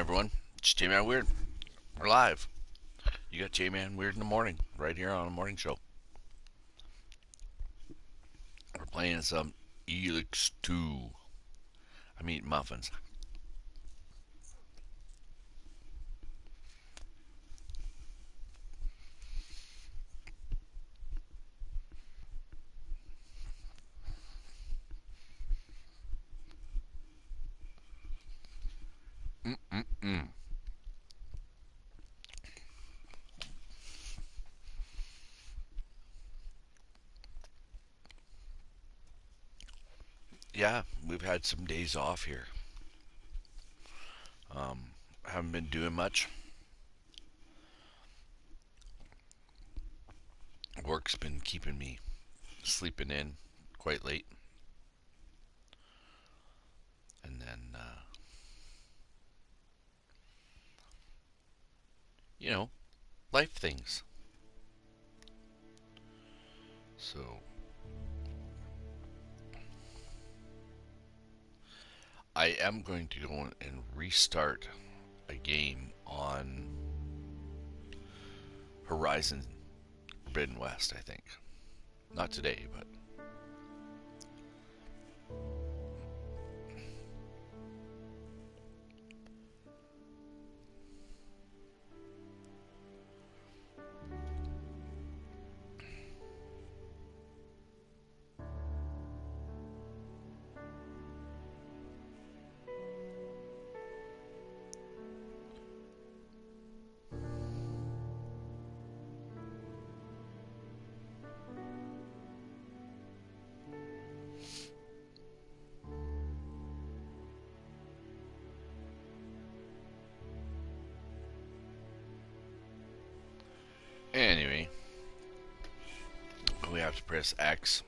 everyone. It's J-Man Weird. We're live. You got J-Man Weird in the morning, right here on a morning show. We're playing some Elex 2. I'm eating muffins. Mm-mm-mm. Yeah, we've had some days off here. Haven't been doing much. Work's been keeping me sleeping in quite late. And then, you know, life things. So, I am going to go and restart a game on Horizon Forbidden West, I think. Not today, but anyway, we have to press X.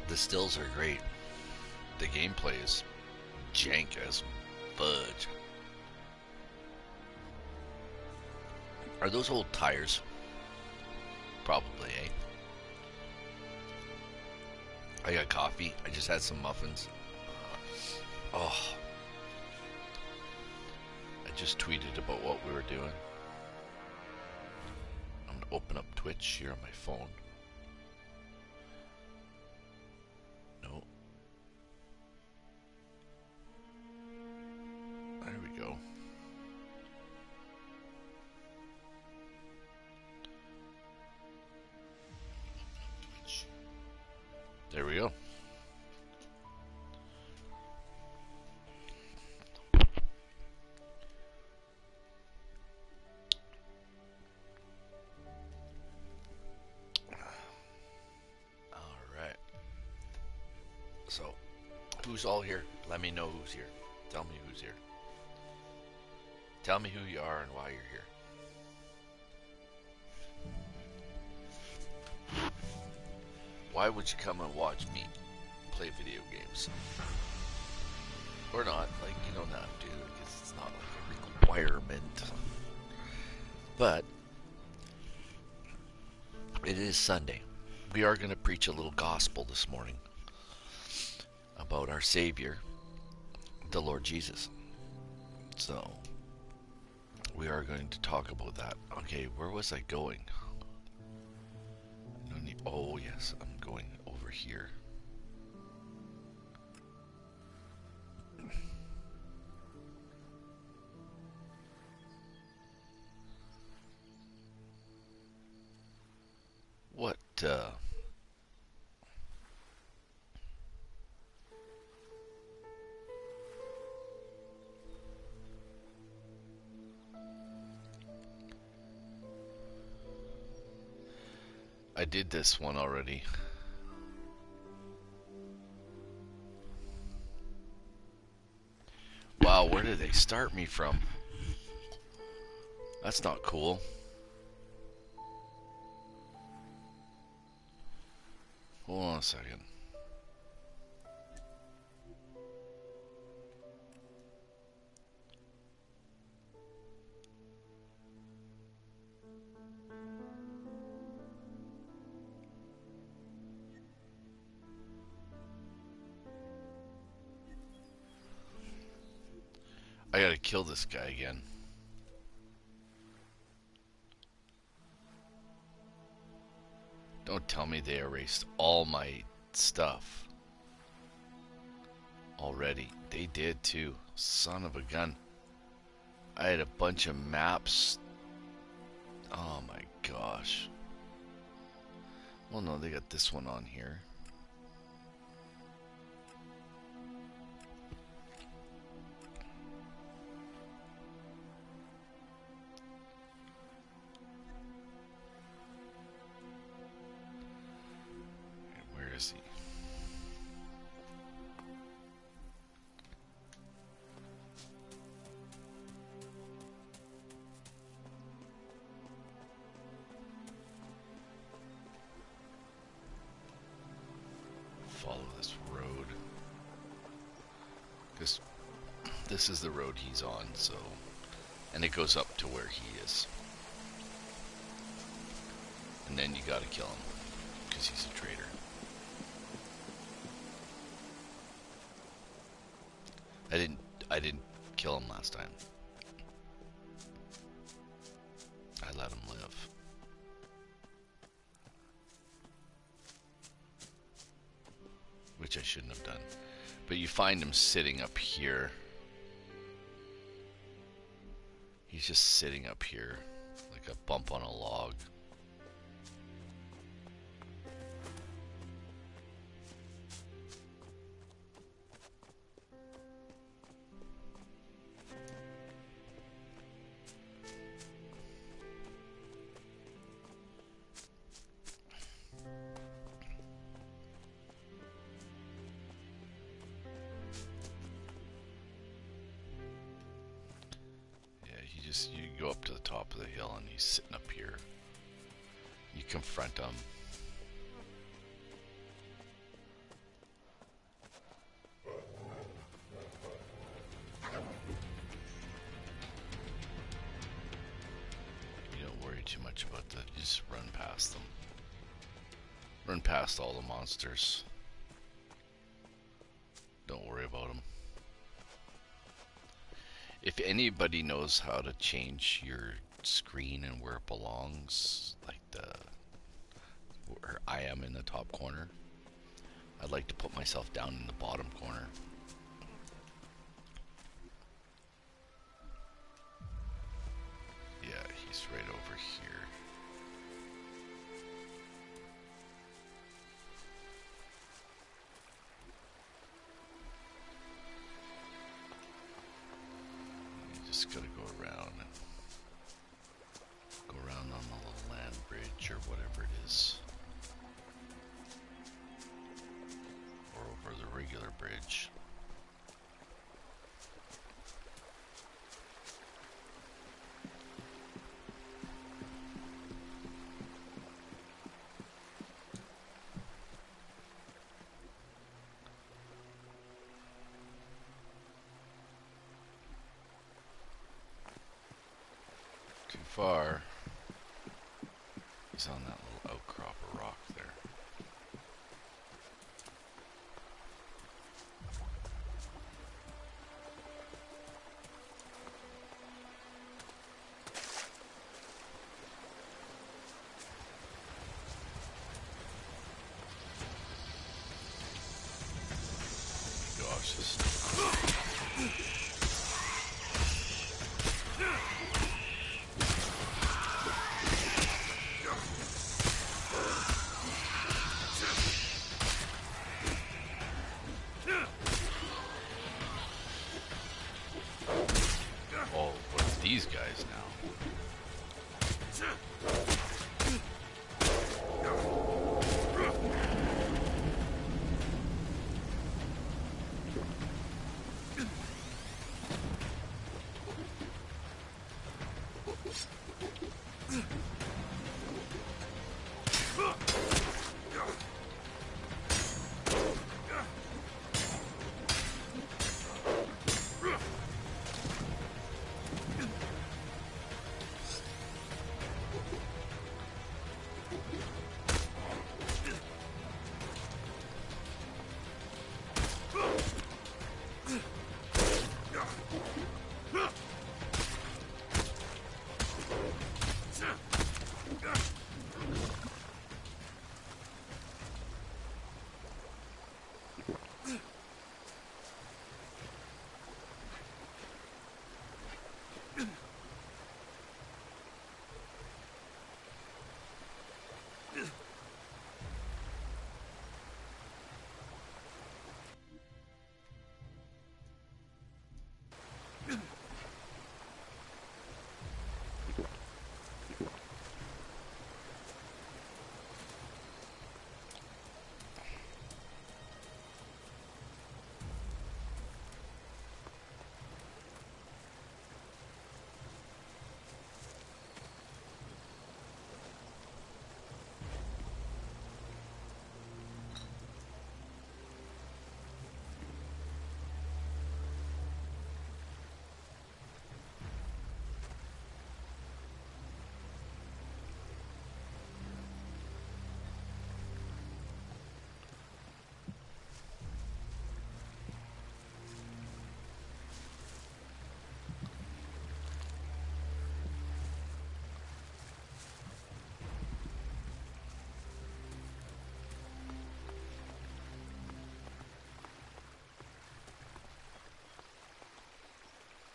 The stills are great. The gameplay is jank as fudge. Are those old tires? Probably, eh? I got coffee. I just had some muffins. Oh, I just tweeted about what we were doing. I'm gonna open up Twitch here on my phone. No. There we go. There we go. Alright. So, who's all here? Let me know who's here. Tell me who's here. Tell me who you are and why you're here. Why would you come and watch me play video games? Or not, like, you don't have to, because it's not like a requirement. But, it is Sunday. We are going to preach a little gospel this morning about our Savior, the Lord Jesus. So, we are going to talk about that. Okay, where was I going? Oh, yes, I'm going over here. What, I did this one already. Wow, where did they start me from? That's not cool. Hold on a second. I gotta kill this guy again. Don't tell me they erased all my stuff already. They did too. Son of a gun. I had a bunch of maps. Oh my gosh. Well, no, they got this one on here. Where is he? Follow this road. This is the road he's on, so, and it goes up to where he is. And then you gotta kill him, because he's a traitor. I didn't kill him last time. I let him live. Which I shouldn't have done. But you find him sitting up here. He's just sitting up here, like a bump on a log. You go up to the top of the hill and he's sitting up here. You confront him. You don't worry too much about that. You just run past them. Run past all the monsters. Don't worry about them. If anybody knows how to change your screen and where it belongs, like where I am in the top corner, I'd like to put myself down in the bottom corner. Yeah, he's right over here. Just gotta go around on the little land bridge or whatever it is, or over the regular bridge. Too far. He's on that little outcrop of rock there. Gosh, this these guys now.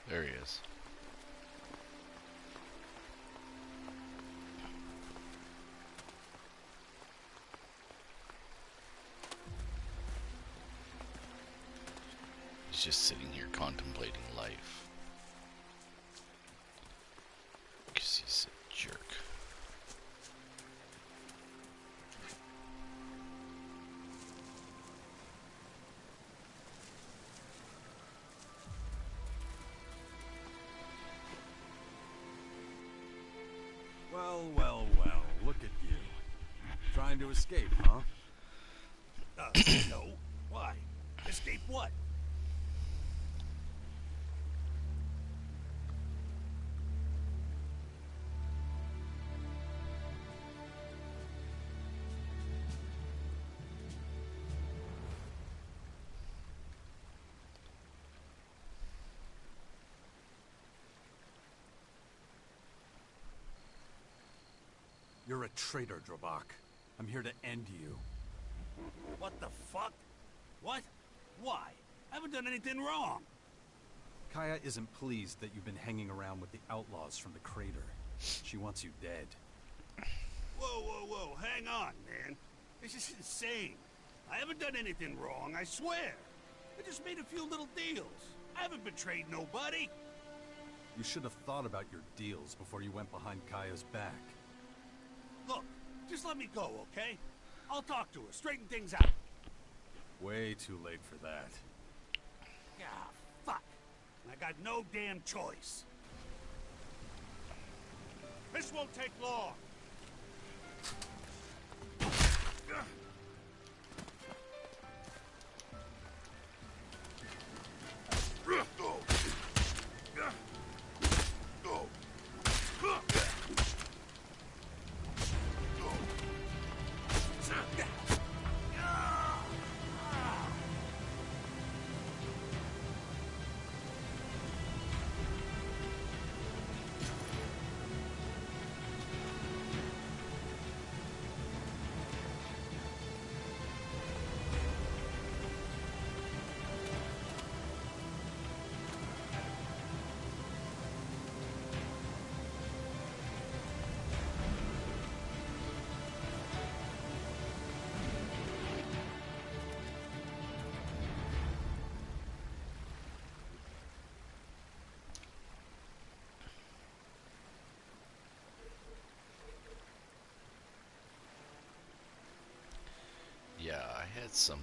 There he is. He's just sitting here contemplating life. Because he's a jerk. Well, well, well, look at you. Trying to escape, huh? No. Why? Escape what? You're a traitor, Drabak. I'm here to end you. What the fuck? What? Why? I haven't done anything wrong. Kaya isn't pleased that you've been hanging around with the outlaws from the crater. She wants you dead. Whoa, whoa, whoa, hang on, man. This is insane. I haven't done anything wrong, I swear. I just made a few little deals. I haven't betrayed nobody. You should have thought about your deals before you went behind Kaya's back. Look, just let me go, okay? I'll talk to her, straighten things out. Way too late for that. Ah, fuck. I got no damn choice. This won't take long. Yeah, I had some...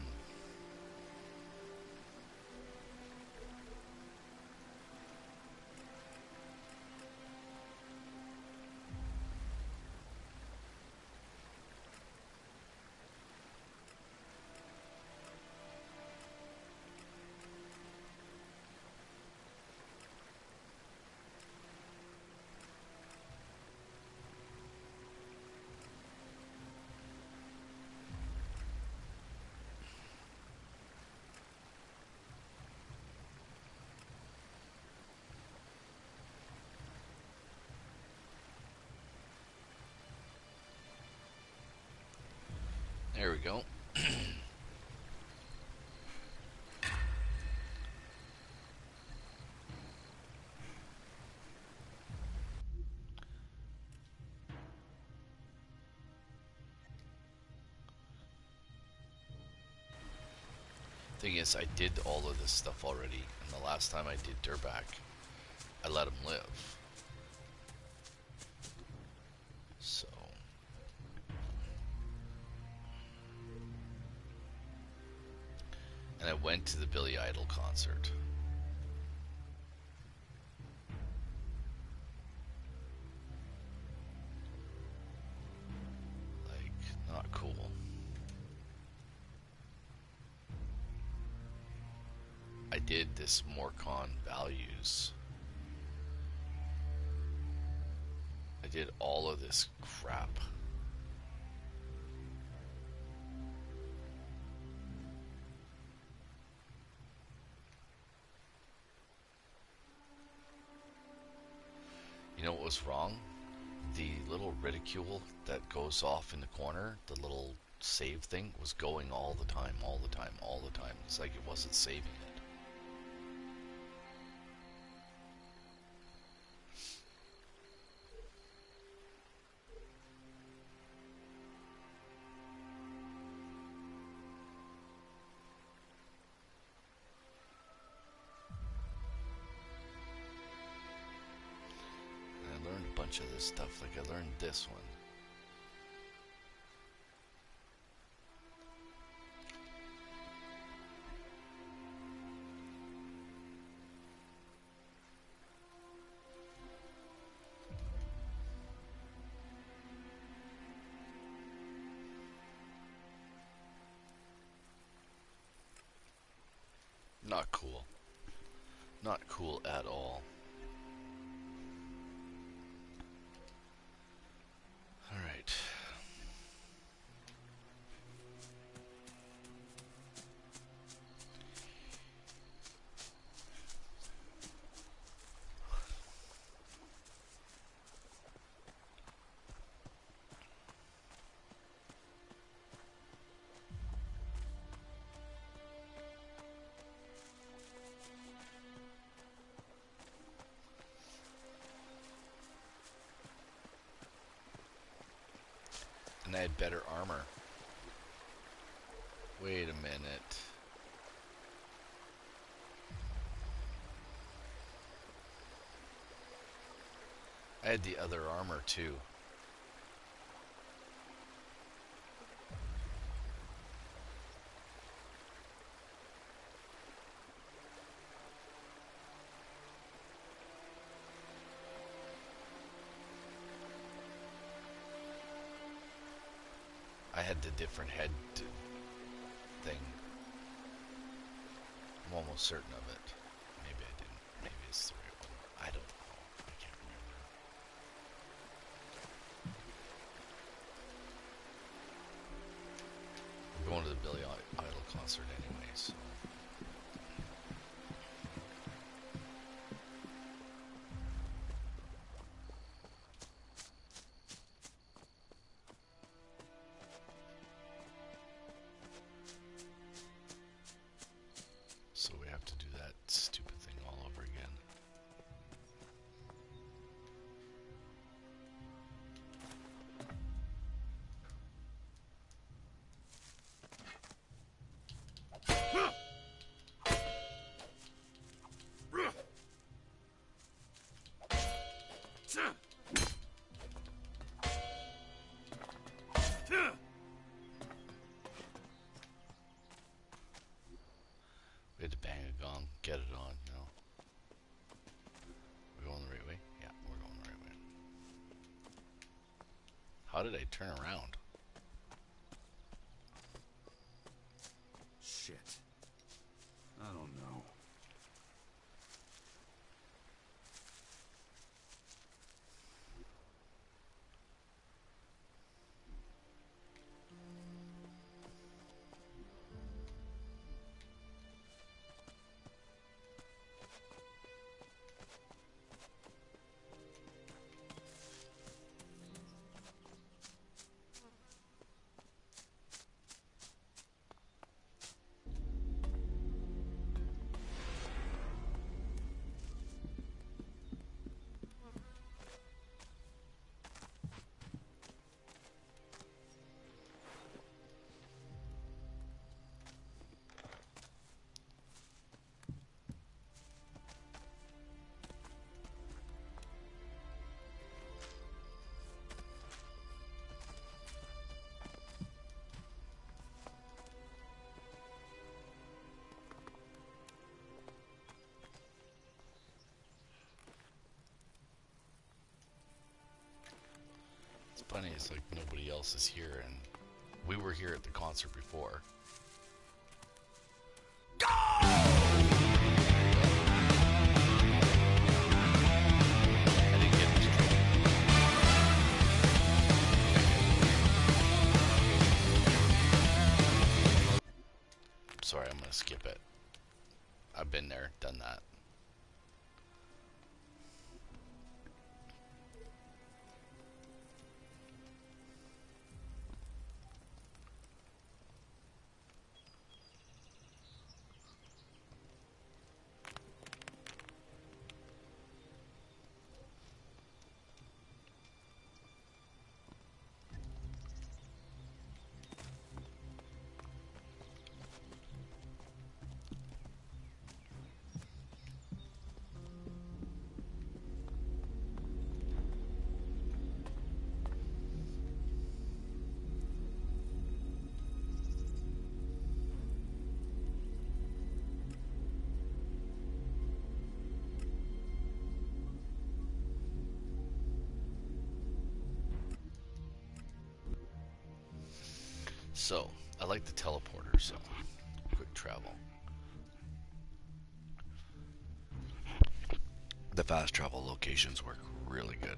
There we go. Thing is, I did all of this stuff already, and the last time I did Durback, I let him live. So... and I went to the Billy Idol concert. Like, not cool. I did this Morcon values. I did all of this crap. You know what was wrong? The little ridicule that goes off in the corner, the little save thing, was going all the time, all the time, all the time. It's like it wasn't saving it. And I learned a bunch of this stuff, like I learned this one. Not cool. Not cool at all. Alright. And I had better armor. Wait a minute. I had the other armor too. I had the different head thing. I'm almost certain of it. Maybe I didn't. Maybe it's the right one. I don't know. I can't remember. We're going to the Billy Idol concert anyway, so... so we have to do that stupid thing all over again. We had to bang a gong, get it on, you know. We're going the right way? Yeah, we're going the right way. How did I turn around? Shit. I don't know. funny is like nobody else is here, and we were here at the concert before. Sorry, I'm gonna skip it. I've been there, done that. So, I like the teleporter, so quick travel. The fast travel locations work really good.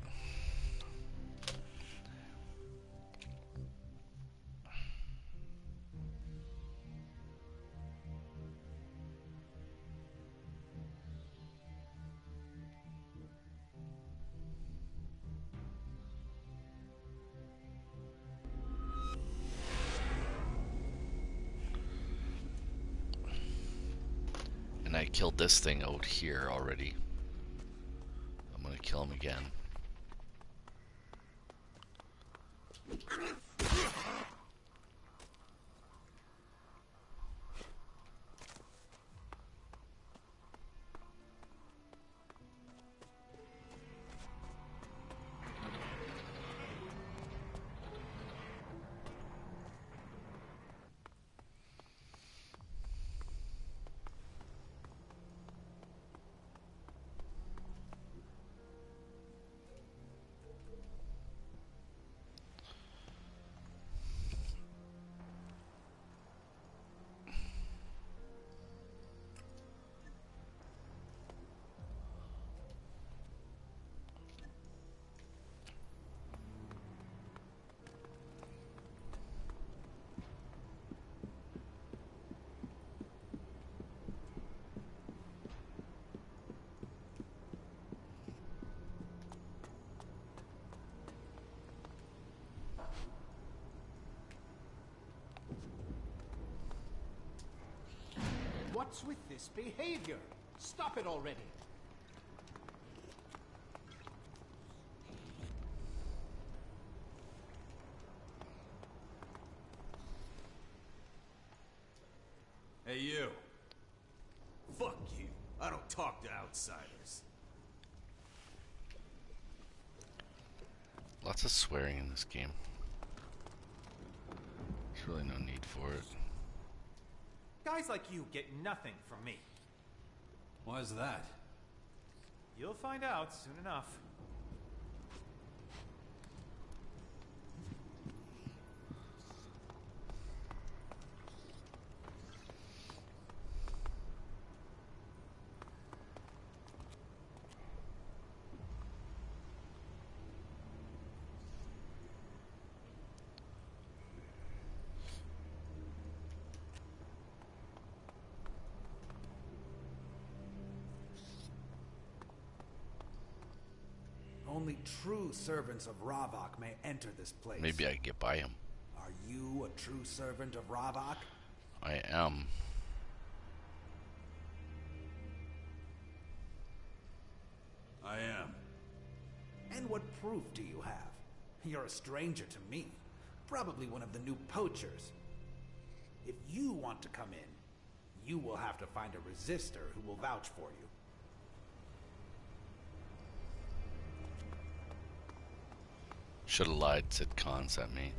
And I killed this thing out here already. I'm gonna kill him again. What's with this behavior? Stop it already. Hey, you. Fuck you. I don't talk to outsiders. Lots of swearing in this game. There's really no need for it. Guys like you get nothing from me. Why is that? You'll find out soon enough. Only true servants of Ravok may enter this place. Maybe I can get by him. Are you a true servant of Ravok? I am. I am. And what proof do you have? You're a stranger to me. Probably one of the new poachers. If you want to come in, you will have to find a resistor who will vouch for you. Should have lied, said cons at me.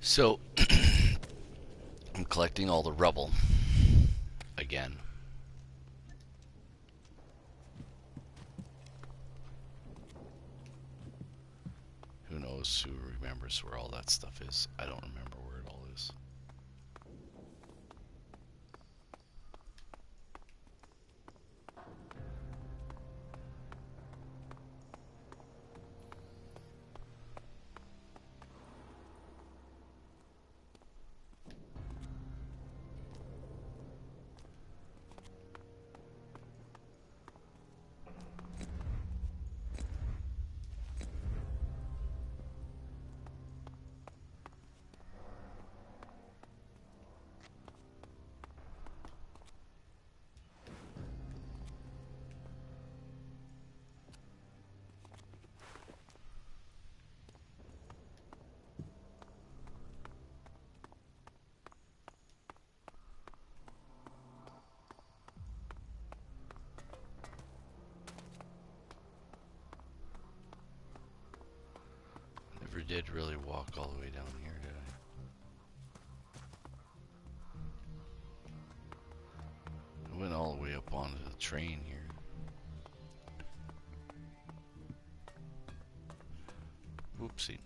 So, I'm collecting all the rubble again. Who knows who remembers where all that stuff is? I don't remember where it all is. Never did really walk all the way down here, did I? I went all the way up onto the train here. Oopsie.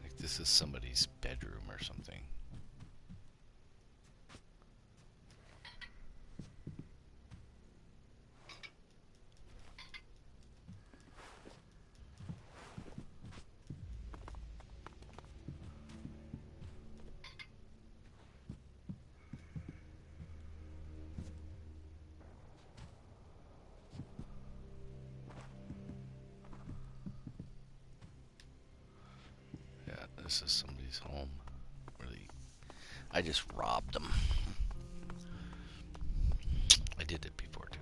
Like this is somebody's bedroom or something. This is somebody's home. Really, I just robbed them. I did it before too.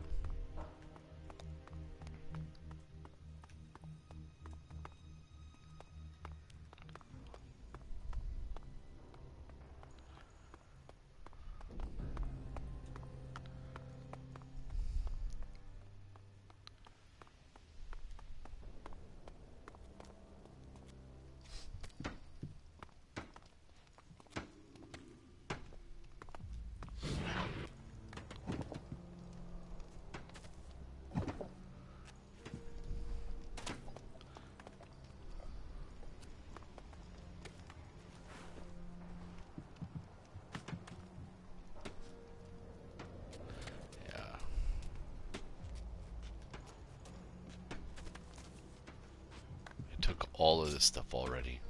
Took all of this stuff already.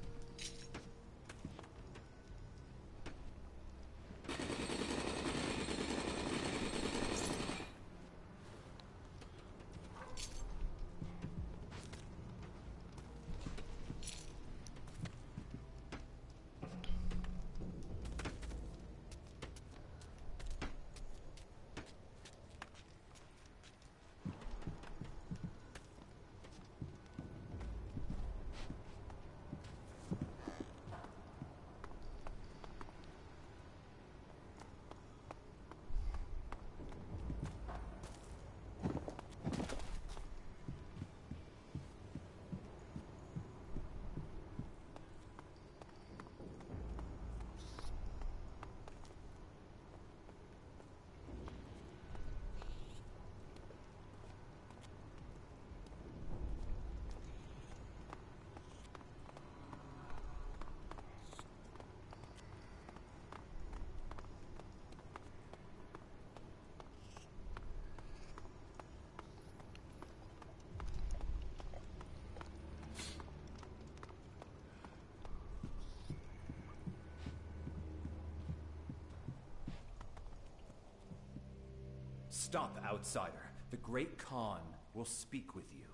Stop, outsider. The Great Khan will speak with you.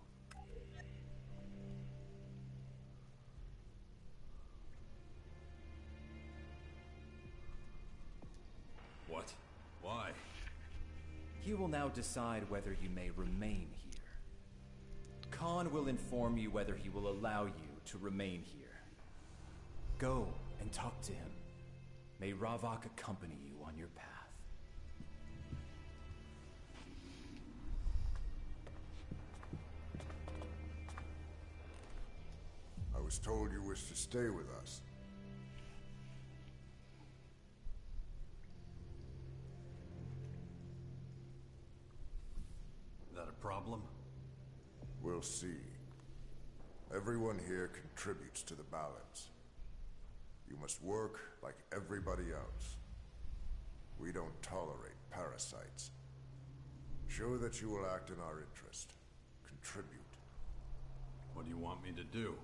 What? Why? He will now decide whether you may remain here. Khan will inform you whether he will allow you to remain here. Go and talk to him. May Ravak accompany you on your path. I was told you wish to stay with us. That a problem? We'll see. Everyone here contributes to the balance. You must work like everybody else. We don't tolerate parasites. Show that you will act in our interest. Contribute. What do you want me to do?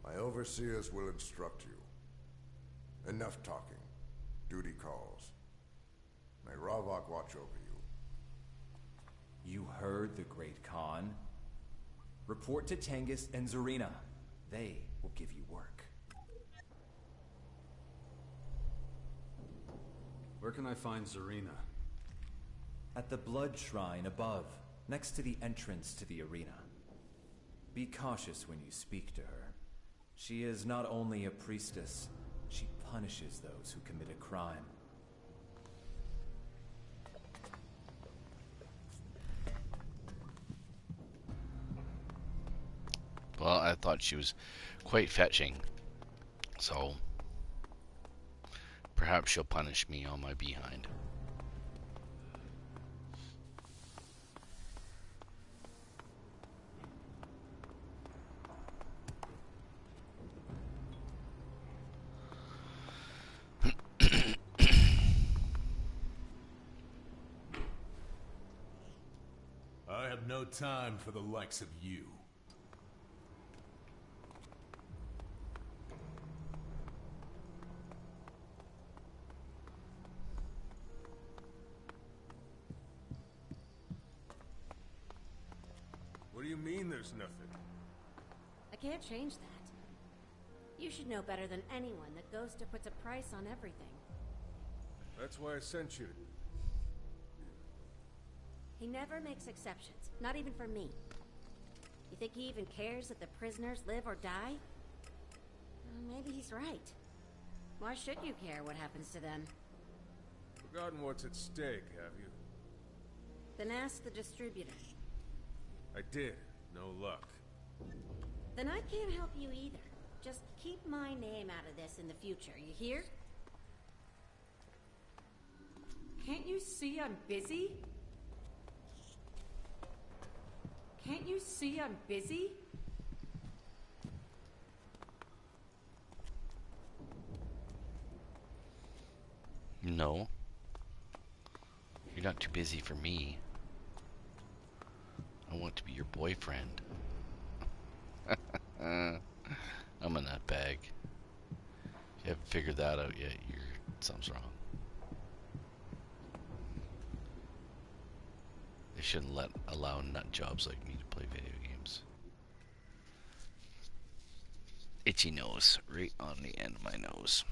My overseers will instruct you. Enough talking. Duty calls. May Ravak watch over you. You heard the Great Khan. Report to Tengus and Zarina. They will give you work. Where can I find Zarina? At the blood shrine above, next to the entrance to the arena. Be cautious when you speak to her. She is not only a priestess, she punishes those who commit a crime. Well, I thought she was quite fetching, so perhaps she'll punish me on my behind. I have no time for the likes of you. What do you mean there's nothing? I can't change that. You should know better than anyone that Ghoster puts a price on everything. That's why I sent you. He never makes exceptions, not even for me. You think he even cares if the prisoners live or die? Maybe he's right. Why should you care what happens to them? Forgotten what's at stake, have you? Then ask the distributor. I did. No luck. Then I can't help you either. Just keep my name out of this in the future, you hear? Can't you see I'm busy? Can't you see I'm busy? No. You're not too busy for me. I want to be your boyfriend. I'm a nutbag. If you haven't figured that out yet, something's wrong. They shouldn't allow nut jobs like me to play video games. Itchy nose, right on the end of my nose.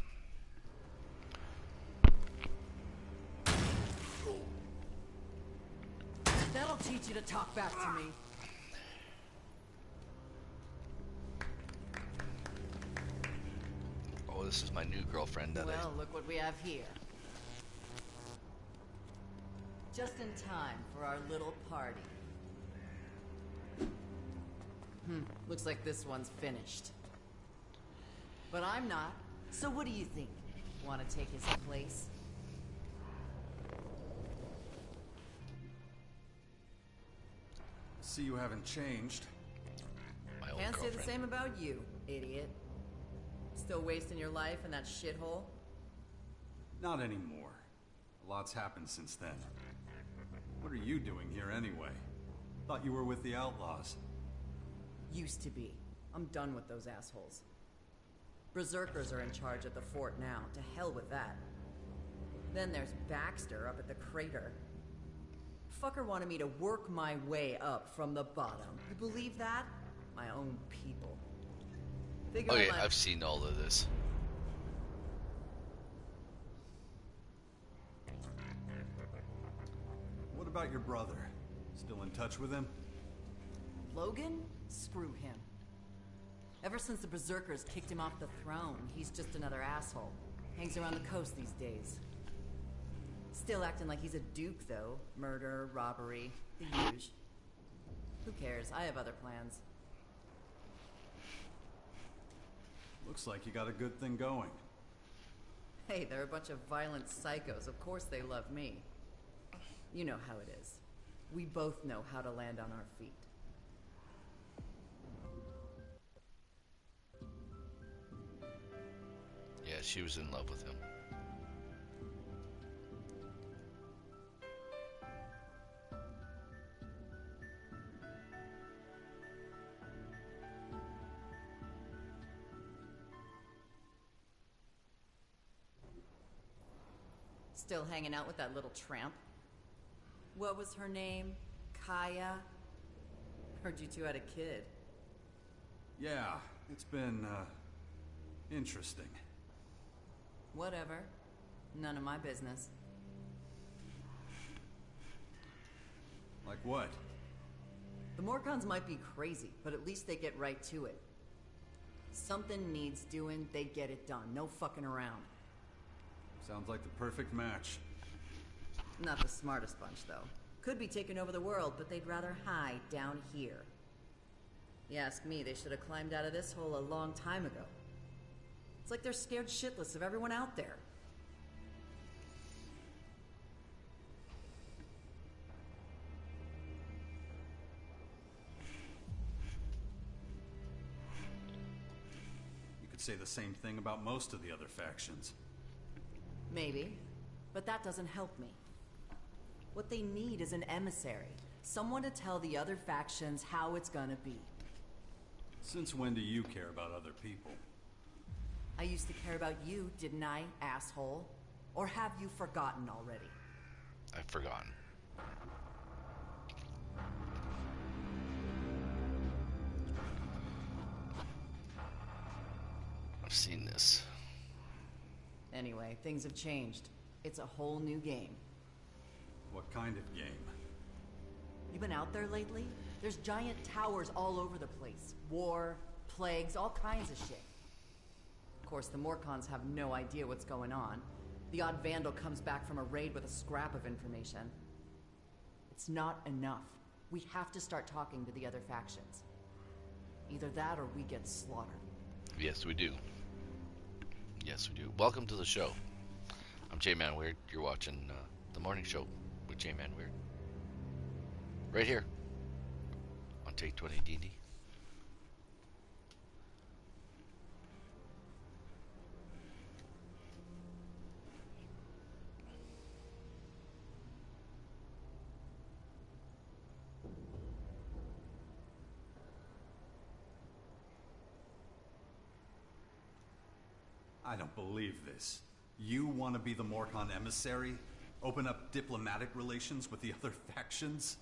That'll teach you to talk back to me. Oh, this is my new girlfriend that Well, look what we have here. Just in time for our little party. Looks like this one's finished. But I'm not. So what do you think? Want to take his place? See, you haven't changed. my old Can't say girlfriend. the same about you, idiot. Still wasting your life in that shithole? Not anymore. A lot's happened since then. What are you doing here anyway? Thought you were with the outlaws. Used to be. I'm done with those assholes. Berserkers are in charge at the fort now. To hell with that. Then there's Baxter up at the crater. Fucker wanted me to work my way up from the bottom. You believe that? My own people. Figure Oh out yeah, my- I've seen all of this. about your brother? Still in touch with him? Logan? Screw him. Ever since the Berserkers kicked him off the throne, he's just another asshole. Hangs around the coast these days. Still acting like he's a duke, though. Murder, robbery, the huge. Who cares? I have other plans. Looks like you got a good thing going. Hey, they're a bunch of violent psychos. Of course they love me. You know how it is. We both know how to land on our feet. Yeah, she was in love with him. Still hanging out with that little tramp? What was her name? Kaya? Heard you two had a kid. Yeah, it's been, interesting. Whatever. None of my business. Like what? The Morcons might be crazy, but at least they get right to it. Something needs doing, they get it done. No fucking around. Sounds like the perfect match. Not the smartest bunch, though. Could be taking over the world, but they'd rather hide down here. You ask me, they should have climbed out of this hole a long time ago. It's like they're scared shitless of everyone out there. You could say the same thing about most of the other factions. Maybe, but that doesn't help me. What they need is an emissary. Someone to tell the other factions how it's gonna be. Since when do you care about other people? I used to care about you, didn't I, asshole? Or have you forgotten already? I've forgotten. I've seen this. Anyway, things have changed. It's a whole new game. What kind of game? You been out there lately? There's giant towers all over the place. War, plagues, all kinds of shit. Of course, the Morcons have no idea what's going on. The odd vandal comes back from a raid with a scrap of information. It's not enough. We have to start talking to the other factions. Either that or we get slaughtered. Yes, we do. Yes, we do. Welcome to the show. I'm J-Man Weird. You're watching The Morning Show with J-Man Weird. Right here on Take20 D&D. I don't believe this. You want to be the Morcon emissary? Open up diplomatic relations with the other factions?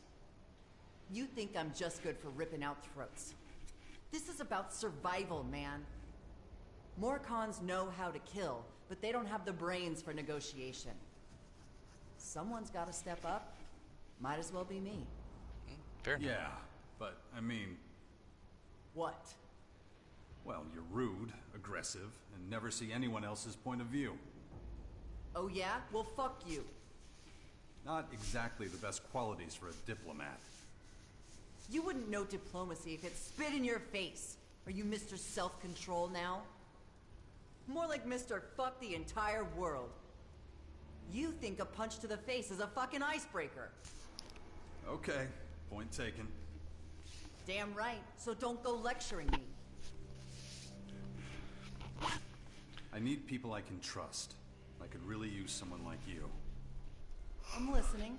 You think I'm just good for ripping out throats. This is about survival, man. Morcons know how to kill, but they don't have the brains for negotiation. Someone's got to step up. Might as well be me. Fair enough. Yeah, but, I mean... What? Well, you're rude, aggressive, and never see anyone else's point of view. Oh yeah? Well, fuck you. Not exactly the best qualities for a diplomat. You wouldn't know diplomacy if it spit in your face. Are you Mr. Self-Control now? More like Mr. Fuck the entire world. You think a punch to the face is a fucking icebreaker. Okay, point taken. Damn right, so don't go lecturing me. I need people I can trust. I could really use someone like you. I'm listening.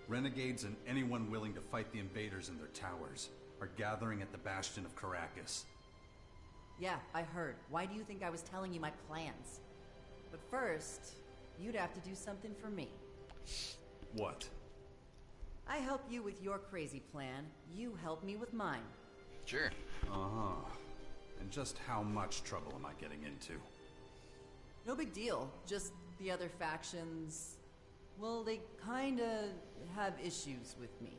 Renegades and anyone willing to fight the invaders in their towers are gathering at the Bastion of Caracas. Yeah, I heard. Why do you think I was telling you my plans? But first, you'd have to do something for me. What? I help you with your crazy plan. You help me with mine. Sure. Uh-huh. And just how much trouble am I getting into? No big deal. Just the other factions Well, they kinda have issues with me.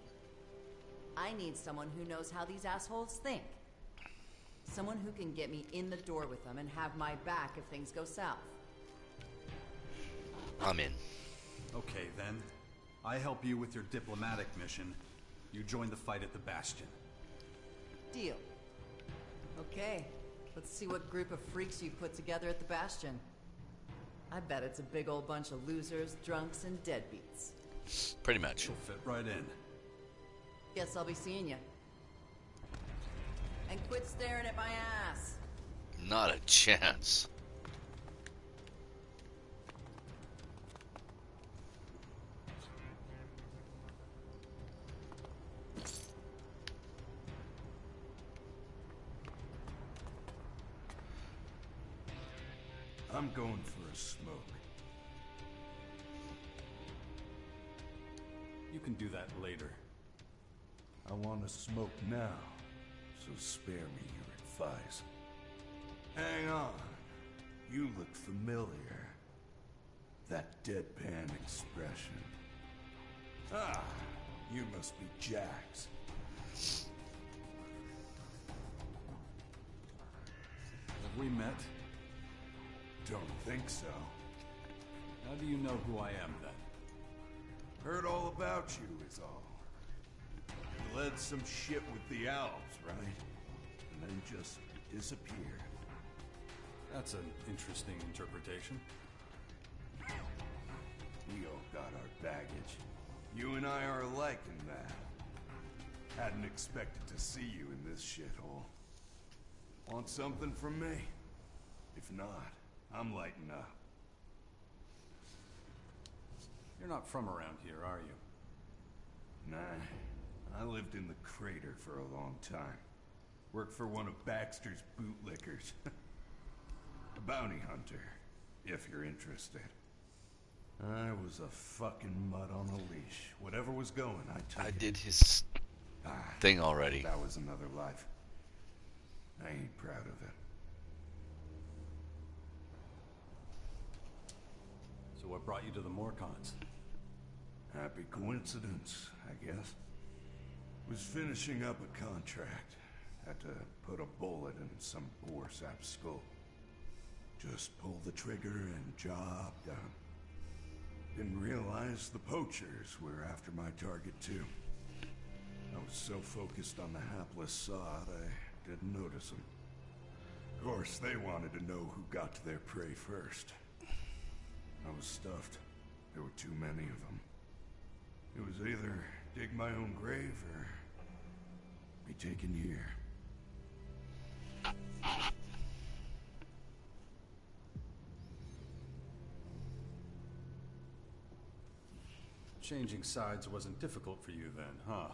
I need someone who knows how these assholes think. Someone who can get me in the door with them and have my back if things go south. I'm in. Okay, then. I help you with your diplomatic mission. You join the fight at the Bastion. Deal. Okay, let's see what group of freaks you've put together at the Bastion. I bet it's a big old bunch of losers, drunks, and deadbeats. Pretty much. You'll fit right in. Guess I'll be seeing you. And quit staring at my ass. Not a chance. I'm going for a smoke. You can do that later. I want to smoke now, so spare me your advice. Hang on. You look familiar. That deadpan expression. Ah, you must be Jax. Have we met? Don't think so. How do you know who I am, then? Heard all about you, is all. You led some shit with the Alps, right? And then just disappeared. That's an interesting interpretation. We all got our baggage. You and I are alike in that. Hadn't expected to see you in this shithole. Want something from me? If not, I'm lighting up. You're not from around here, are you? Nah, I lived in the crater for a long time. Worked for one of Baxter's bootlickers. A bounty hunter, if you're interested. I was a fucking mutt on a leash. Whatever was going, I took I it. did his thing already. That was another life. I ain't proud of it. So what brought you to the Morcons? Happy coincidence, I guess. Was finishing up a contract. Had to put a bullet in some poor sap's skull. Just pull the trigger and job done. Didn't realize the poachers were after my target too. I was so focused on the hapless sod, I didn't notice them. Of course, they wanted to know who got to their prey first. I was stuffed. There were too many of them. It was either dig my own grave or be taken here. Changing sides wasn't difficult for you then, huh?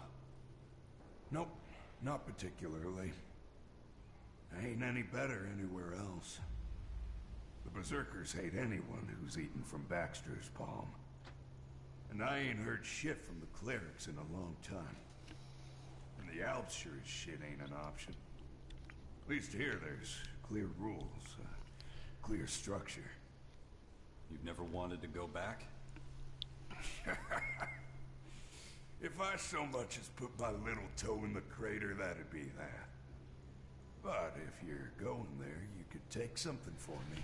Nope, not particularly. I ain't any better anywhere else. The Berserkers hate anyone who's eaten from Baxter's palm. And I ain't heard shit from the clerics in a long time. And the Alps sure as shit ain't an option. At least here there's clear rules, clear structure. You've never wanted to go back? If I so much as put my little toe in the crater, that'd be that. But if you're going there, you could take something for me.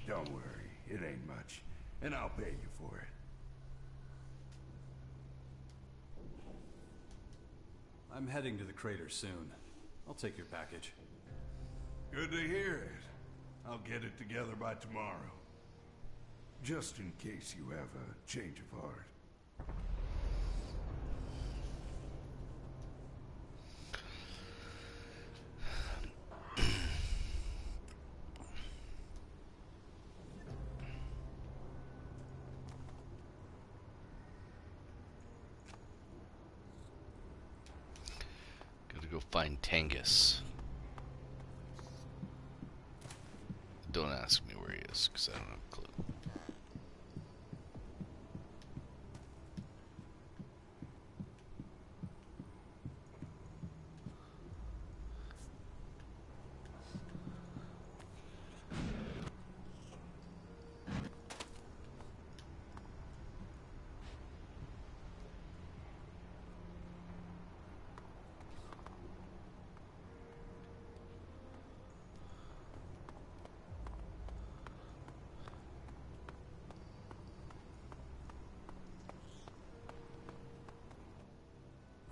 Don't worry, it ain't much, and I'll pay you for it. I'm heading to the crater soon. I'll take your package. Good to hear it. I'll get it together by tomorrow. Just in case you have a change of heart. Gotta go find Tangus. Don't ask me where he is, because I don't have a clue.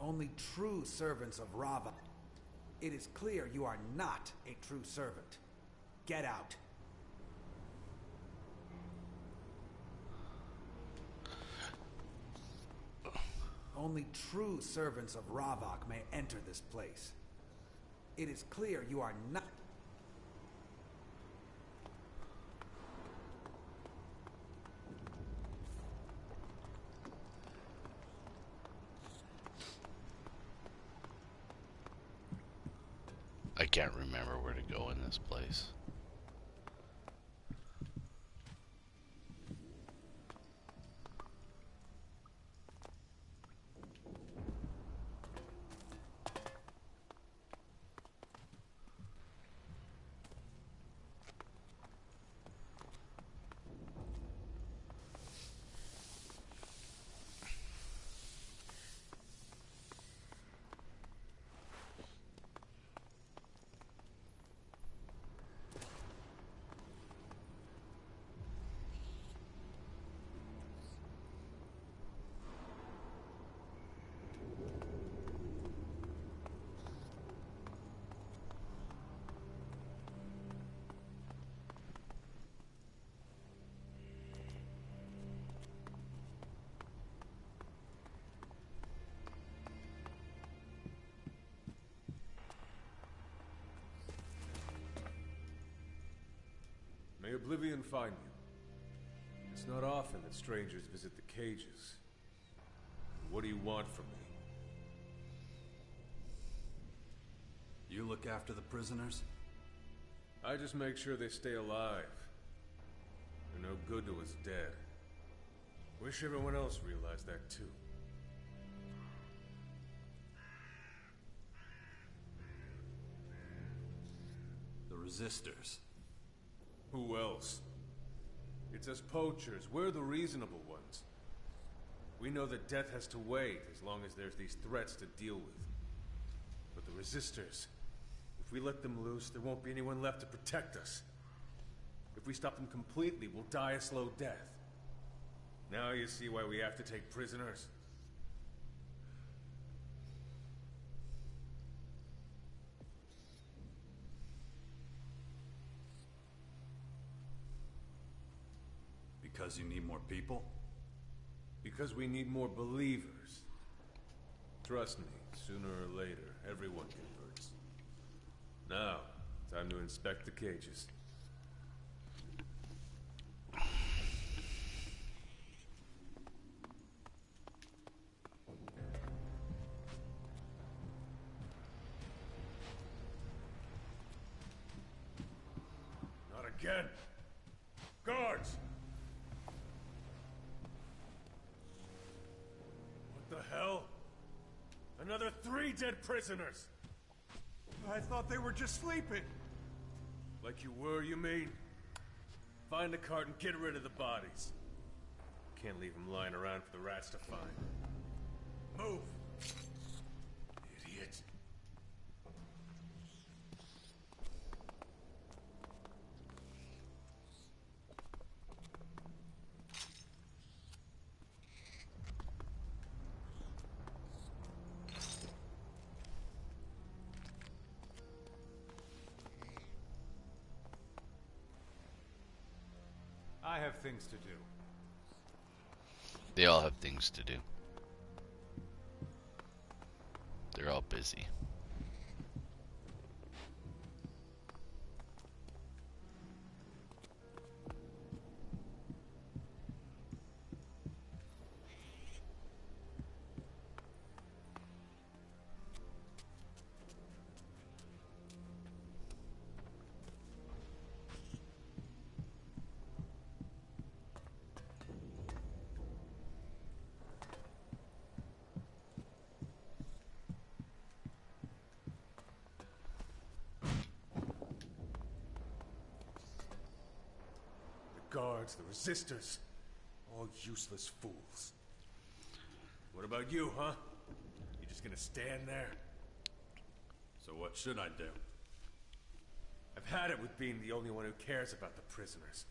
Only true servants of Rava. It is clear you are not a true servant. Get out. Only true servants of Ravok may enter this place. It is clear you are not... I can't remember where to go in this place. May oblivion find you. It's not often that strangers visit the cages. What do you want from me? You look after the prisoners? I just make sure they stay alive. They're no good to us dead. Wish everyone else realized that too. The resistors. Who else? It's us poachers. We're the reasonable ones. We know that death has to wait as long as there's these threats to deal with. But the resistors, if we let them loose, there won't be anyone left to protect us. If we stop them completely, we'll die a slow death. Now you see why we have to take prisoners? Because you need more people? Because we need more believers. Trust me, sooner or later, everyone converts. Now, time to inspect the cages. Not again! Guards! What the hell? Another 3 dead prisoners! I thought they were just sleeping. Like you were, you mean? Find a cart and get rid of the bodies. Can't leave them lying around for the rats to find. Move! Idiot. I have things to do. They all have things to do. They're all busy. Guards, the resistors, all useless fools. What about you, huh? You just gonna stand there? So what should I do? I've had it with being the only one who cares about the prisoners.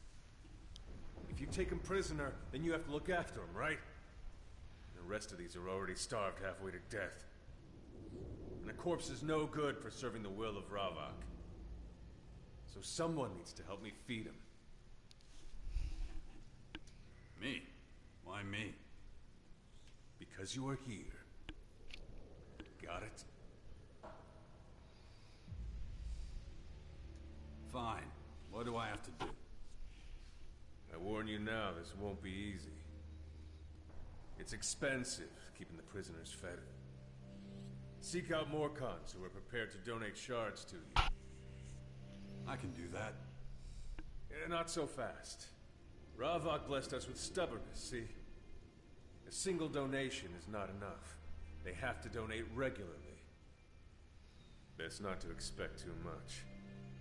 If you take them prisoner, then you have to look after them, right? The rest of these are already starved halfway to death. corpse is no good for serving the will of Ravak. So someone needs to help me feed him. Me? Why me? Because you are here. Got it? Fine. What do I have to do? I warn you now, this won't be easy. It's expensive, keeping the prisoners fed. Seek out more cons who are prepared to donate shards to you. I can do that. Not so fast. Ravak blessed us with stubbornness, see? A single donation is not enough. They have to donate regularly. Best not to expect too much.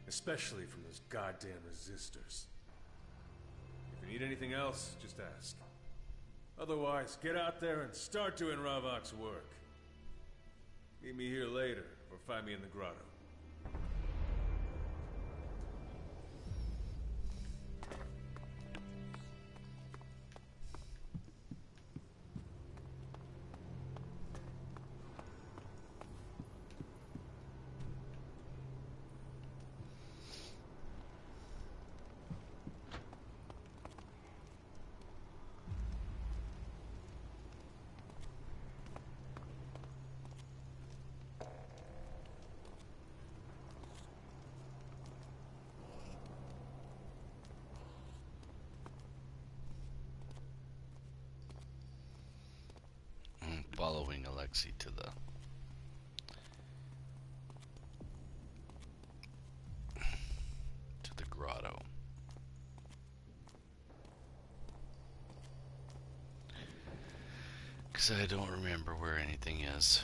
Especially from those goddamn resistors. If you need anything else, just ask. Otherwise, get out there and start doing Ravak's work. Meet me here later, or find me in the grotto. Following Alexi to the grotto. Because I don't remember where anything is.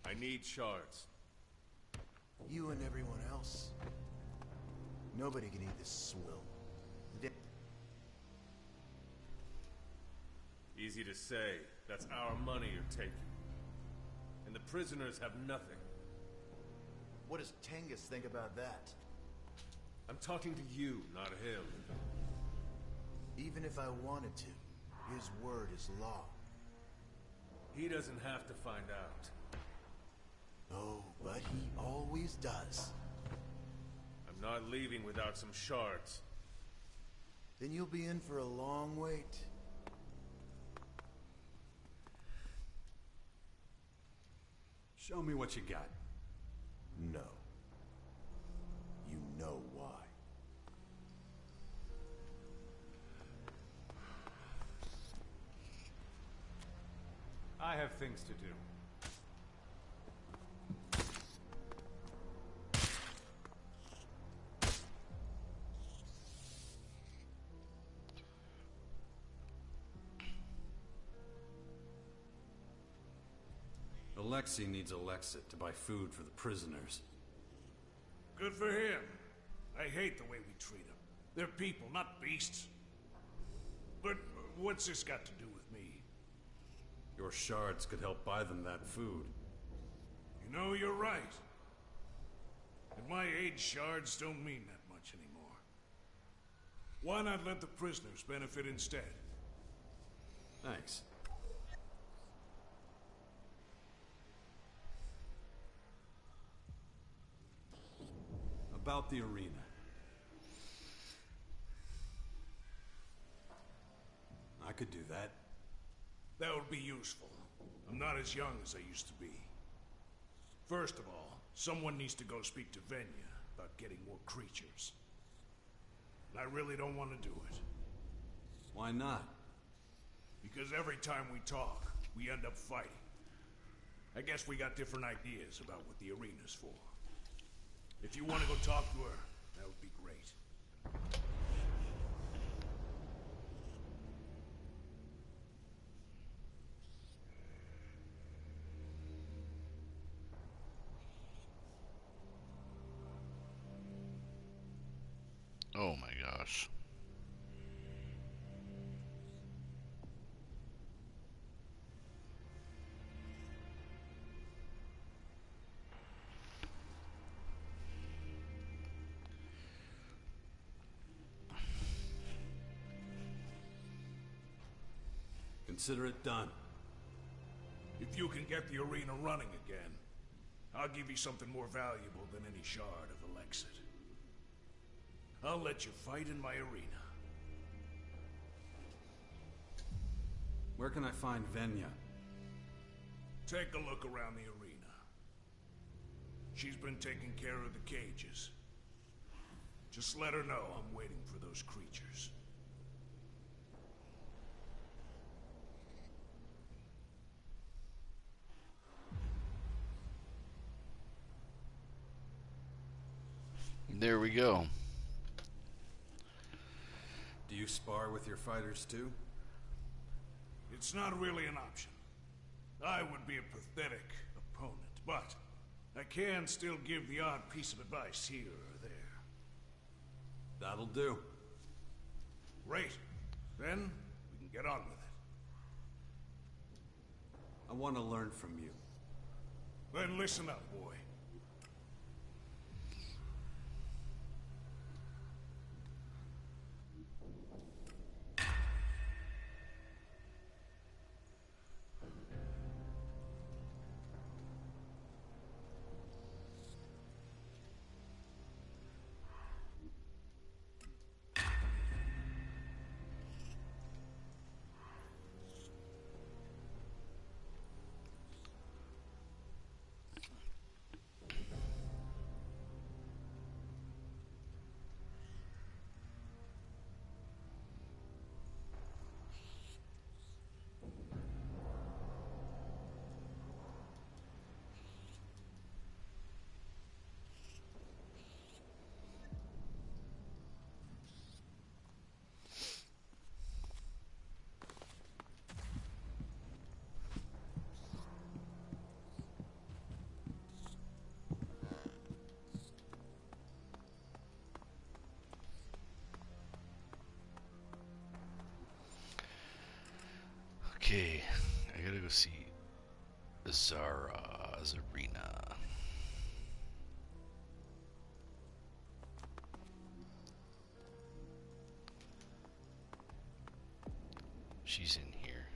I need shards. You and everyone else. Nobody can eat this swill. Easy to say. That's our money you're taking. And the prisoners have nothing. What does Tengus think about that? I'm talking to you, not him. Even if I wanted to, his word is law. He doesn't have to find out. Oh, but he always does. I'm not leaving without some shards. Then you'll be in for a long wait. Show me what you got. No. You know why. I have things to do. Alexi needs Alexit to buy food for the prisoners. Good for him. I hate the way we treat them. They're people, not beasts. But what's this got to do with me? Your shards could help buy them that food. You know, you're right. At my age, shards don't mean that much anymore. Why not let the prisoners benefit instead? Thanks. About the arena. I could do that. That would be useful. I'm not as young as I used to be. First of all, someone needs to go speak to Venya about getting more creatures. And I really don't want to do it. Why not? Because every time we talk, we end up fighting. I guess we got different ideas about what the arena's for. If you want to go talk to her, that would be great. Oh my gosh. Consider it done. If you can get the arena running again, I'll give you something more valuable than any shard of Elexit. I'll let you fight in my arena. Where can I find Venya? Take a look around the arena. She's been taking care of the cages. Just let her know I'm waiting for those creatures. There we go. Do you spar with your fighters too? It's not really an option. I would be a pathetic opponent, but I can still give the odd piece of advice here or there. That'll do. Great. Then we can get on with it. I want to learn from you. Then listen up, boy. Okay, I gotta go see Zara's arena. She's in here.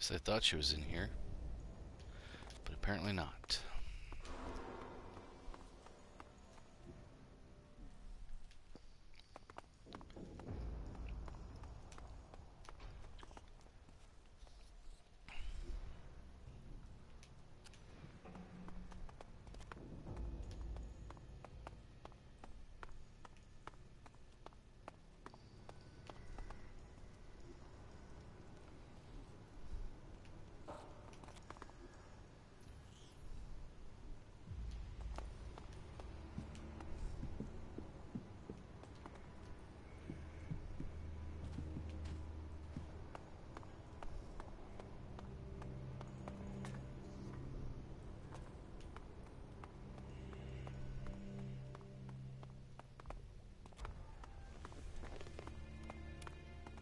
So I thought she was in here, but apparently not.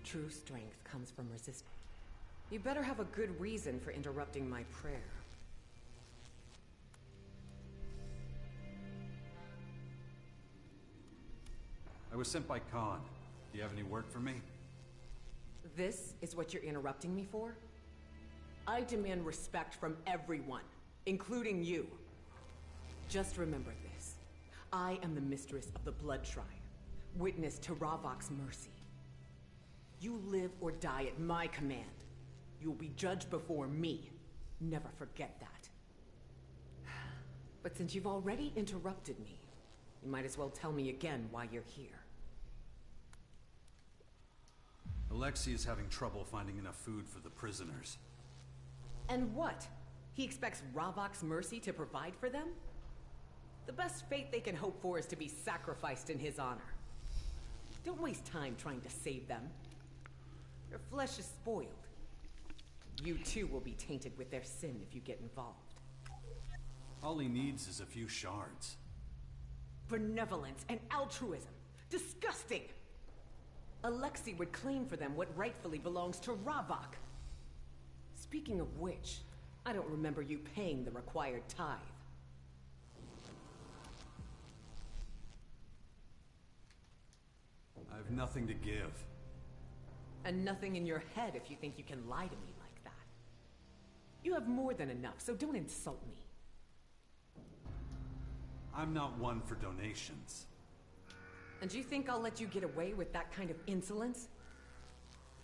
True strength comes from resistance. You better have a good reason for interrupting my prayer. I was sent by Khan. Do you have any word for me? This is what you're interrupting me for? I demand respect from everyone, including you. Just remember this. I am the mistress of the Blood Shrine, witness to Ravok's mercy. You live or die at my command. You will be judged before me. Never forget that. But since you've already interrupted me, you might as well tell me again why you're here. Alexei is having trouble finding enough food for the prisoners. And what? He expects Ravok's mercy to provide for them? The best fate they can hope for is to be sacrificed in his honor. Don't waste time trying to save them. Your flesh is spoiled. You too will be tainted with their sin if you get involved. All he needs is a few shards. Benevolence and altruism. Disgusting! Alexei would claim for them what rightfully belongs to Ravok. Speaking of which, I don't remember you paying the required tithe. I've nothing to give. And nothing in your head if you think you can lie to me like that. You have more than enough, so don't insult me. I'm not one for donations. And you think I'll let you get away with that kind of insolence?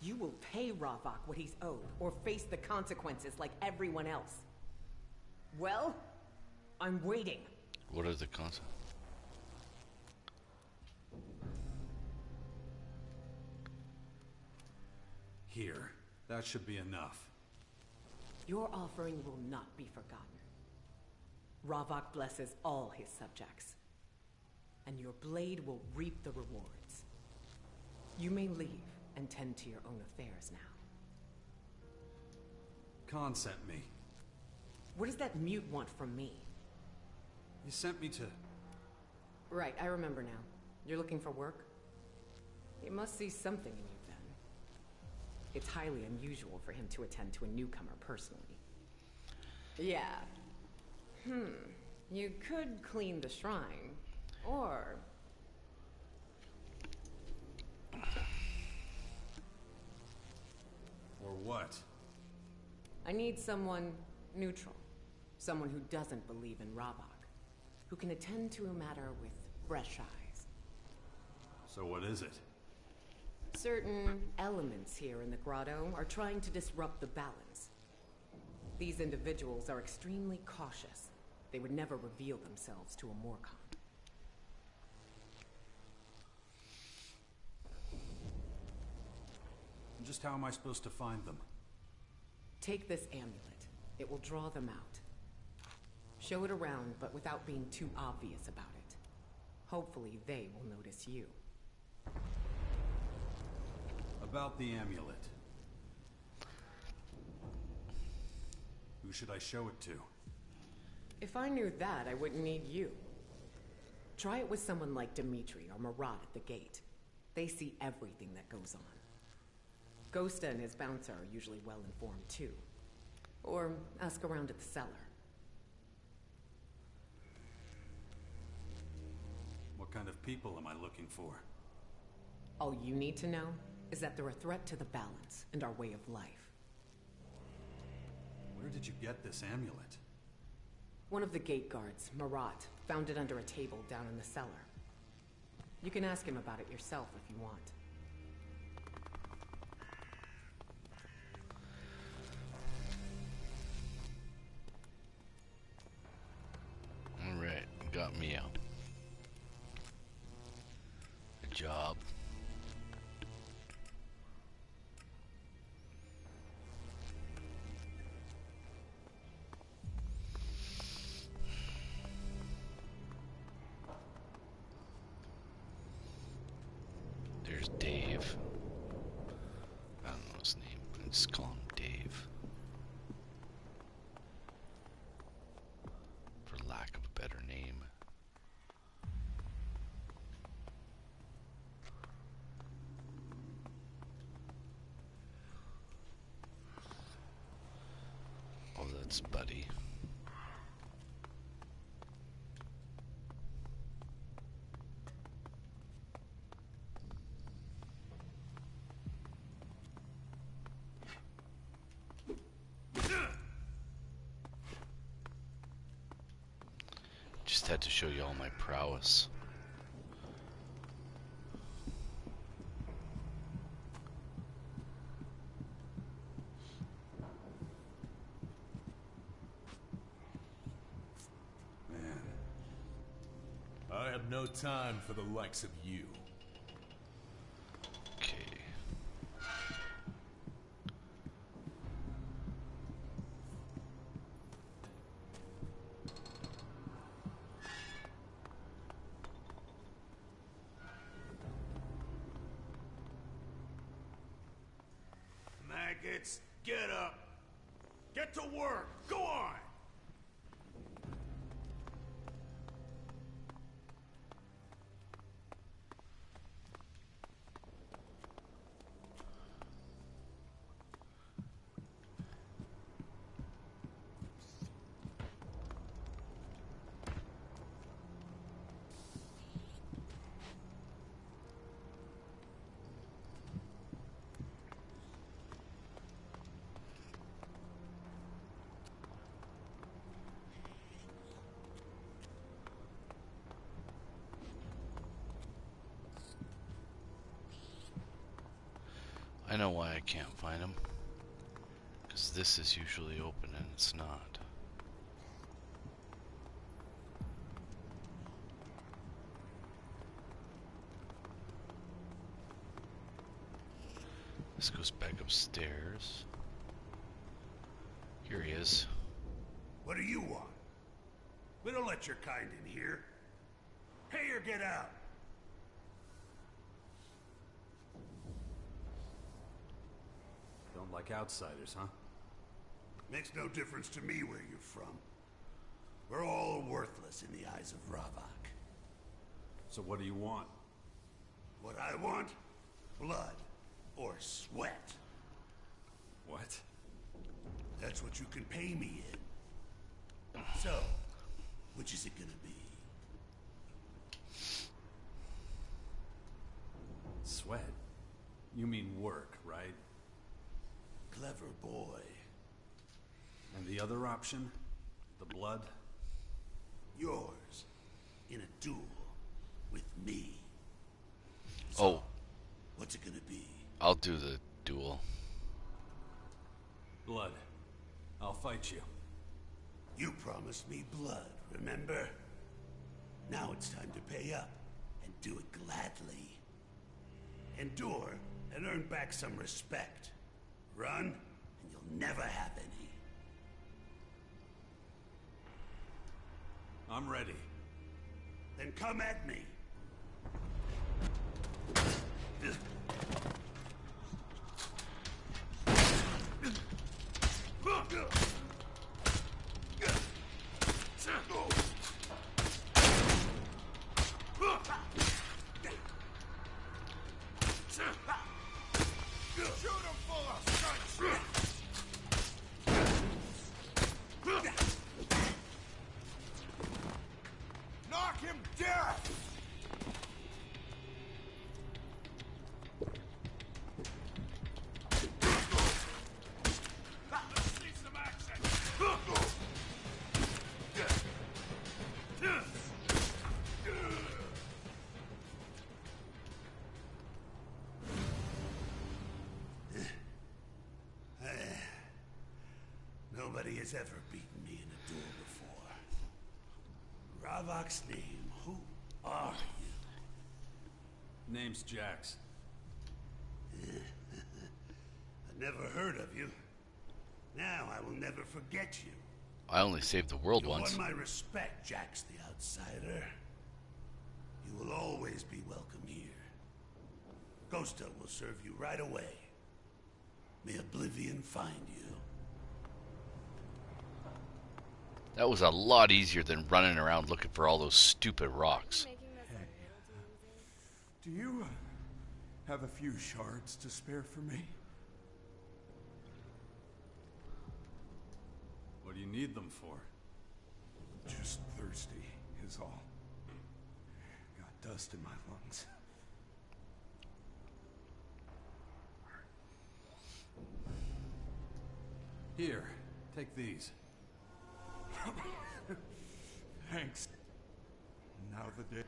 You will pay Ravok what he's owed, or face the consequences like everyone else. Well, I'm waiting. What are the consequences? Here. That should be enough. Your offering will not be forgotten. Ravok blesses all his subjects. And your blade will reap the rewards. You may leave and tend to your own affairs now. Khan sent me. What does that mute want from me? He sent me to... Right, I remember now. You're looking for work? He must see something in you then. It's highly unusual for him to attend to a newcomer personally. Yeah. You could clean the shrine, or... Or what? I need someone neutral. Someone who doesn't believe in Ravok. Who can attend to a matter with fresh eyes. So what is it? Certain elements here in the grotto are trying to disrupt the balance. These individuals are extremely cautious. They would never reveal themselves to a Morcon. Just how am I supposed to find them? Take this amulet. It will draw them out. Show it around, but without being too obvious about it. Hopefully they will notice you. About the amulet. Who should I show it to? If I knew that, I wouldn't need you. Try it with someone like Dimitri or Marat at the gate. They see everything that goes on. Ghosta and his bouncer are usually well informed too. Or ask around at the cellar. What kind of people am I looking for? All you need to know is that they're a threat to the balance and our way of life. Where did you get this amulet? One of the gate guards, Marat, found it under a table down in the cellar. You can ask him about it yourself if you want. Alright, got me out. Good job. There's Dave. I don't know his name, but let's call him Dave. For lack of a better name. Oh, that's Buddy. Just had to show you all my prowess. Man. I have no time for the likes of you. Okay. maggots. Get up. Get to work. Go on. I know why I can't find him. Because this is usually open and it's not. This goes back upstairs. Here he is. What do you want? We don't let your kind in here. Pay or get out. Don't like outsiders, huh? Makes no difference to me where you're from. We're all worthless in the eyes of Ravak. So what do you want? What I want? Blood. Or sweat. What? That's what you can pay me in. So, which is it gonna be? Sweat? You mean work, right? Clever boy. And the other option? The blood? Yours. In a duel. With me. Oh. What's it gonna be? I'll do the duel. Blood. I'll fight you. You promised me blood, remember? Now it's time to pay up. And do it gladly. Endure and earn back some respect. Run, and you'll never have any. I'm ready. Then come at me. Knock him dead! Nobody has ever beaten me in a duel before. Ravak's name, who are you? Name's Jax. I never heard of you. Now I will never forget you. I only saved the world You once. won my respect, Jax the Outsider. You will always be welcome here. Ghosta will serve you right away. May Oblivion find you. That was a lot easier than running around looking for all those stupid rocks. Do you have a few shards to spare for me? What do you need them for? Just thirsty, is all. Got dust in my lungs. Here, take these. Thanks. Now the day.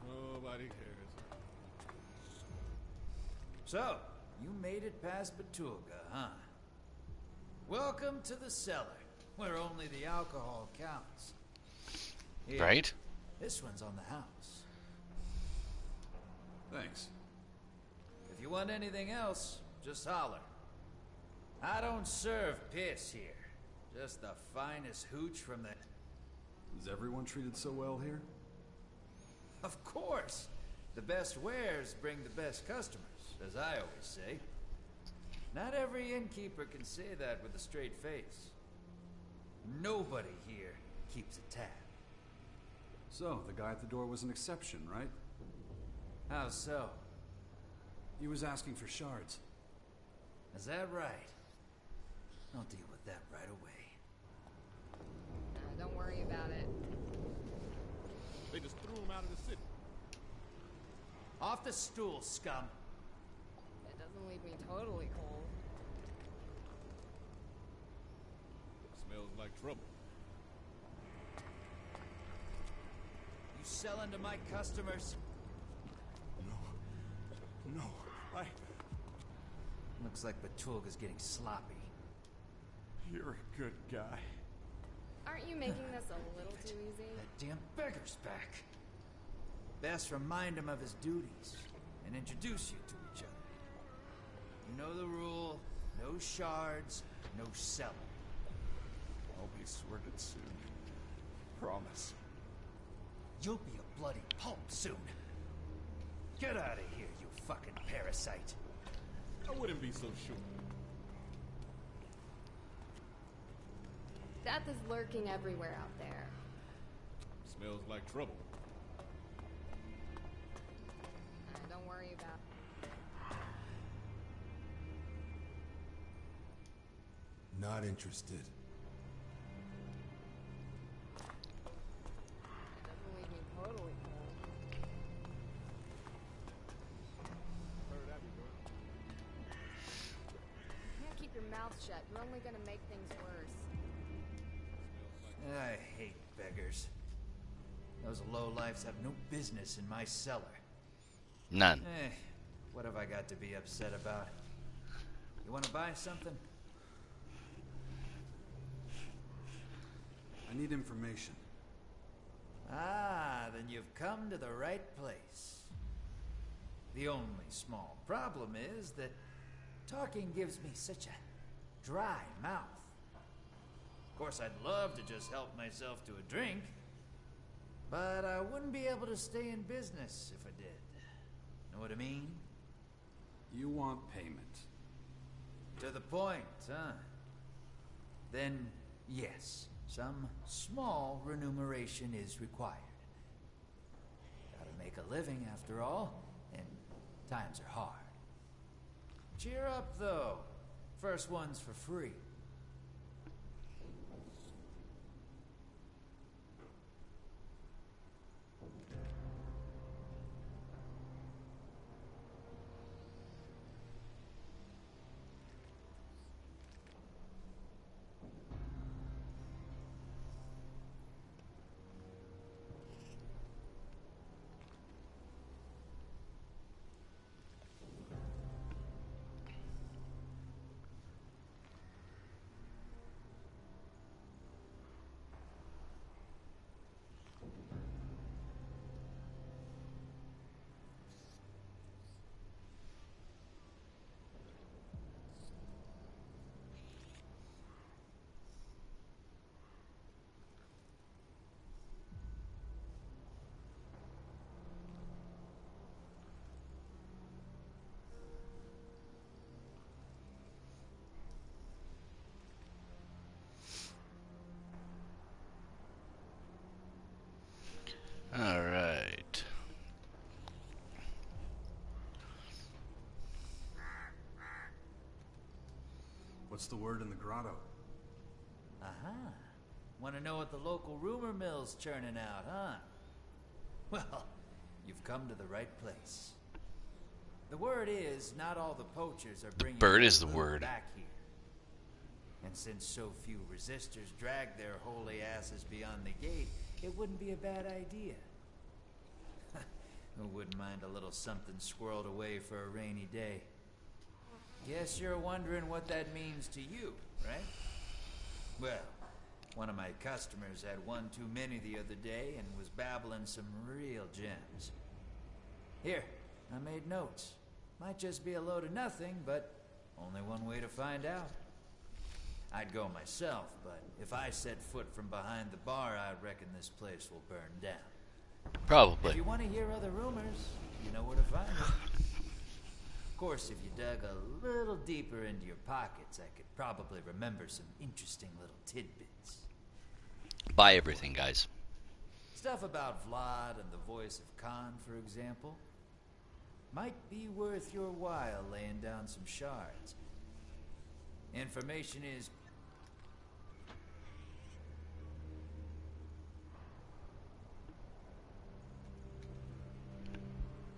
Nobody cares. So, you made it past Batulga, huh? Welcome to the cellar, where only the alcohol counts. Here, Right? This one's on the house. Thanks. If you want anything else, just holler. I don't serve piss here. Just the finest hooch from the... Is everyone treated so well here? Of course! The best wares bring the best customers, as I always say. Not every innkeeper can say that with a straight face. Nobody here keeps a tab. So, the guy at the door was an exception, right? How so? He was asking for shards. Is that right? I'll deal with that right away. Don't worry about it. They just threw him out of the city. Off the stool, scum. It doesn't leave me totally cold. Smells like trouble. You selling to my customers? No, I... Looks like Batulga's getting sloppy. You're a good guy. Aren't you making this a little too easy? That damn beggar's back. Best remind him of his duties and introduce you to each other. You know the rule, no shards, no selling. I'll be sorted soon. Promise. You'll be a bloody pulp soon. Get out of here, you fucking parasite. I wouldn't be so sure. Death is lurking everywhere out there. Smells like trouble. Don't worry about it. Not interested. It doesn't leave me totally cold. Heard that before. You can't keep your mouth shut. You're only gonna make things worse. I hate beggars. Those lowlifes have no business in my cellar. None. What have I got to be upset about? You want to buy something? I need information. Ah, then you've come to the right place. The only small problem is that talking gives me such a dry mouth. Of course, I'd love to just help myself to a drink, but I wouldn't be able to stay in business if I did. Know what I mean? You want payment. To the point, huh? Then, yes, some small remuneration is required. Gotta make a living after all, and times are hard. Cheer up, though. First one's for free. All right. What's the word in the grotto? Aha. Want to know what the local rumor mill's churning out, huh? Well, you've come to the right place. The word is, not all the poachers are bringing Bird is the loot word. back here. And since so few resistors drag their holy asses beyond the gate, it wouldn't be a bad idea. Who wouldn't mind a little something squirreled away for a rainy day? Guess you're wondering what that means to you, right? Well, one of my customers had one too many the other day and was babbling some real gems. Here, I made notes. Might just be a load of nothing, but only one way to find out. I'd go myself, but if I set foot from behind the bar, I reckon this place will burn down. Probably. If you want to hear other rumors, you know where to find them. Of course, if you dug a little deeper into your pockets, I could probably remember some interesting little tidbits. Buy everything, guys. Stuff about Vlad and the voice of Khan, for example. Might be worth your while laying down some shards. Information is...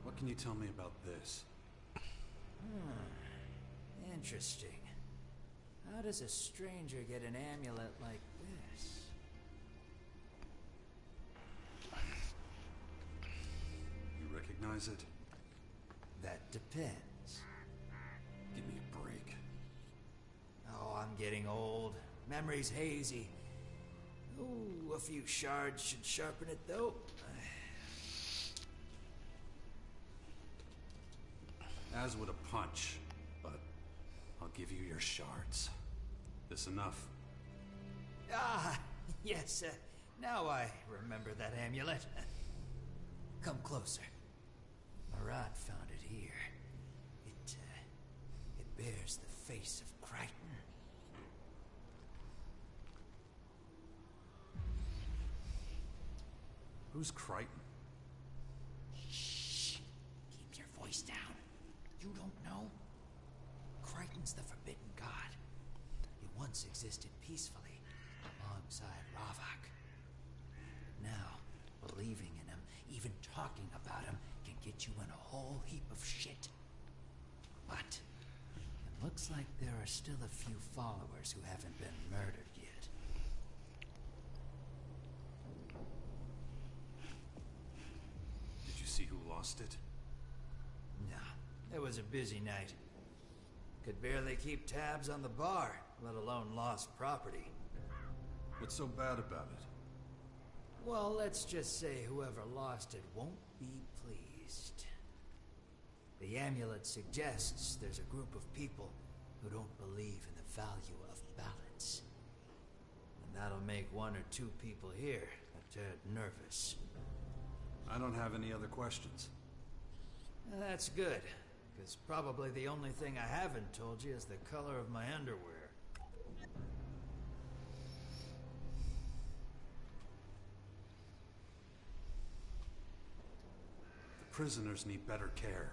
What can you tell me about this? Interesting. How does a stranger get an amulet like this? You recognize it? That depends. Give me a break. Oh, I'm getting old. Memory's hazy. Ooh, a few shards should sharpen it, though. As would a punch, but I'll give you your shards. This enough? Ah, yes. Now I remember that amulet. Come closer. Marat found it here. It bears the face of Crichton. Who's Crichton? Shh. Keep your voice down. You don't know? Crichton's the Forbidden God. He once existed peacefully alongside Ravak. Now, believing in him, even talking about him, can get you in a whole heap of shit. But it looks like there are still a few followers who haven't been murdered yet. Did you see who lost it? No, it was a busy night. Could barely keep tabs on the bar, let alone lost property. What's so bad about it? Well, let's just say whoever lost it won't be pleased. The amulet suggests there's a group of people who don't believe in the value of balance. And that'll make one or two people here a tad nervous. I don't have any other questions. That's good, because probably the only thing I haven't told you is the color of my underwear. The prisoners need better care.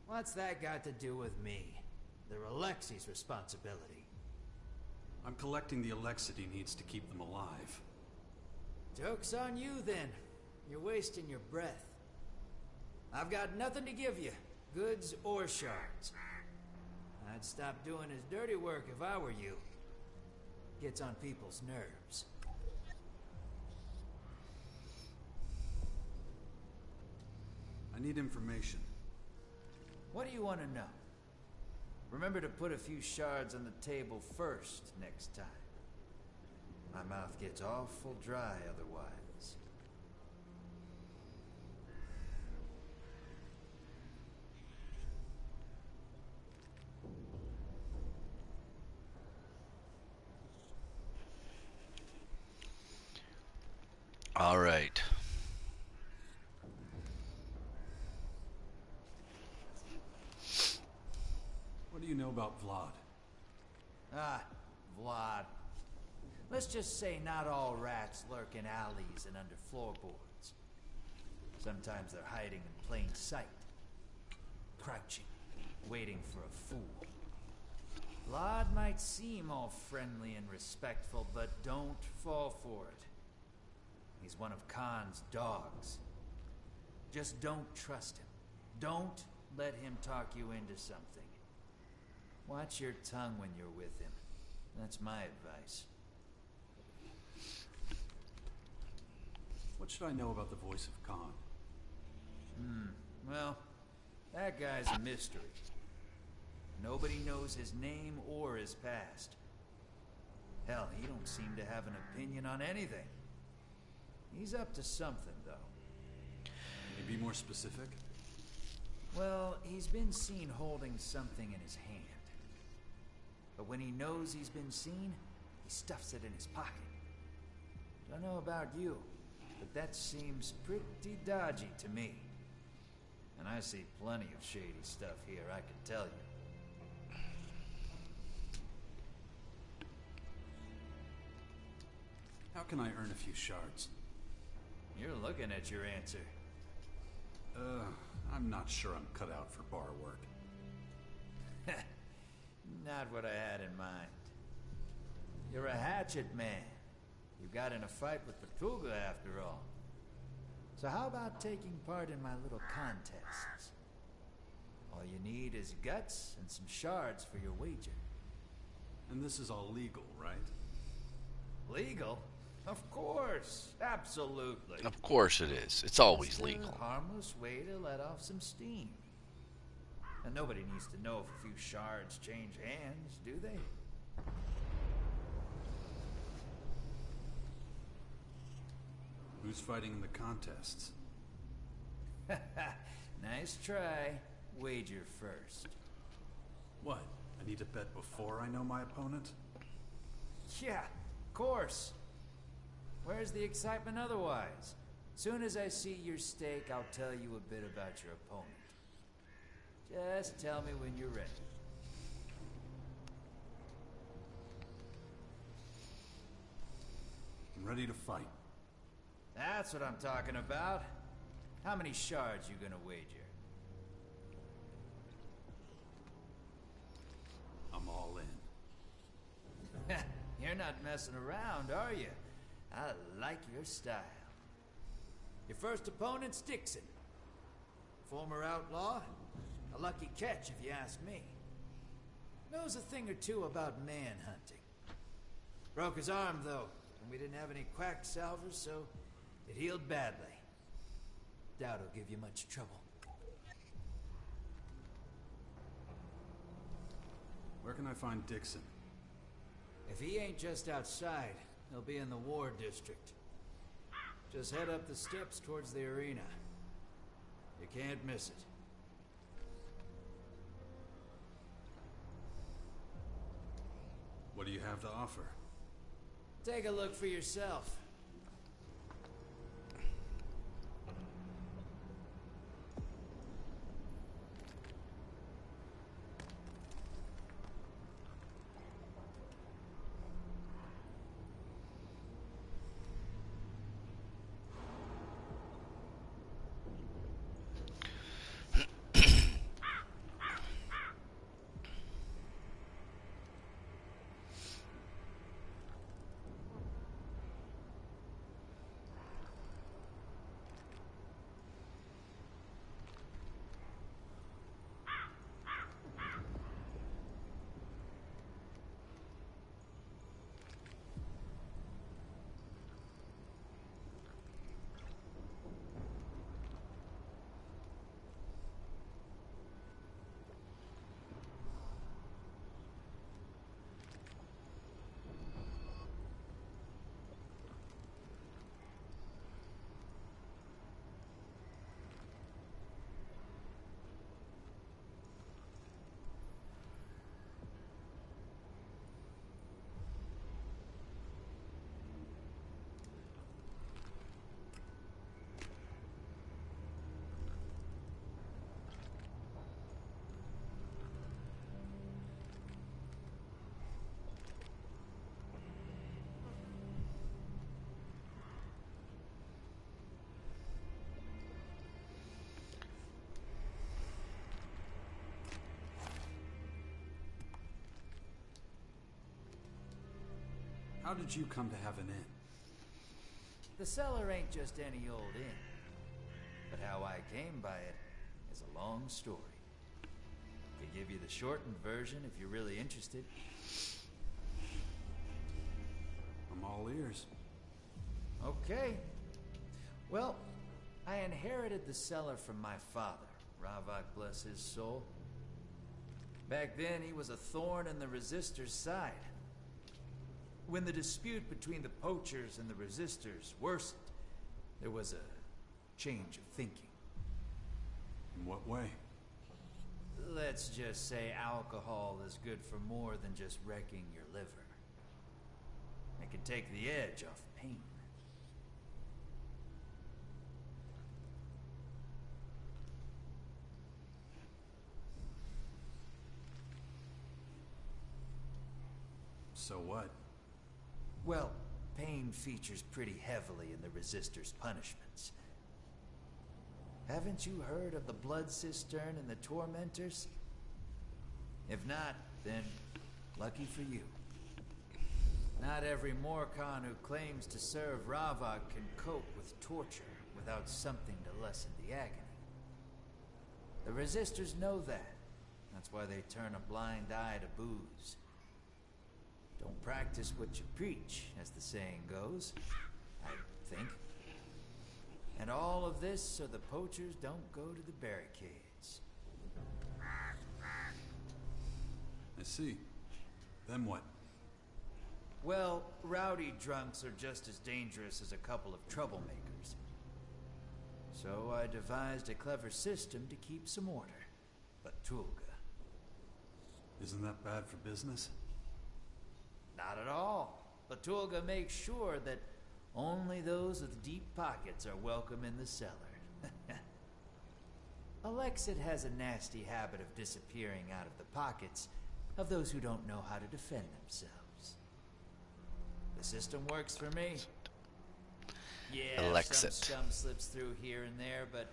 What's that got to do with me? They're Alexei's responsibility. I'm collecting the Elex he needs to keep them alive. Joke's on you, then. You're wasting your breath. I've got nothing to give you, goods or shards. I'd stop doing his dirty work if I were you. Gets on people's nerves. I need information. What do you want to know? Remember to put a few shards on the table first next time. My mouth gets awful dry otherwise. All right. What do you know about Vlad? Ah, Vlad. Let's just say not all rats lurk in alleys and under floorboards. Sometimes they're hiding in plain sight. Crouching, waiting for a fool. Vlad might seem all friendly and respectful, but don't fall for it. He's one of Khan's dogs. Just don't trust him. Don't let him talk you into something. Watch your tongue when you're with him. That's my advice. What should I know about the voice of Khan? Well, that guy's a mystery. Nobody knows his name or his past. Hell, he don't seem to have an opinion on anything. He's up to something, though. Can you be more specific? Well, he's been seen holding something in his hand. But when he knows he's been seen, he stuffs it in his pocket. Don't know about you, but that seems pretty dodgy to me. And I see plenty of shady stuff here, I can tell you. How can I earn a few shards? You're looking at your answer. I'm not sure I'm cut out for bar work. Not what I had in mind. You're a hatchet man. You got in a fight with Petulga after all. So how about taking part in my little contests? All you need is guts and some shards for your wager. And this is all legal, right? Legal? Of course. Absolutely. Of course it is. It's always Just legal. a harmless way to let off some steam. And nobody needs to know if a few shards change hands, do they? Who's fighting in the contests? Nice try. Wager first. What? I need to bet before I know my opponent? Yeah, of course. Where's the excitement otherwise? Soon as I see your stake, I'll tell you a bit about your opponent. Just tell me when you're ready. I'm ready to fight. That's what I'm talking about. How many shards you gonna wager? I'm all in. You're not messing around, are you? I like your style. Your first opponent's Dixon. Former outlaw. A lucky catch, if you ask me. Knows a thing or two about manhunting. Broke his arm, though, and we didn't have any quack salvers, so it healed badly. Doubt it'll give you much trouble. Where can I find Dixon? If he ain't just outside, he'll be in the war district. Just head up the steps towards the arena. You can't miss it. What do you have to offer? Take a look for yourself. How did you come to have an inn? The cellar ain't just any old inn. But how I came by it is a long story. Could give you the shortened version if you're really interested. I'm all ears. Okay. Well, I inherited the cellar from my father, Ravak bless his soul. Back then, he was a thorn in the resistors' side. When the dispute between the poachers and the resistors worsened, there was a change of thinking. In what way? Let's just say alcohol is good for more than just wrecking your liver. It can take the edge off pain. So what? Well, pain features pretty heavily in the Resistor's punishments. Haven't you heard of the Blood Cistern and the Tormentors? If not, then lucky for you. Not every Morcon who claims to serve Ravok can cope with torture without something to lessen the agony. The Resistors know that. That's why they turn a blind eye to booze. Don't practice what you preach, as the saying goes, I think. And all of this so the poachers don't go to the barricades. I see. Then what? Well, rowdy drunks are just as dangerous as a couple of troublemakers. So I devised a clever system to keep some order. But Tulga. Isn't that bad for business? Not at all. Latulga makes sure that only those with deep pockets are welcome in the cellar. Alexit has a nasty habit of disappearing out of the pockets of those who don't know how to defend themselves. The system works for me. Yeah, Alexit. some scum slips through here and there, but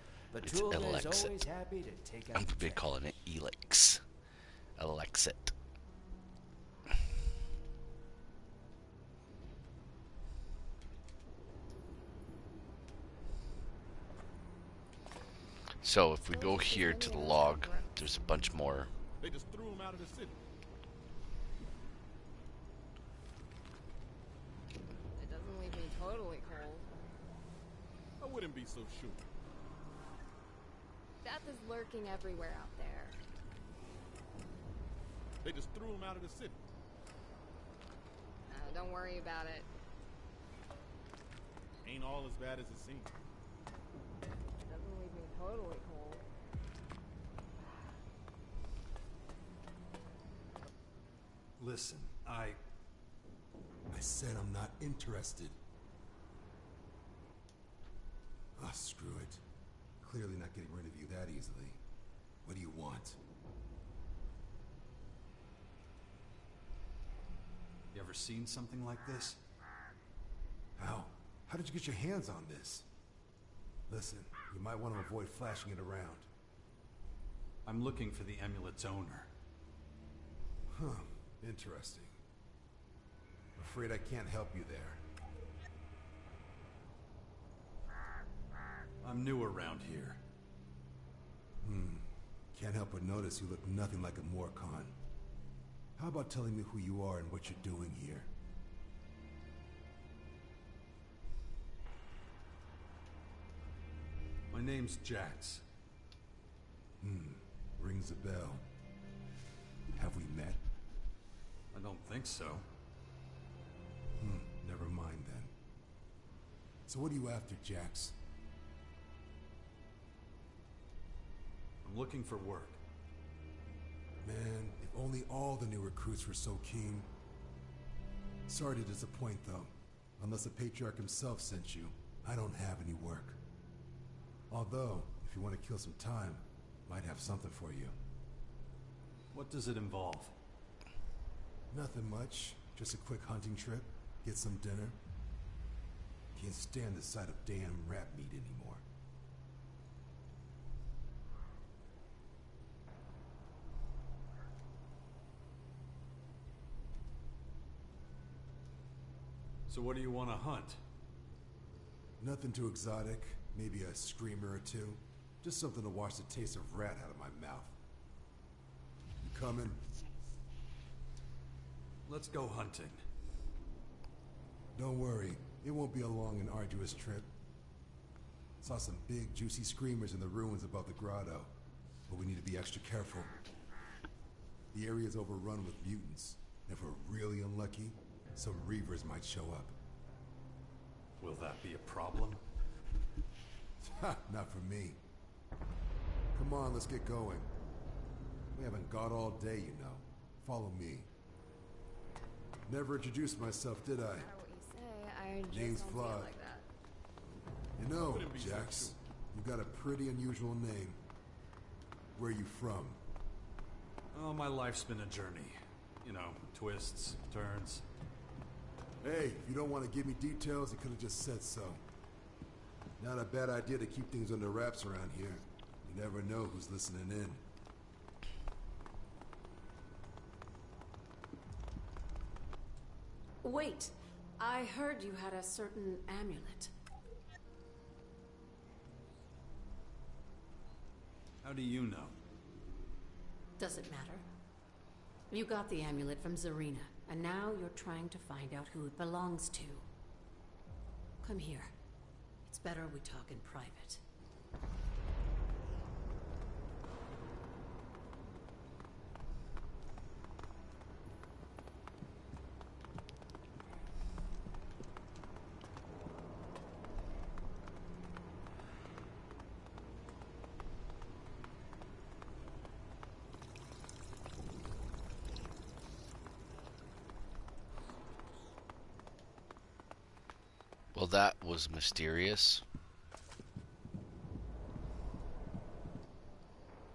Tulga is always happy to take out I'm the been calling it Elex. Alexit. So if we go here to the log, there's a bunch more. They just threw him out of the city. It doesn't leave me totally cold. I wouldn't be so sure. Death is lurking everywhere out there. They just threw him out of the city. Don't worry about it. Ain't all as bad as it seems. It doesn't leave me totally cold. Listen, I said I'm not interested. Ah, screw it. Clearly not getting rid of you that easily. What do you want? You ever seen something like this? How? How did you get your hands on this? Listen, you might want to avoid flashing it around. I'm looking for the amulet's owner. Huh, interesting. Afraid I can't help you there. I'm new around here. Can't help but notice you look nothing like a Morcon. How about telling me who you are and what you're doing here? My name's Jax. Rings a bell. Have we met? I don't think so. Never mind then. So what are you after, Jax? I'm looking for work. Man, if only all the new recruits were so keen. Sorry to disappoint, though. Unless the Patriarch himself sent you, I don't have any work. Although, if you want to kill some time, might have something for you. What does it involve? Nothing much. Just a quick hunting trip, get some dinner. Can't stand the sight of damn rat meat anymore. So what do you want to hunt? Nothing too exotic. Maybe a screamer or two. Just something to wash the taste of rat out of my mouth. You coming? Let's go hunting. Don't worry. It won't be a long and arduous trip. Saw some big, juicy screamers in the ruins above the grotto. But we need to be extra careful. The area's overrun with mutants. And if we're really unlucky, some Reavers might show up. Will that be a problem? Not for me. Come on, let's get going. We haven't got all day, you know. Follow me. Never introduced myself, did I? No matter what you say, I just Name's don't Vlad. feel like that. You know, Wouldn't be so Jax, you got a pretty unusual name. Where you from? Oh, my life's been a journey. You know, twists, turns. Hey, if you don't want to give me details, you could have just said so. Not a bad idea to keep things under wraps around here. You never know who's listening in. Wait, I heard you had a certain amulet. How do you know? Does it matter? You got the amulet from Zarina, and now you're trying to find out who it belongs to. Come here. It's better we talk in private. Well, that was mysterious.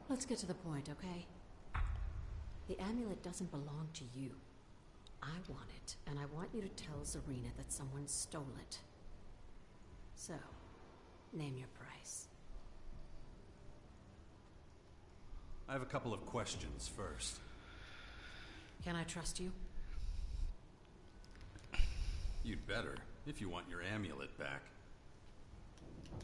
Let's get to the point, okay? The amulet doesn't belong to you. I want it, and I want you to tell Zarina that someone stole it. So, name your price. I have a couple of questions first. Can I trust you? You'd better, if you want your amulet back.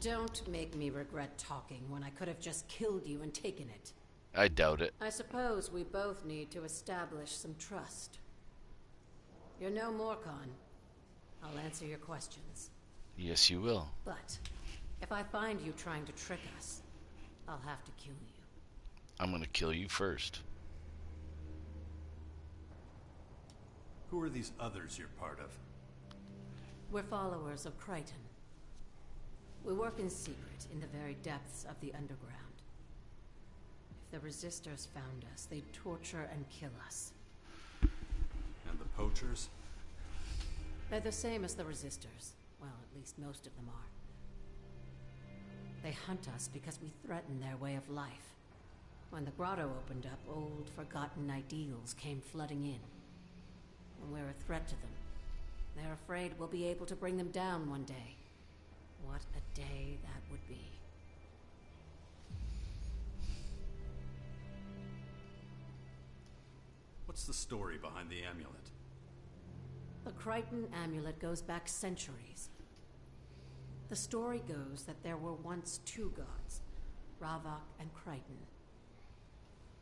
Don't make me regret talking when I could have just killed you and taken it. I doubt it. I suppose we both need to establish some trust. You're no Morcon. I'll answer your questions. Yes, you will. But if I find you trying to trick us, I'll have to kill you. I'm gonna kill you first. Who are these others you're part of? We're followers of Crichton. We work in secret in the very depths of the underground. If the Resistors found us, they'd torture and kill us. And the poachers? They're the same as the Resistors. Well, at least most of them are. They hunt us because we threaten their way of life. When the grotto opened up, old, forgotten ideals came flooding in. And we're a threat to them. They're afraid we'll be able to bring them down one day. What a day that would be. What's the story behind the amulet? The Crichton amulet goes back centuries. The story goes that there were once two gods, Ravak and Crichton.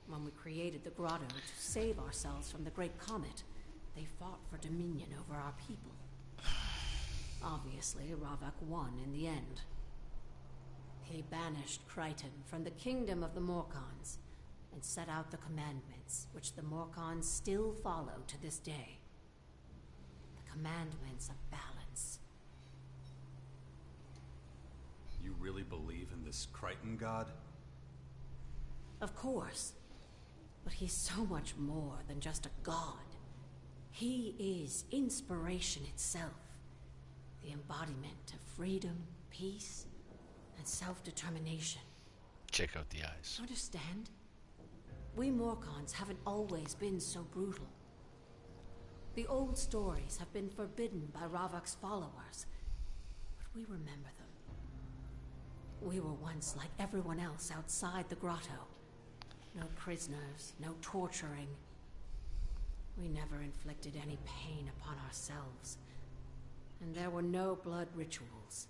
When we created the grotto to save ourselves from the Great Comet, they fought for dominion over our people. Obviously, Ravak won in the end. He banished Crichton from the kingdom of the Morcons and set out the commandments, which the Morcons still follow to this day. The commandments of balance. You really believe in this Crichton god? Of course. But he's so much more than just a god. He is inspiration itself. The embodiment of freedom, peace, and self-determination. Check out the eyes. Understand? We Morcons haven't always been so brutal. The old stories have been forbidden by Ravak's followers, but we remember them. We were once like everyone else outside the grotto. No prisoners, no torturing. We never inflicted any pain upon ourselves. And there were no blood rituals.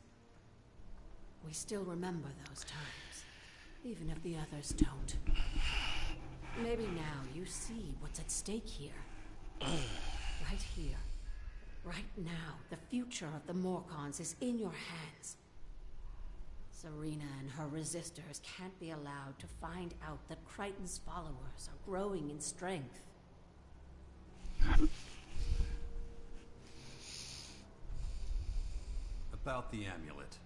We still remember those times, even if the others don't. Maybe now you see what's at stake here. Right here. Right now, the future of the Morcons is in your hands. Zarina and her resistors can't be allowed to find out that Crichton's followers are growing in strength. About the amulet.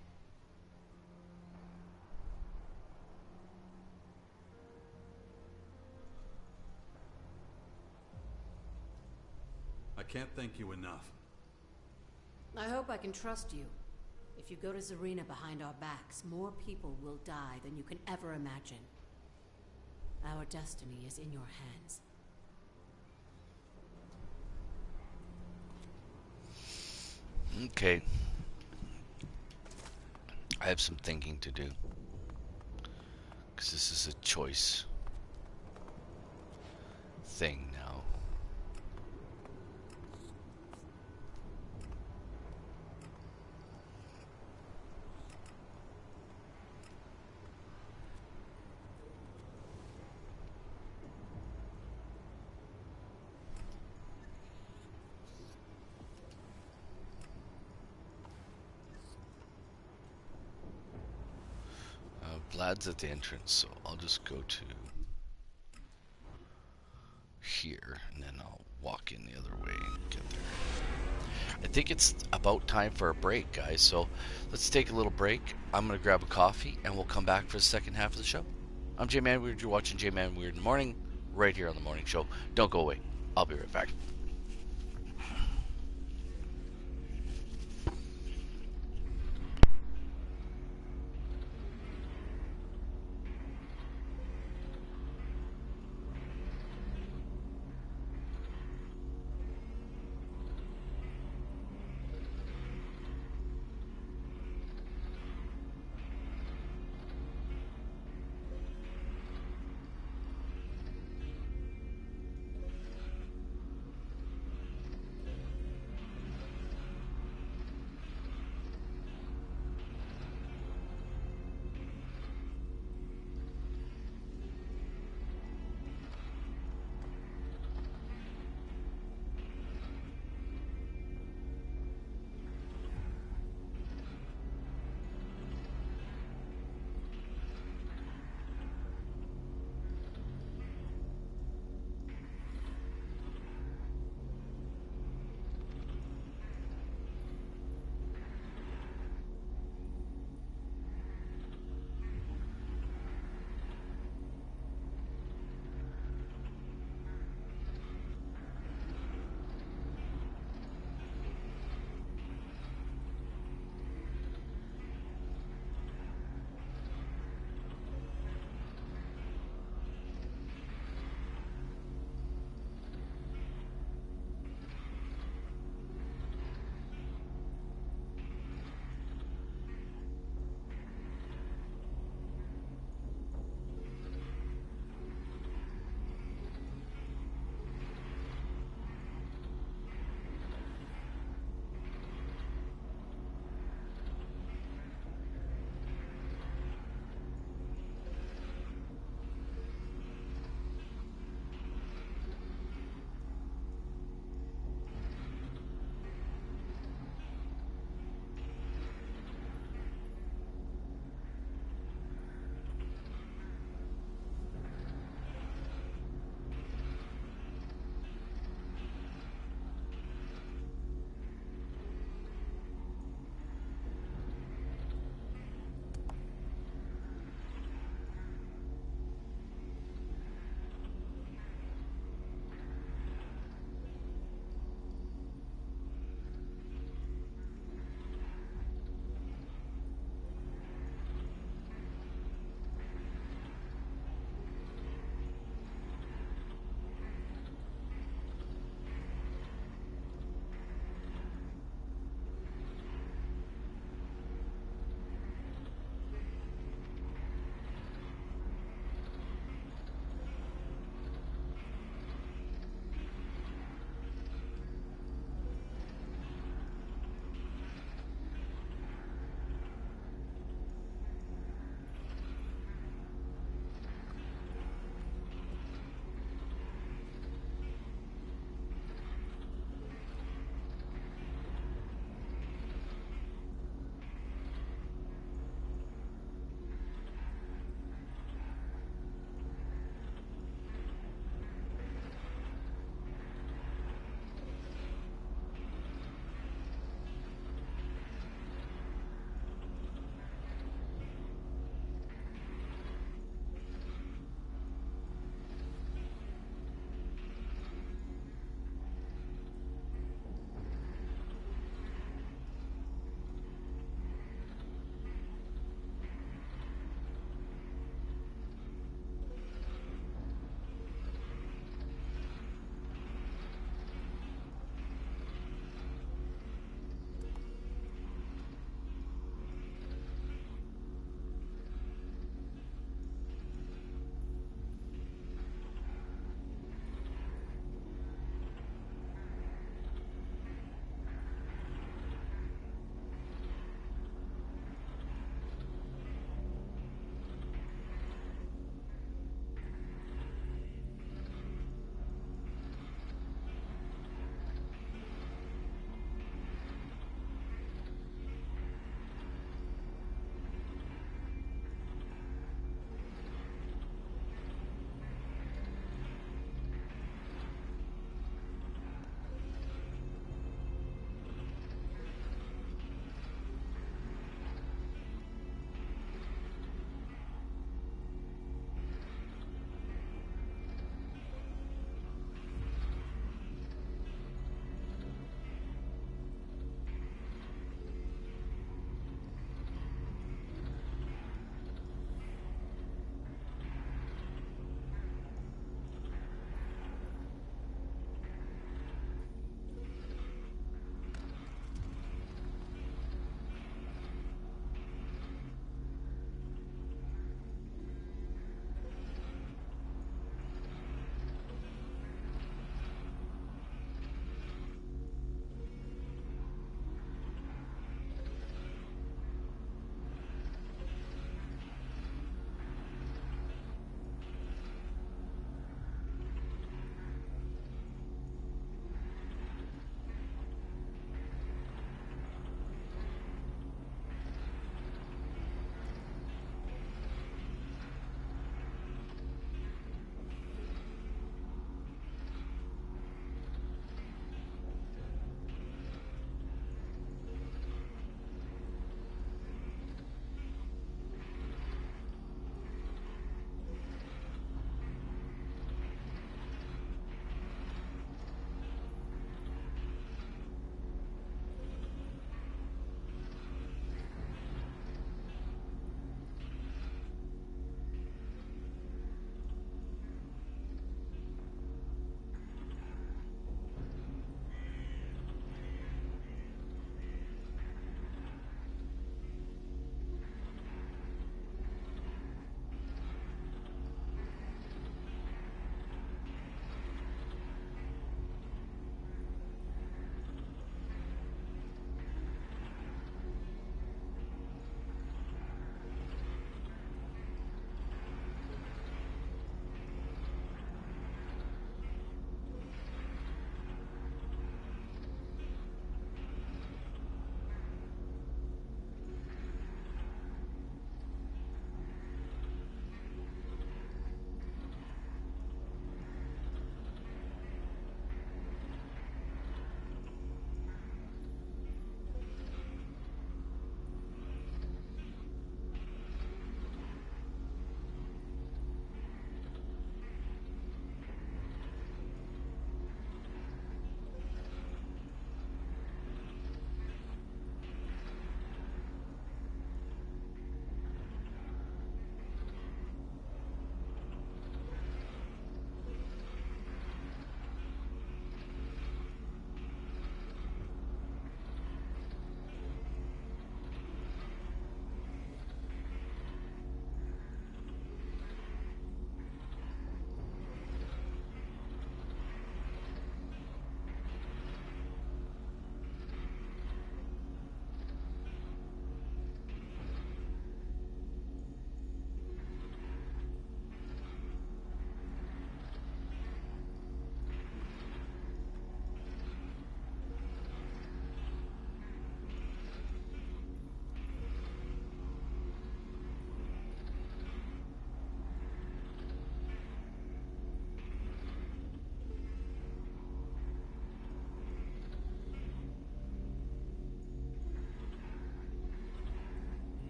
I can't thank you enough. I hope I can trust you. If you go to Zarina behind our backs, more people will die than you can ever imagine. Our destiny is in your hands. Okay. I have some thinking to do. Because this is a choice thing now. Vlad's at the entrance, so I'll just go to here, and then I'll walk in the other way and get there. I think it's about time for a break, guys, so let's take a little break. I'm going to grab a coffee, and we'll come back for the second half of the show. I'm J-Man Weird. You're watching J-Man Weird in the morning, right here on the morning show. Don't go away. I'll be right back.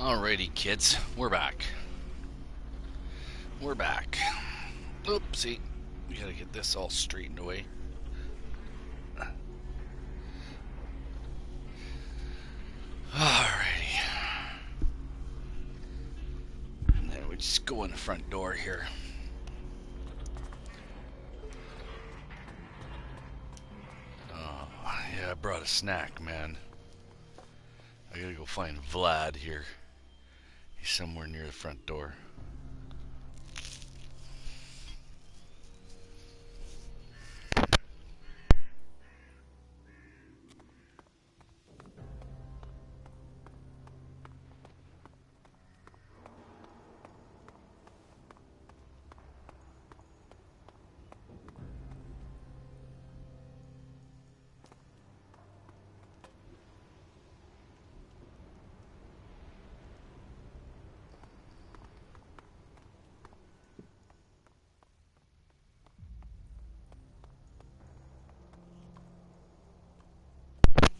Alrighty, kids, we're back. We're back. Oopsie. We gotta get this all straightened away. Alrighty. And then we just go in the front door here. Oh, yeah, I brought a snack, man. I gotta go find Vlad here. He's somewhere near the front door.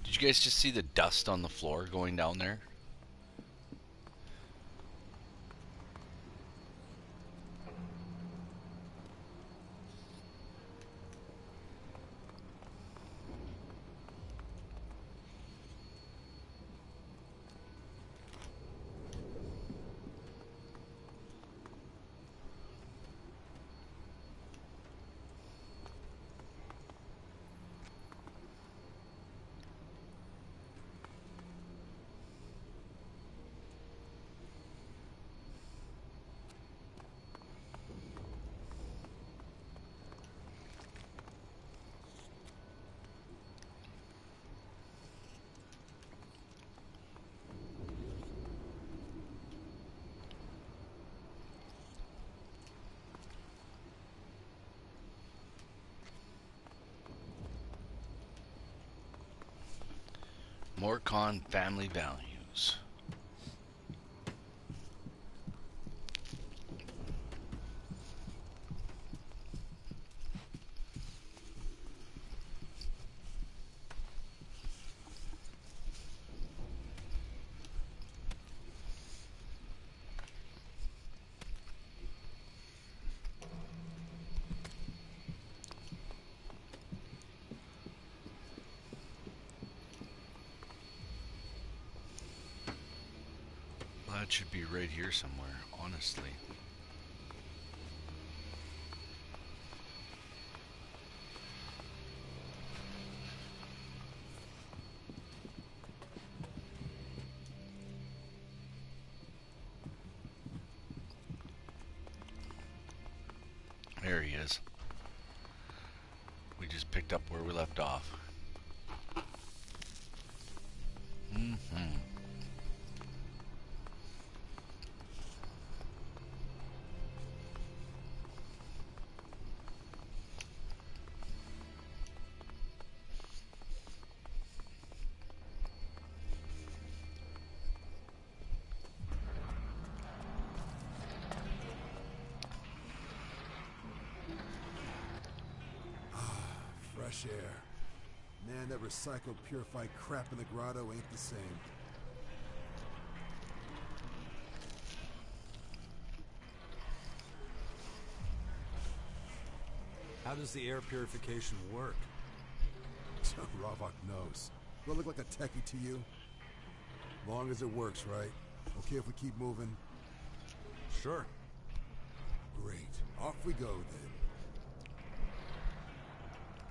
Did you guys just see the dust on the floor going down there? More Con family values. That should be right here somewhere, honestly. There he is. We just picked up where we left off. Fresh air. Man, that recycled, purified crap in the grotto ain't the same. How does the air purification work? Ravok knows. Do I look like a techie to you? Long as it works, right? Okay if we keep moving? Sure. Great. Off we go, then.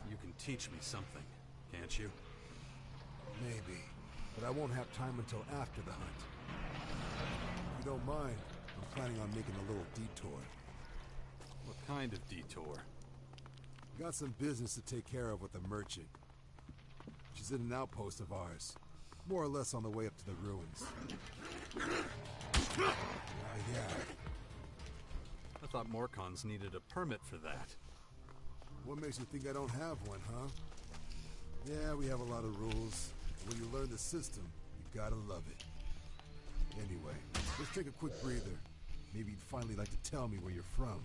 You can teach me something, can't you? Maybe. But I won't have time until after the hunt. If you don't mind, I'm planning on making a little detour. What kind of detour? Got some business to take care of with a merchant. She's in an outpost of ours. More or less on the way up to the ruins. Yeah. I thought Morcons needed a permit for that. What makes you think I don't have one, huh? Yeah, we have a lot of rules. When you learn the system, you gotta love it. Anyway, let's take a quick breather. Maybe you'd finally like to tell me where you're from.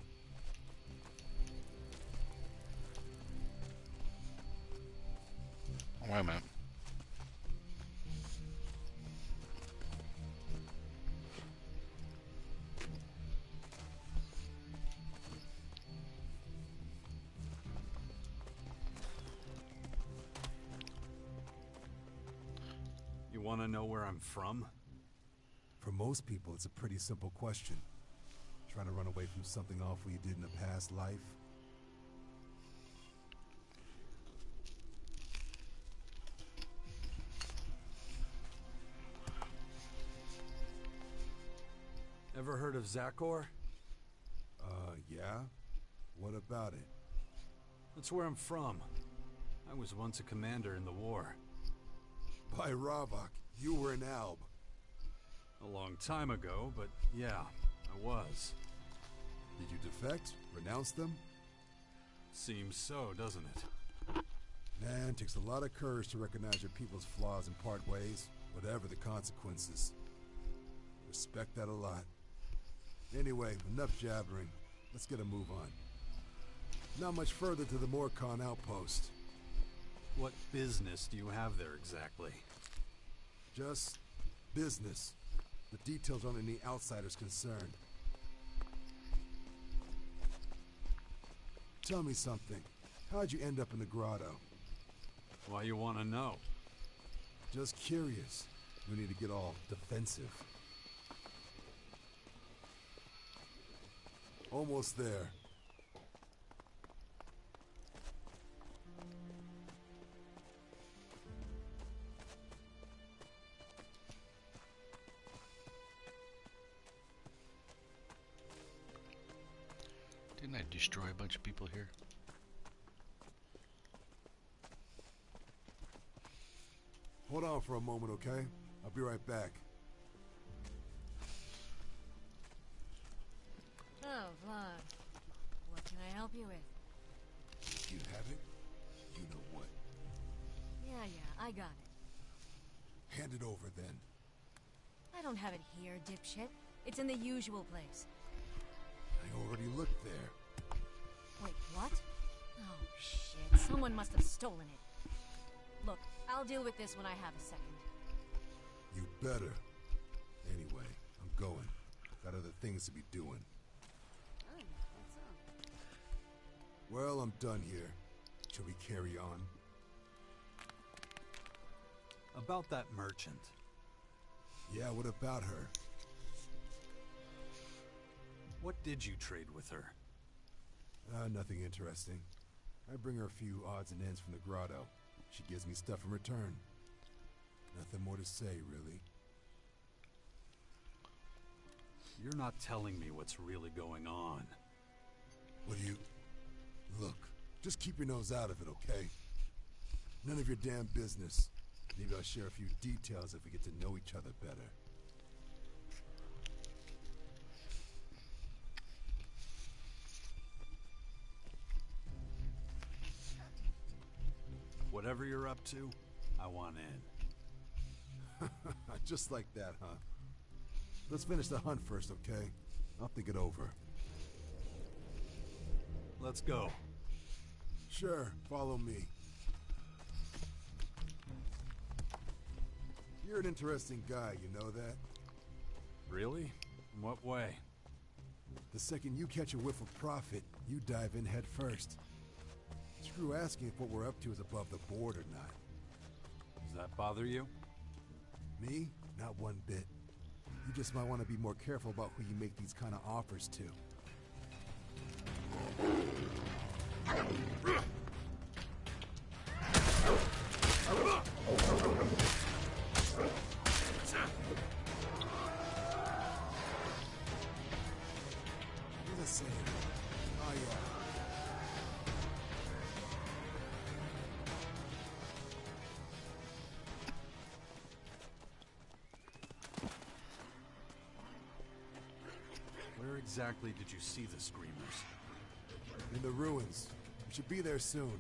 Wait a minute. You want to know where I'm from? For most people, it's a pretty simple question. Trying to run away from something awful you did in a past life? Ever heard of Zakor? Yeah? What about it? That's where I'm from. I was once a commander in the war. By Ravok, you were an Alb. A long time ago, but yeah, I was. Did you defect? Renounce them? Seems so, doesn't it? Man, it takes a lot of courage to recognize your people's flaws and part ways, whatever the consequences. Respect that a lot. Anyway, enough jabbering. Let's get a move on. Not much further to the Morcon outpost. What business do you have there exactly? Just business. The details aren't any outsiders concerned. Tell me something. How'd you end up in the grotto? Why you want to know? Just curious. We need to get all defensive. Almost there. Didn't I destroy a bunch of people here? Hold on for a moment, okay? I'll be right back. Oh, Vlad. What can I help you with? You have it? You know what? Yeah, I got it. Hand it over, then. I don't have it here, dipshit. It's in the usual place. I already looked there. Wait, what? Oh, shit. Someone must have stolen it. Look, I'll deal with this when I have a second. You better. Anyway, I'm going. Got other things to be doing. Oh, what's up? Well, I'm done here. Shall we carry on? About that merchant. Yeah, what about her? What did you trade with her? Nothing interesting. I bring her a few odds and ends from the grotto. She gives me stuff in return. Nothing more to say, really. You're not telling me what's really going on. Will you... Look, just keep your nose out of it, okay? None of your damn business. Maybe I'll share a few details if we get to know each other better. Whatever you're up to, I want in. Just like that, huh? Let's finish the hunt first, okay? I'll think it over. Let's go. Sure, follow me. You're an interesting guy, you know that? Really? In what way? The second you catch a whiff of profit, you dive in head first. Screw asking if what we're up to is above the board or not. Does that bother you? Me? Not one bit. You just might want to be more careful about who you make these kind of offers to. What's it saying? Oh, yeah. Where exactly did you see the screamers? In the ruins. We should be there soon.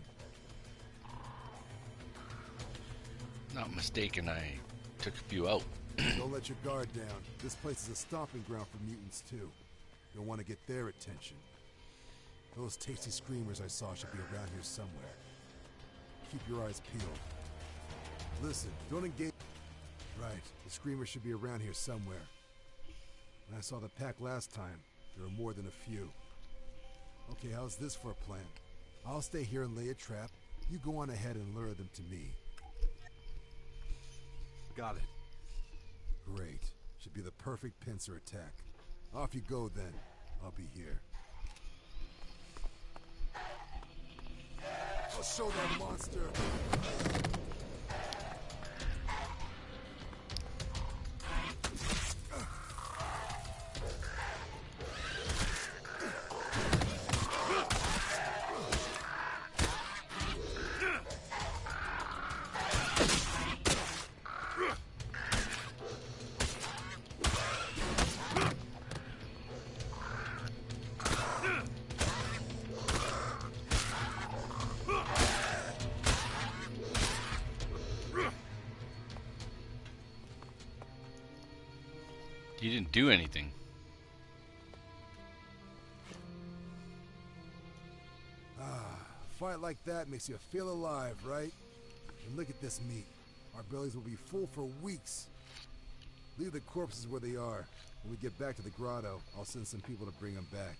Not mistaken, I took a few out. Don't let your guard down. This place is a stomping ground for mutants, too. You'll want to get their attention. Those tasty screamers I saw should be around here somewhere. Keep your eyes peeled. Listen, don't engage... Right, the screamers should be around here somewhere. When I saw the pack last time, there were more than a few. Okay, how's this for a plan? I'll stay here and lay a trap. You go on ahead and lure them to me. got it. Great. Should be the perfect pincer attack. Off you go then. I'll be here. I'll show that monster. You didn't do anything. Fight like that makes you feel alive, right? And look at this meat. Our bellies will be full for weeks. Leave the corpses where they are. When we get back to the grotto, I'll send some people to bring them back.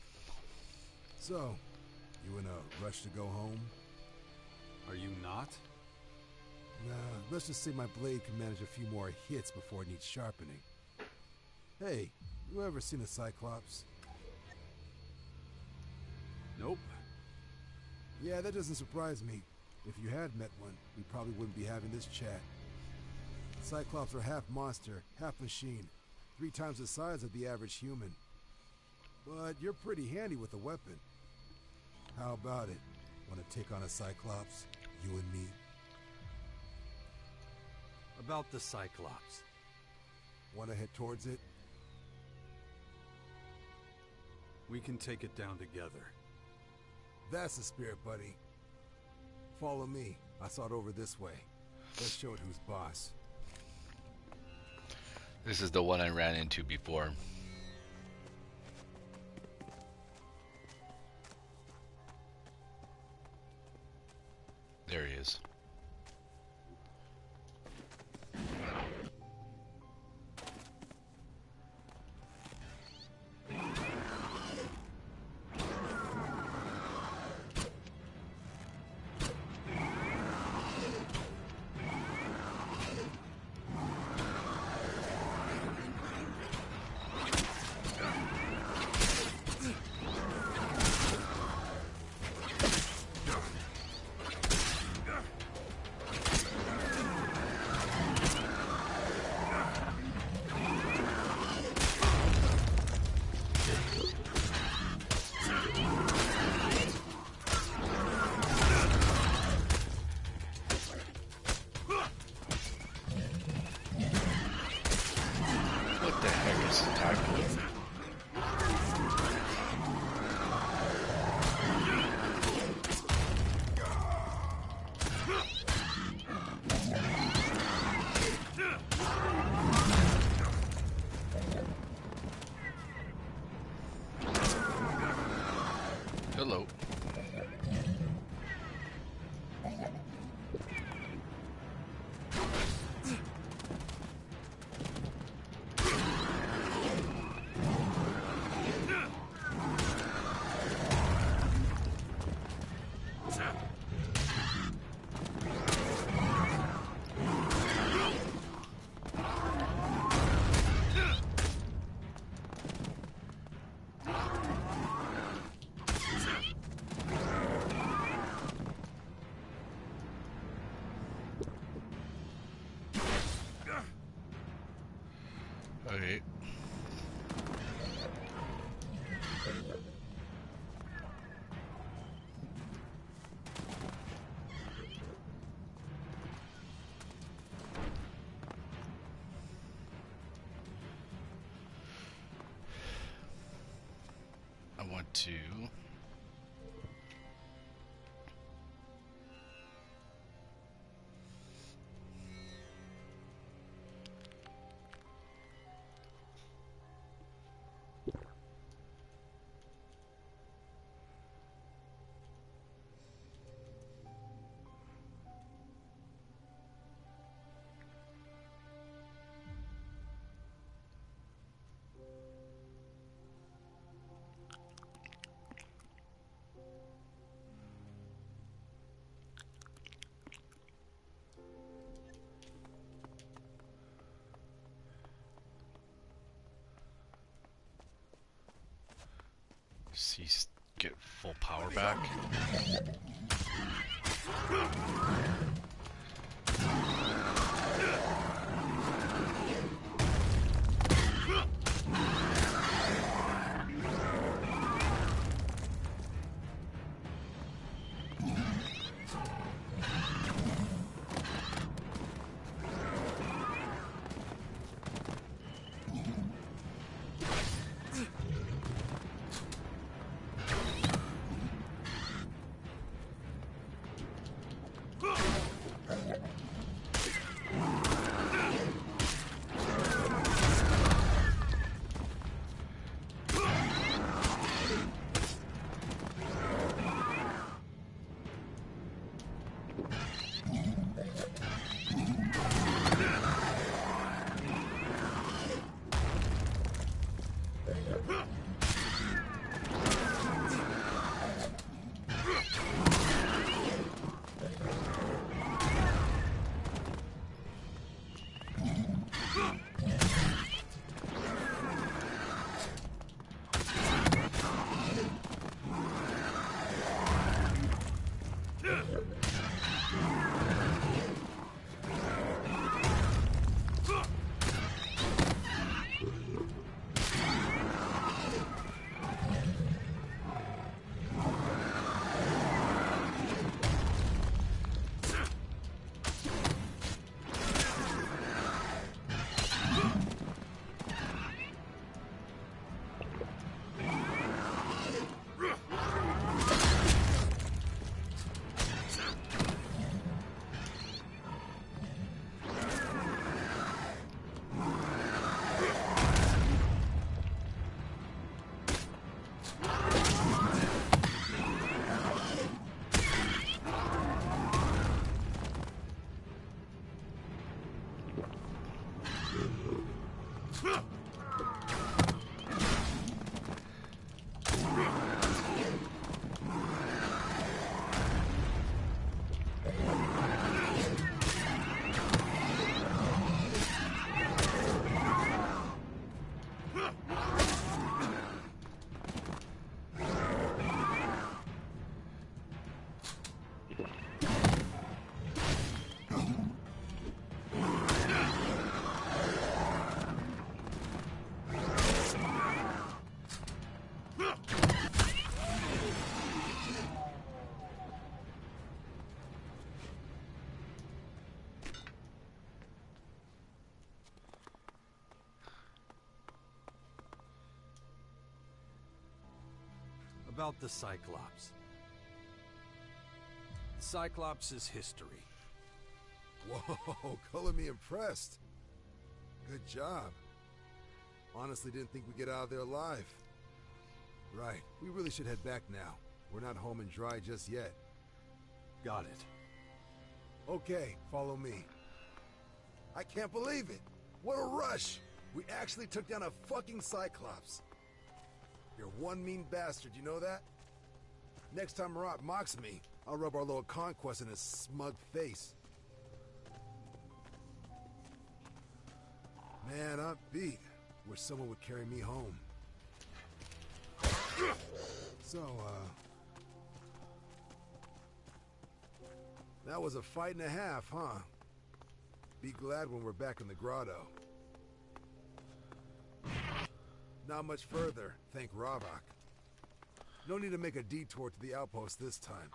So, you in a rush to go home? Are you not? Nah, let's just say my blade can manage a few more hits before it needs sharpening. Hey, you ever seen a Cyclops? Nope. Yeah, that doesn't surprise me. If you had met one, we probably wouldn't be having this chat. Cyclops are half monster, half machine. 3 times the size of the average human. But you're pretty handy with a weapon. How about it? Want to take on a Cyclops? You and me? About the Cyclops. Want to head towards it? We can take it down together. That's the spirit, buddy. Follow me. I saw it over this way. Let's show it who's boss. This is the one I ran into before. There he is. Hello. Okay. I want to He's get full power back. About the Cyclops. Cyclops is history. Whoa, color me impressed. Good job. Honestly didn't think we'd get out of there alive. Right, we really should head back now. We're not home and dry just yet. Got it. Okay, follow me. I can't believe it. What a rush. We actually took down a fucking Cyclops. You're one mean bastard, you know that? Next time Marat mocks me, I'll rub our little conquest in his smug face. Man, I'm beat. Wish someone would carry me home. So, that was a fight and a half, huh? Be glad when we're back in the grotto. Not much further, thank Ravok. No need to make a detour to the outpost this time.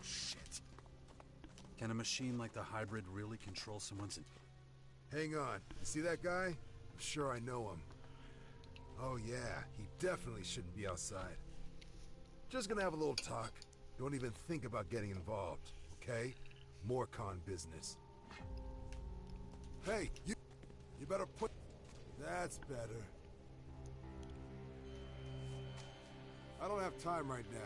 Shit. Can a machine like the hybrid really control someone's... Hang on. You see that guy? I'm sure I know him. Oh yeah, he definitely shouldn't be outside. Just gonna have a little talk. Don't even think about getting involved, okay? More con business. Hey, you better put... That's better. I don't have time right now.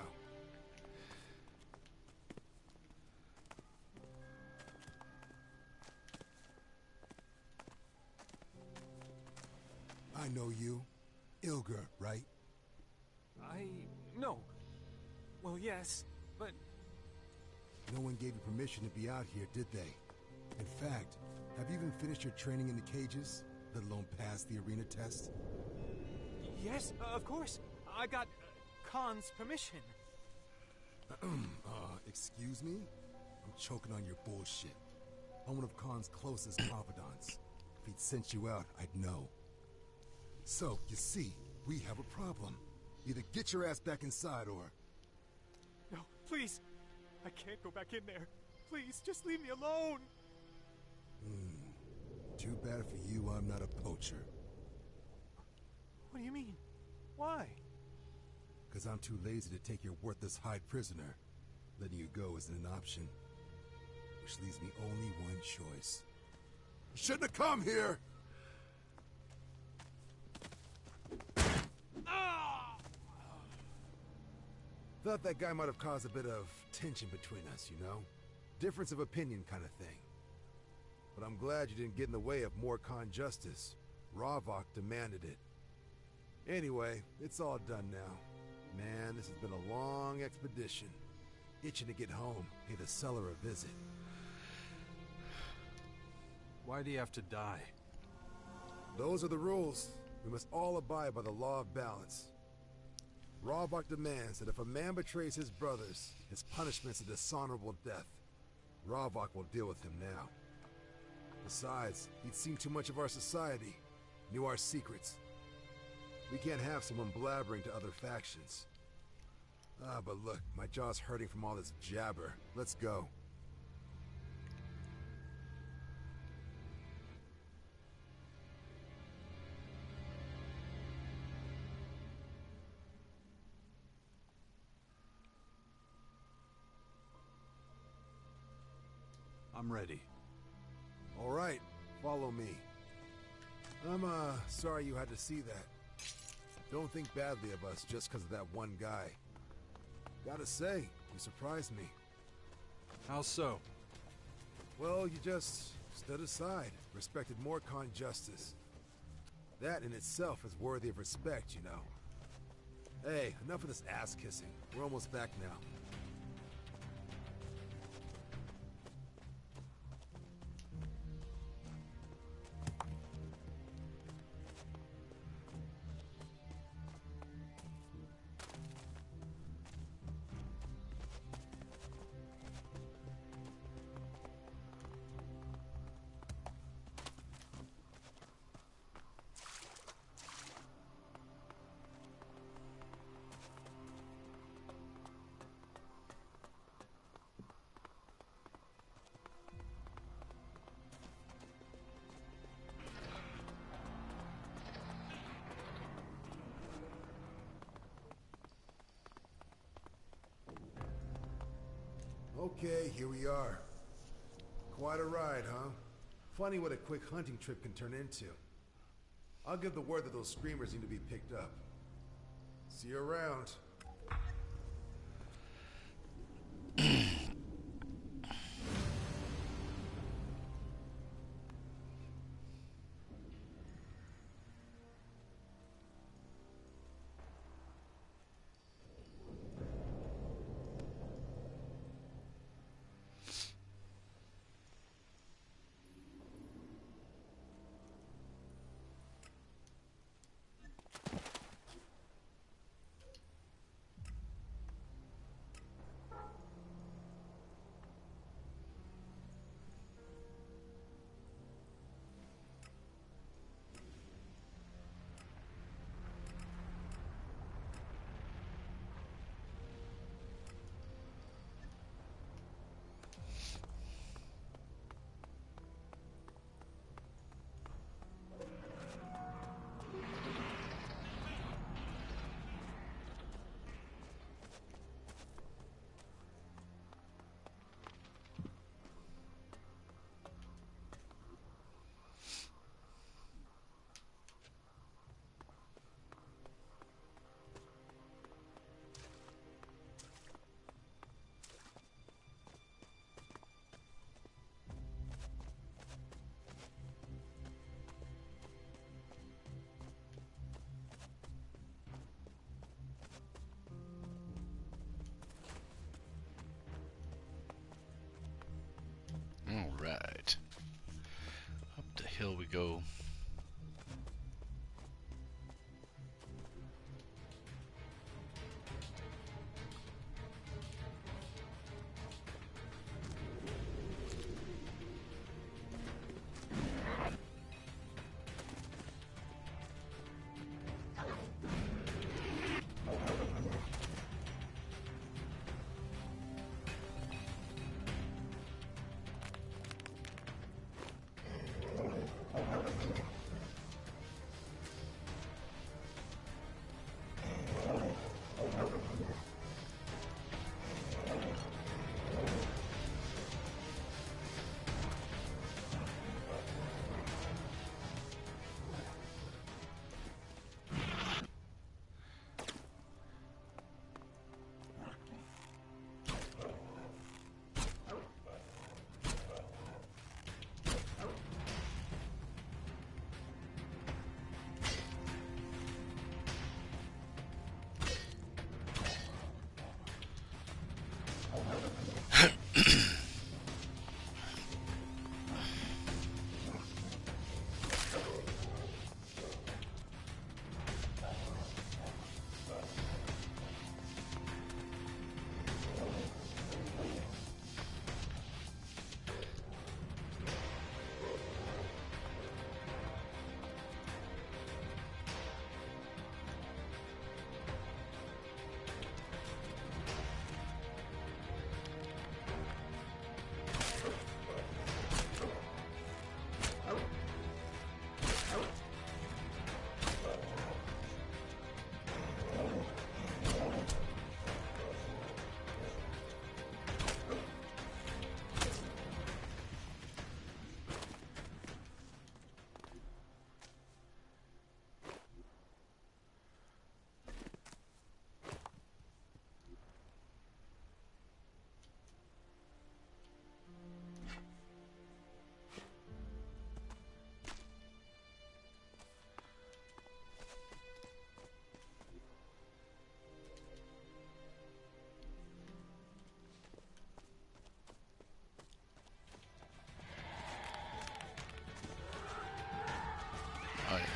I know you. Ilger, right? No. Well, yes, but... No one gave you permission to be out here, did they? In fact, have you even finished your training in the cages? Let alone passed the arena test? Yes, of course. I got Khan's permission. Excuse me? I'm choking on your bullshit. I'm one of Khan's closest confidants. If he'd sent you out, I'd know. So, you see, we have a problem. Either get your ass back inside or... No, please. I can't go back in there. Please, just leave me alone. Too bad for you I'm not a poacher. What do you mean? Why? Because I'm too lazy to take your worthless hide prisoner. Letting you go isn't an option. Which leaves me only one choice. You shouldn't have come here! Thought that guy might have caused a bit of tension between us, you know? Difference of opinion kind of thing. But I'm glad you didn't get in the way of more Khan justice. Ravok demanded it. Anyway, it's all done now. Man, this has been a long expedition. Itching to get home, pay the cellar a visit. Why do you have to die? Those are the rules. We must all abide by the law of balance. Ravok demands that if a man betrays his brothers, his punishment's a dishonorable death. Ravok will deal with him now. Besides, he'd seen too much of our society, knew our secrets. We can't have someone blabbering to other factions. But look, my jaw's hurting from all this jabber. Let's go. I'm ready. All right, follow me. I'm, sorry you had to see that. Don't think badly of us just because of that one guy. Gotta say, you surprised me. How so? Well, you just stood aside, respected more Khan justice. That in itself is worthy of respect, you know. Hey, enough of this ass-kissing. We're almost back now. Okay, here we are. Quite a ride, huh? Funny what a quick hunting trip can turn into. I'll give the word that those screamers need to be picked up. See you around. hill we go.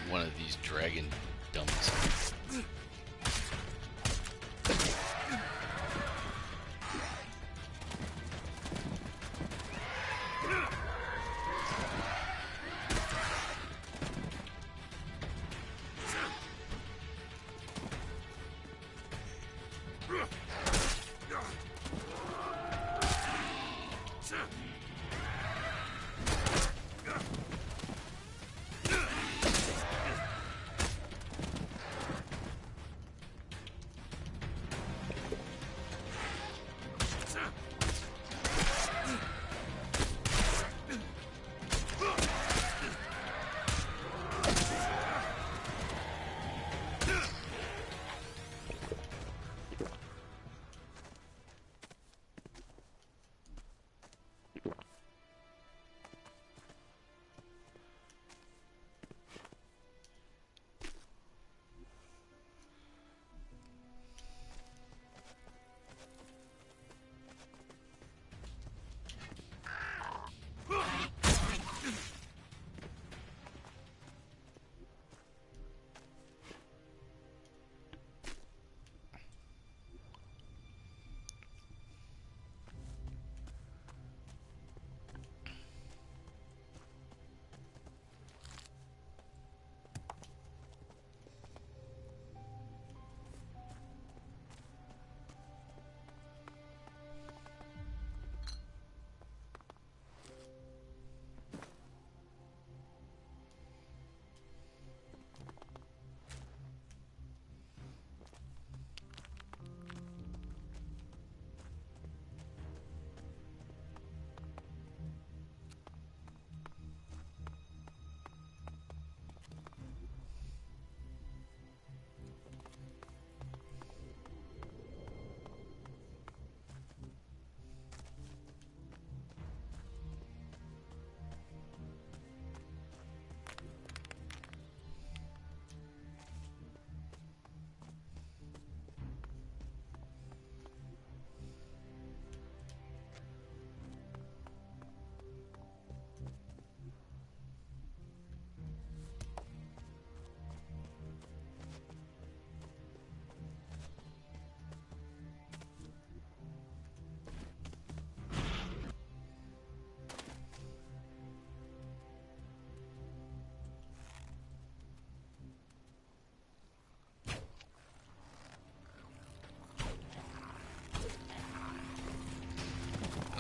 One of these dragon dumps.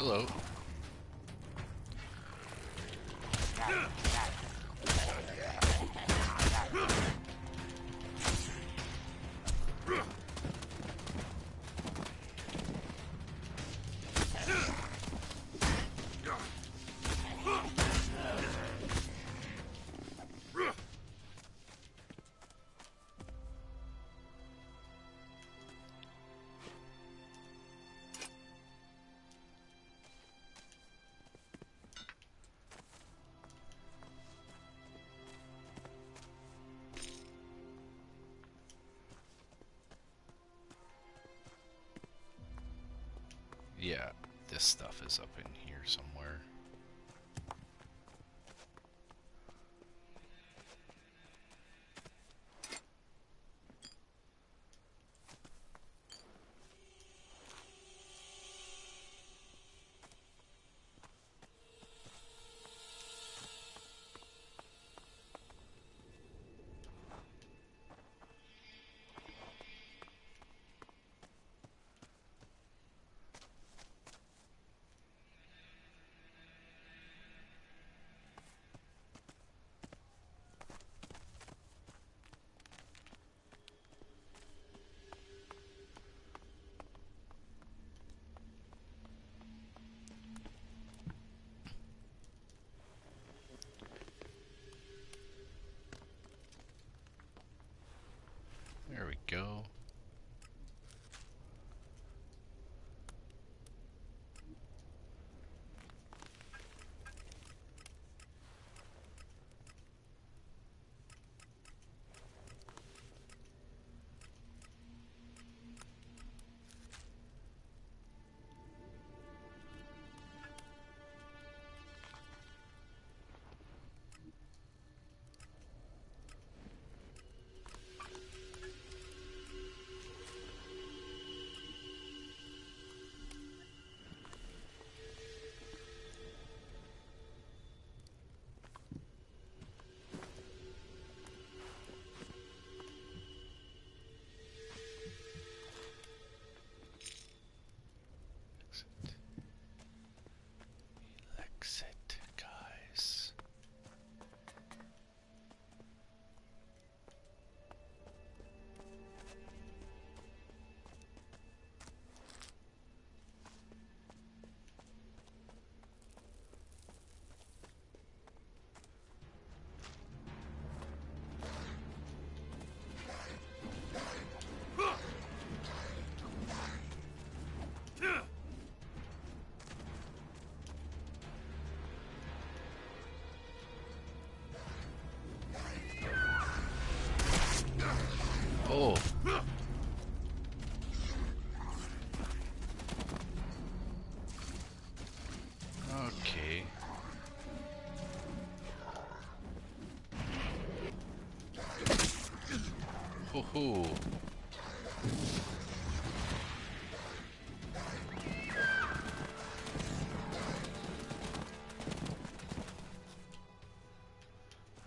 Hello. Yeah, this stuff is up in here somewhere. There we go. Exit, guys. Oh. Okay. Ho ho.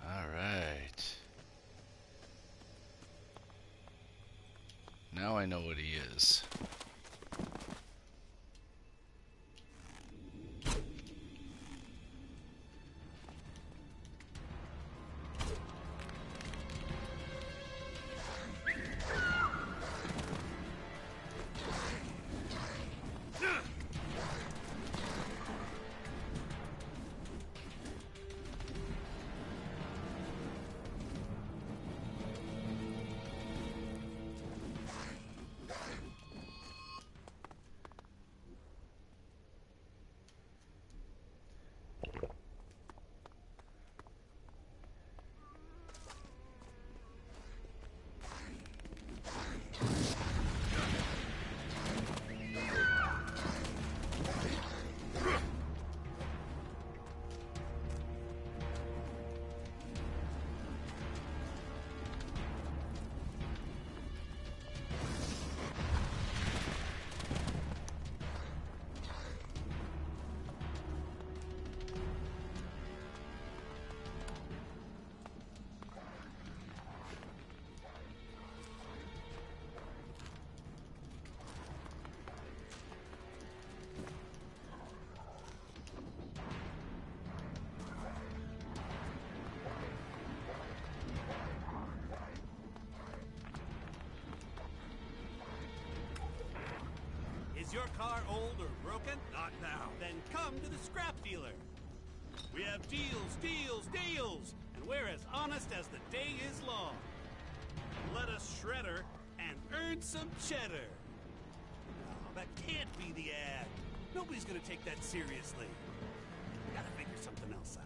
All right. Now I know what he is. Is your car old or broken? Not now. Then come to the scrap dealer. We have deals, deals, deals, and we're as honest as the day is long. Let us shred her and earn some cheddar. No, that can't be the ad. Nobody's gonna take that seriously. Gotta figure something else out.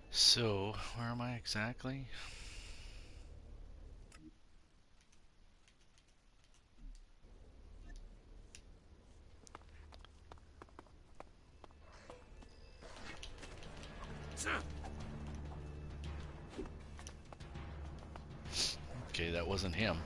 So, where am I exactly? Okay, that wasn't him.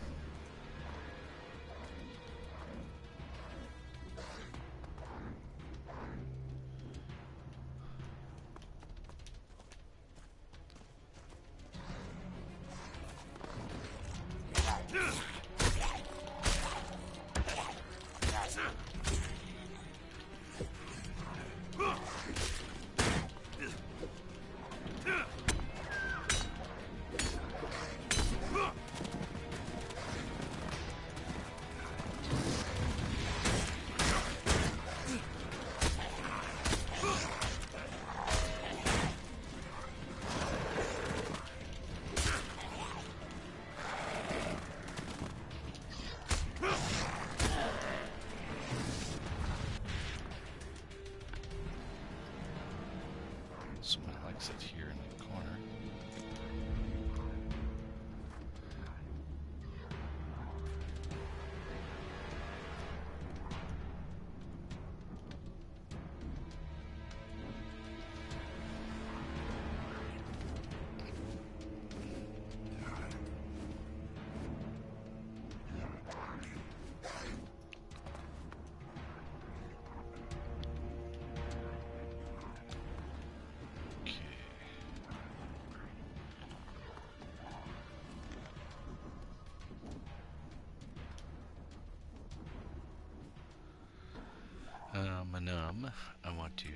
So my exit here in the corner. I want to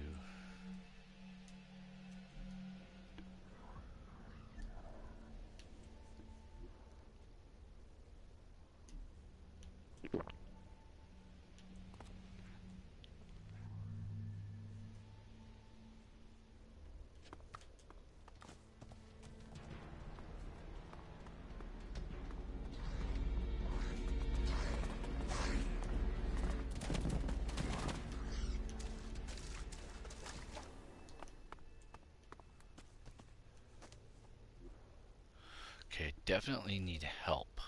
Okay, definitely need help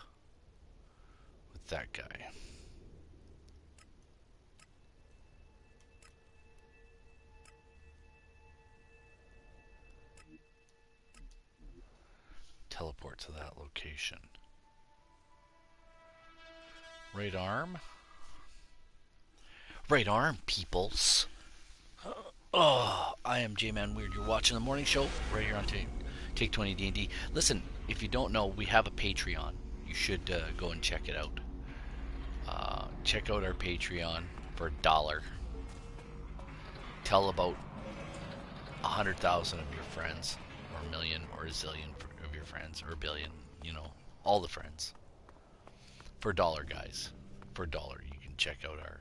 with that guy. Teleport to that location. Right arm? Right arm, peoples. Oh, I am J-Man Weird. You're watching the morning show right here on Take20 D&D. Listen, if you don't know, we have a Patreon. You should go and check it out. Check out our Patreon for $1. Tell about 100,000 of your friends, or a million, or a zillion of your friends, or a billion. You know, all the friends. For $1, guys. For $1, you can check out our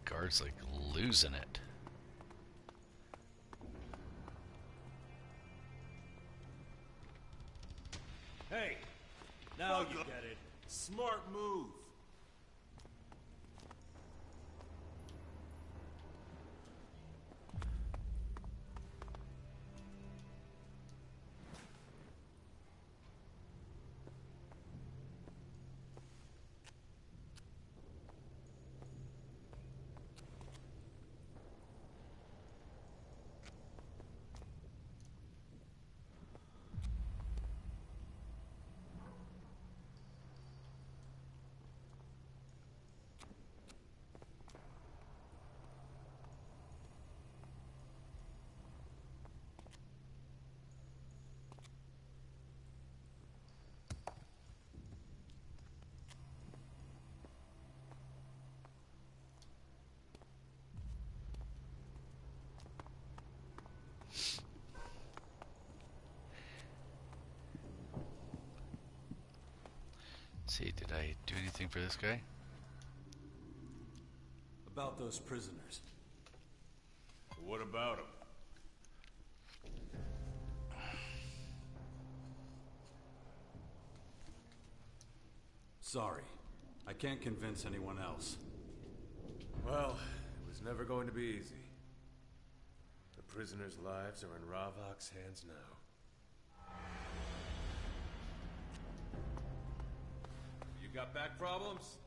guard's like losing it. Hey, now you get it. Smart move. Let's see, did I do anything for this guy? About those prisoners. What about them? Sorry. I can't convince anyone else. Well, it was never going to be easy. The prisoners' lives are in Ravok's hands now. You got back problems?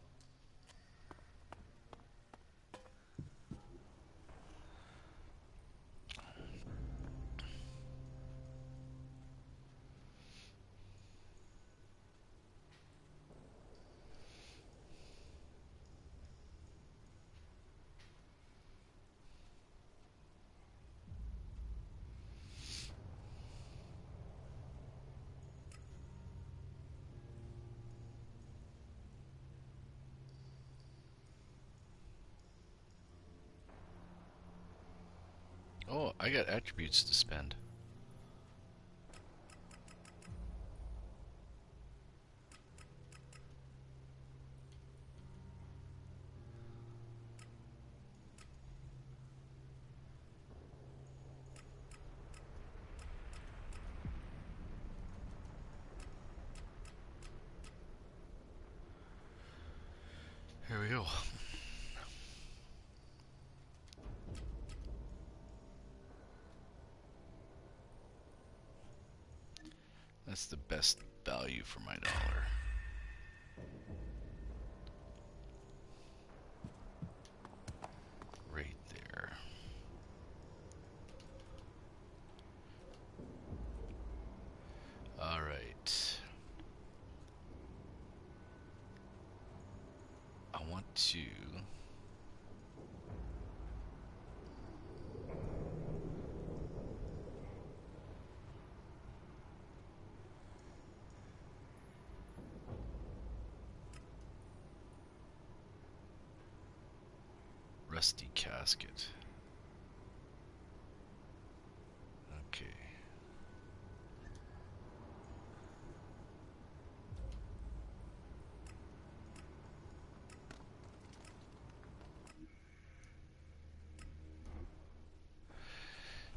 Oh, I got attributes to spend. Here we go. That's the best value for my dollar. Right there. All right. I want to rusty casket. Okay.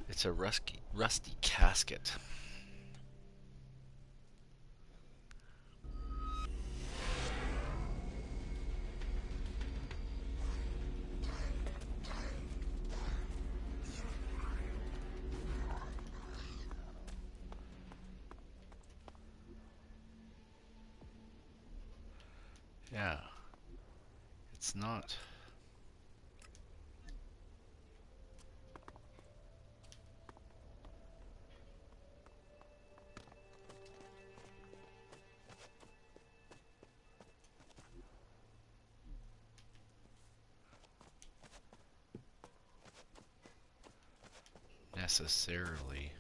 It's a rusty casket. Yeah. It's not. Necessarily.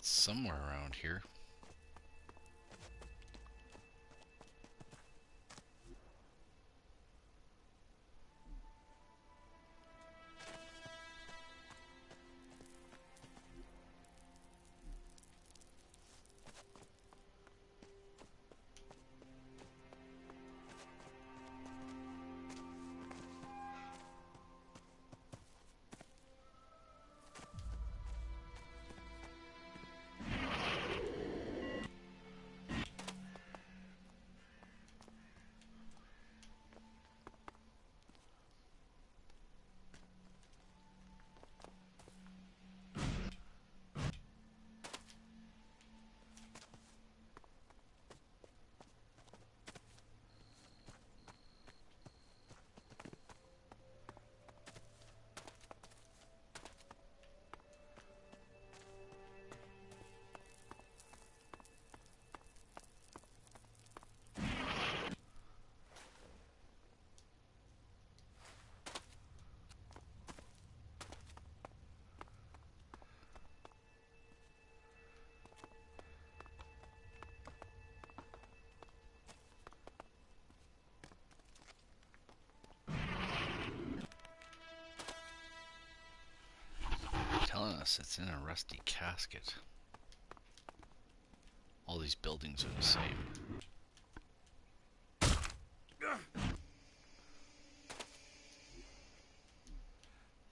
Somewhere around here. unless it's in a rusty casket. All these buildings are the same.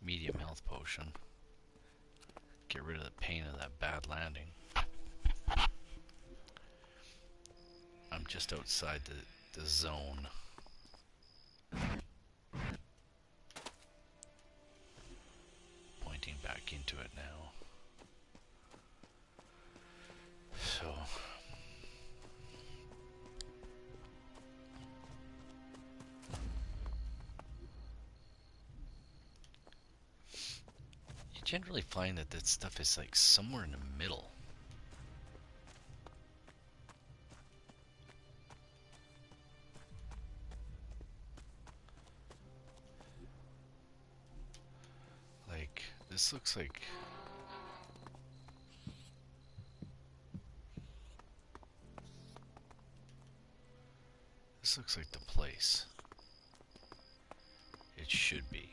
Medium health potion. Get rid of the pain of that bad landing. I'm just outside the zone. Pointing back into it now. So... you generally find that that stuff is like somewhere in the middle. Like, this looks like... this looks like the place. It should be.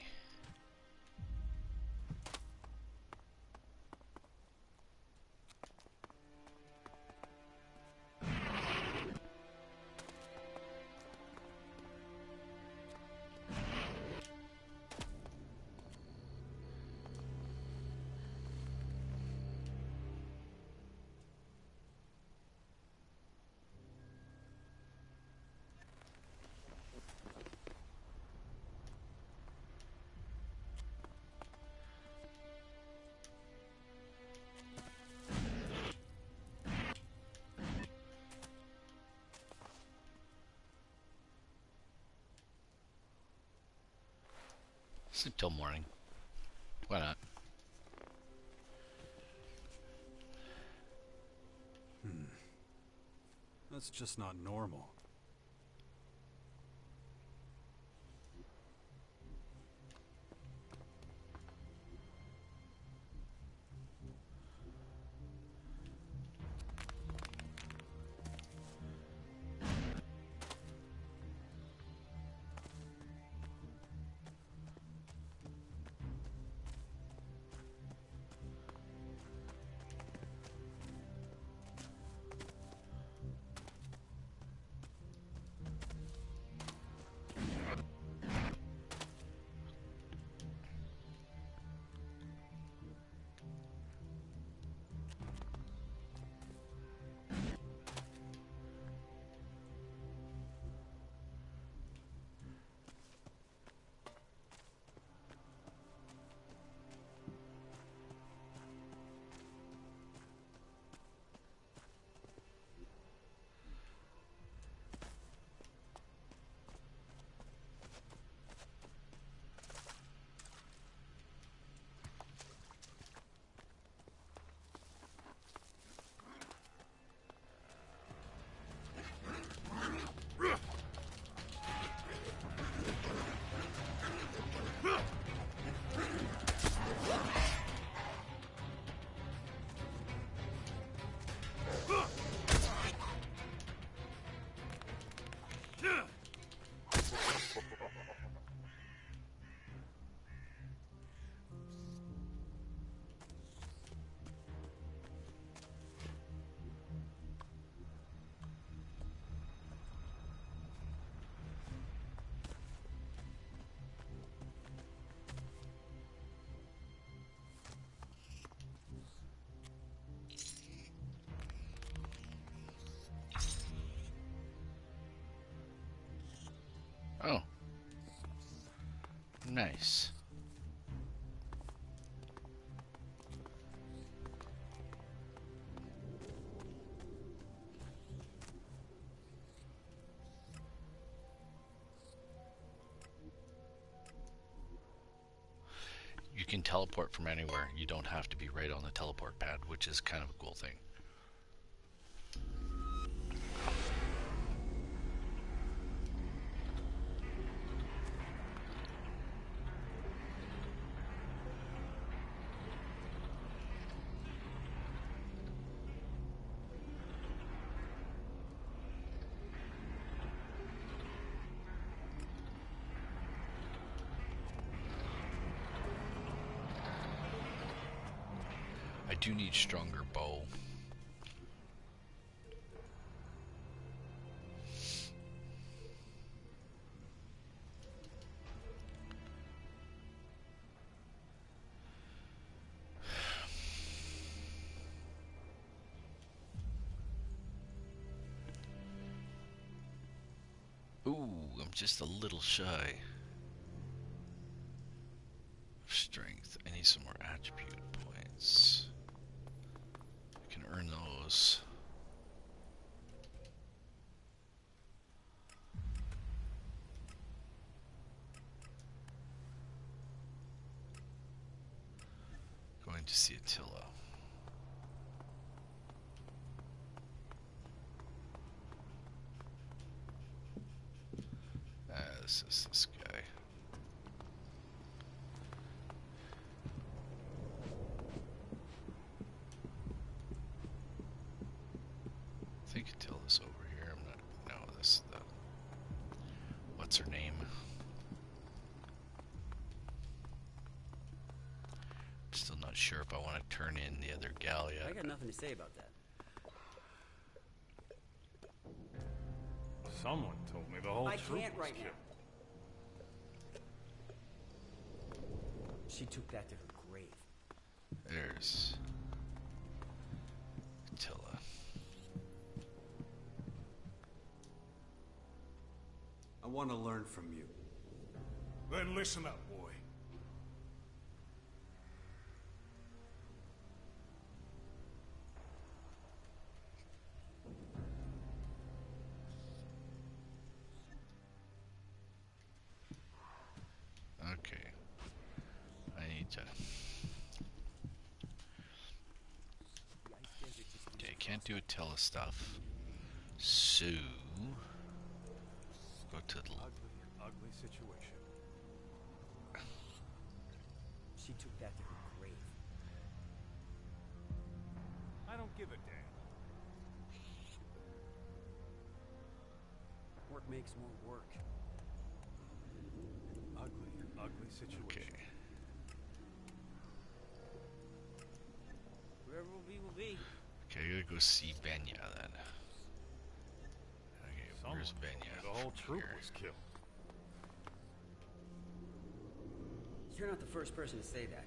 Sleep till morning. Why not? That's just not normal. Oh. Nice. You can teleport from anywhere. You don't have to be right on the teleport pad, which is kind of a cool thing. do need stronger bow. Ooh, I'm just a little shy of strength. I need some more attribute points. I can earn those. Going to see Attila. This is this guy. I think Attila's over here. I'm not. No, this is the. What's her name? I'm still not sure if I want to turn in the other gal yet. I got nothing to say about that. Someone told me the whole I troop can't was right killed. now. She took that to her grave. There's Attila. I want to learn from you. Then listen up, boy. Okay. I need to. Okay, I can't do Attila stuff. So go to the. Ugly situation. She took that to her grave. I don't give a damn. Work makes more work. Ugly situation. Okay. Wherever will be. Okay, I gotta go see Venya then. Okay, where's Venya? The whole troop was killed. You're not the first person to say that.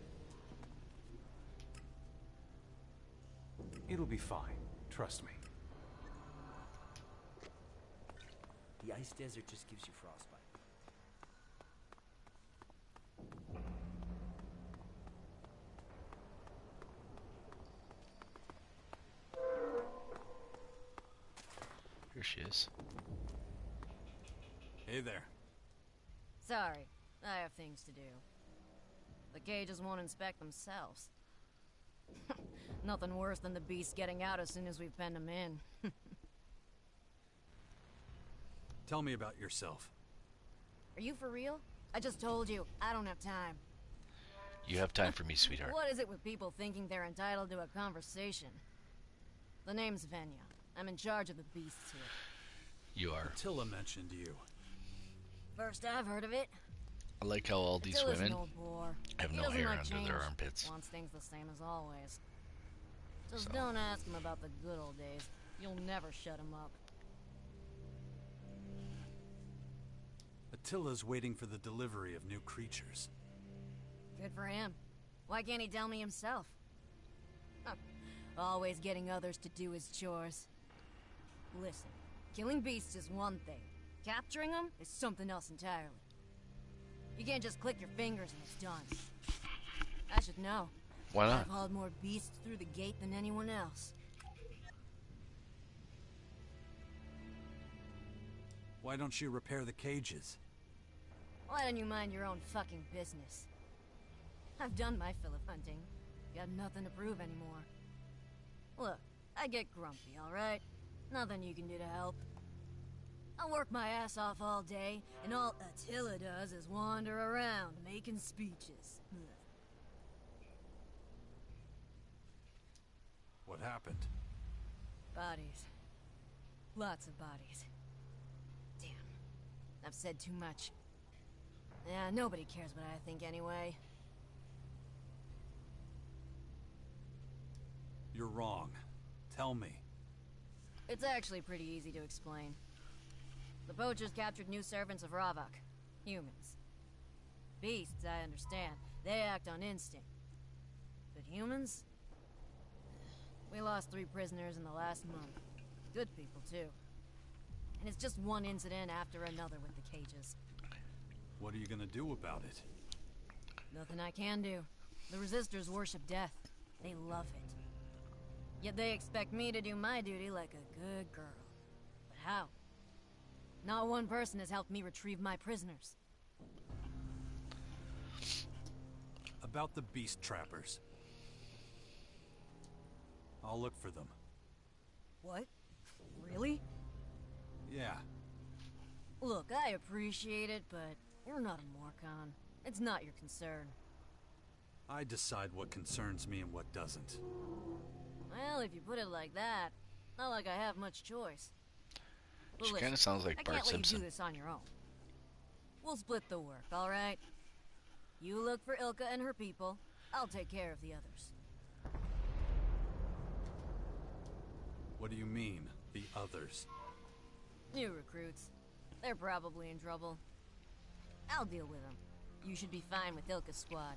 It'll be fine. Trust me. The ice desert just gives you frostbite. Here she is. Hey there. Sorry, I have things to do. The cages won't inspect themselves. Nothing worse than the beasts getting out as soon as we've penned them in. Tell me about yourself. Are you for real? I just told you, I don't have time. You have time for me, sweetheart. What is it with people thinking they're entitled to a conversation? The name's Venya. I'm in charge of the beasts here. You are. Attila mentioned you. First I've heard of it. I like how all these Attila's women an old bore. have He no doesn't hair like under change. their armpits. Wants things the same as always. Just So. don't ask him about the good old days. You'll never shut him up. Attila's waiting for the delivery of new creatures. Good for him. Why can't he tell me himself? Always getting others to do his chores. Listen, killing beasts is one thing. Capturing them is something else entirely. You can't just click your fingers and it's done. I should know. Why not? I've hauled more beasts through the gate than anyone else. Why don't you repair the cages? Why don't you mind your own fucking business? I've done my fill of hunting. Got nothing to prove anymore. Look, I get grumpy, alright? Nothing you can do to help. I work my ass off all day, and all Attila does is wander around making speeches. What happened? Bodies. Lots of bodies. Damn. I've said too much. Yeah, nobody cares what I think anyway. You're wrong. Tell me. It's actually pretty easy to explain. The poachers captured new servants of Ravak. Humans. Beasts, I understand. They act on instinct. But humans? We lost 3 prisoners in the last month. Good people, too. And it's just one incident after another with the cages. What are you gonna do about it? Nothing I can do. The resistors worship death. They love it. Yet they expect me to do my duty like a good girl. But how? Not one person has helped me retrieve my prisoners. About the beast trappers. I'll look for them. What? Really? Yeah. Look, I appreciate it, but you're not a Morcon. It's not your concern. I decide what concerns me and what doesn't. Well, if you put it like that, not like I have much choice. But She listen, kind of sounds like I Bart can't let Simpson. you do this on your own. We'll split the work, all right? You look for Ilka and her people. I'll take care of the others. What do you mean, the others? New recruits. They're probably in trouble. I'll deal with them. You should be fine with Ilka's squad.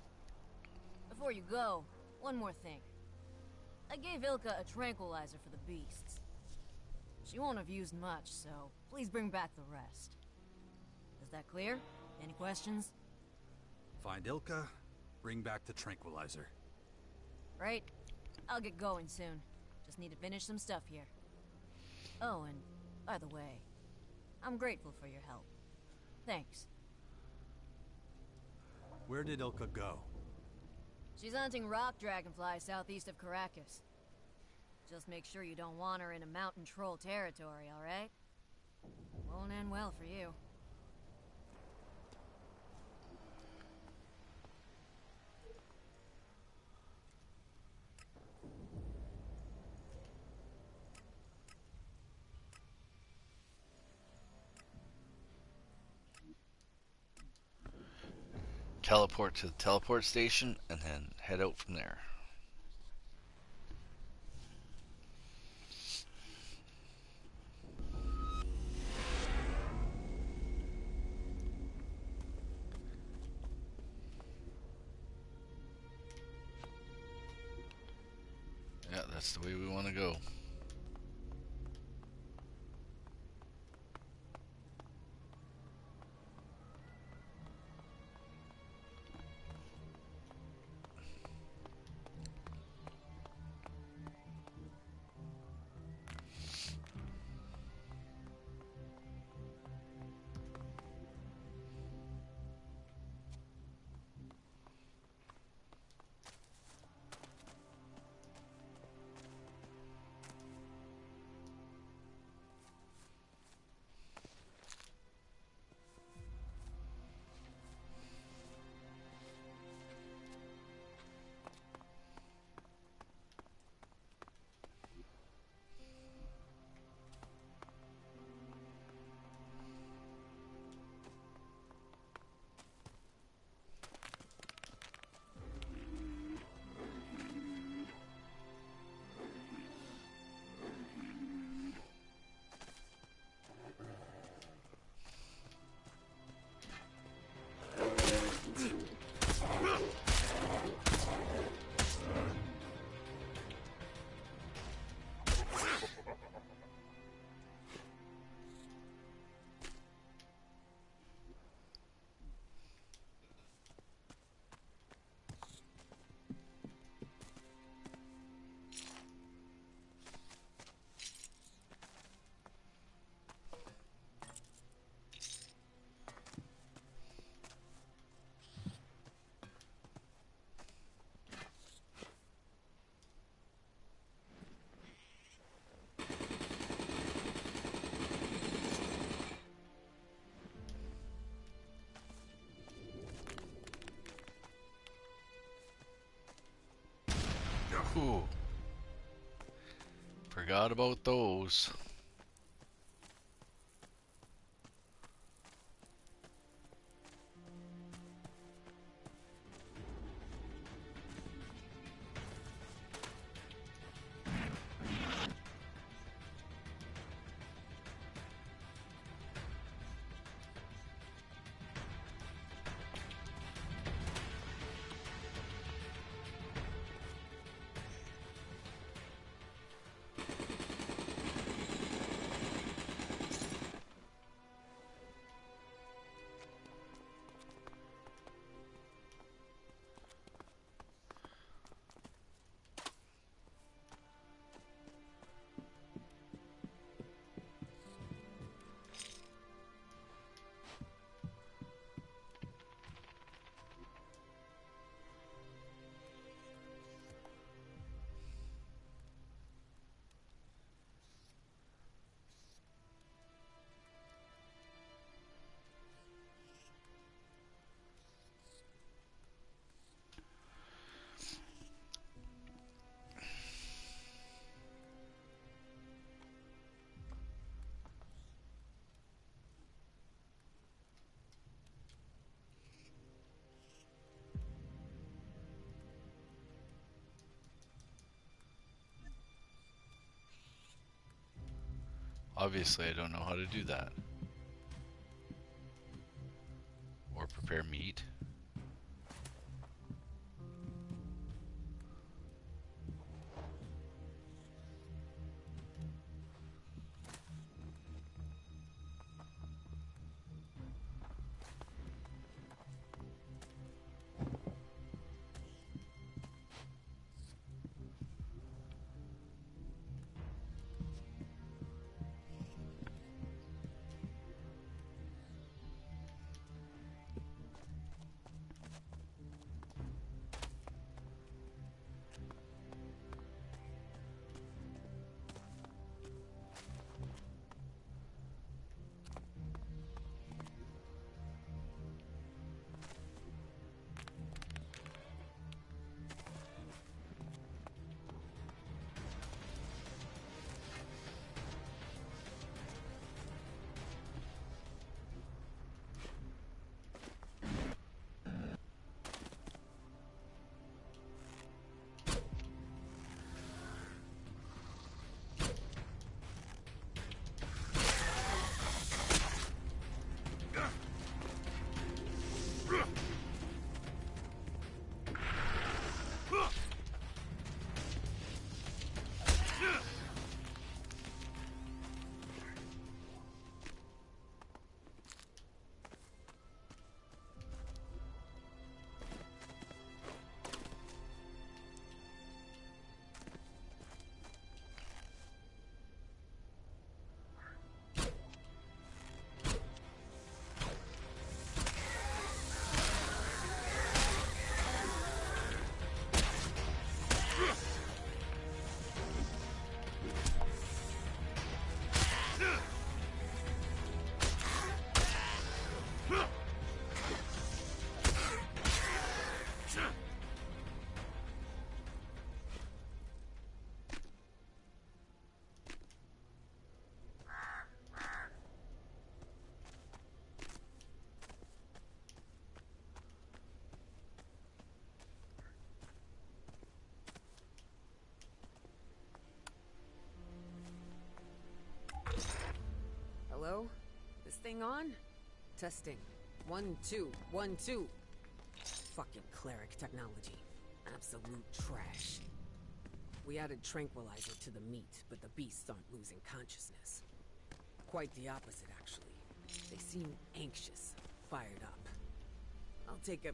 Before you go, one more thing. I gave Ilka a tranquilizer for the beasts. She won't have used much, so please bring back the rest. Is that clear? Any questions? Find Ilka, bring back the tranquilizer. Right. I'll get going soon. Just need to finish some stuff here. Oh, and by the way, I'm grateful for your help. Thanks. Where did Ilka go? She's hunting rock dragonflies southeast of Caracas. Just make sure you don't want her in a mountain troll territory, alright? Won't end well for you. Teleport to the teleport station and then head out from there. Yeah, that's the way we want to go. Ooh. Forgot about those. Obviously, I don't know how to do that. Or prepare meat. Hello? This thing on? Testing. 1, 2, 1, 2. Fucking cleric technology. Absolute trash. We added tranquilizer to the meat, but the beasts aren't losing consciousness. Quite the opposite, actually. They seem anxious, fired up. I'll take a...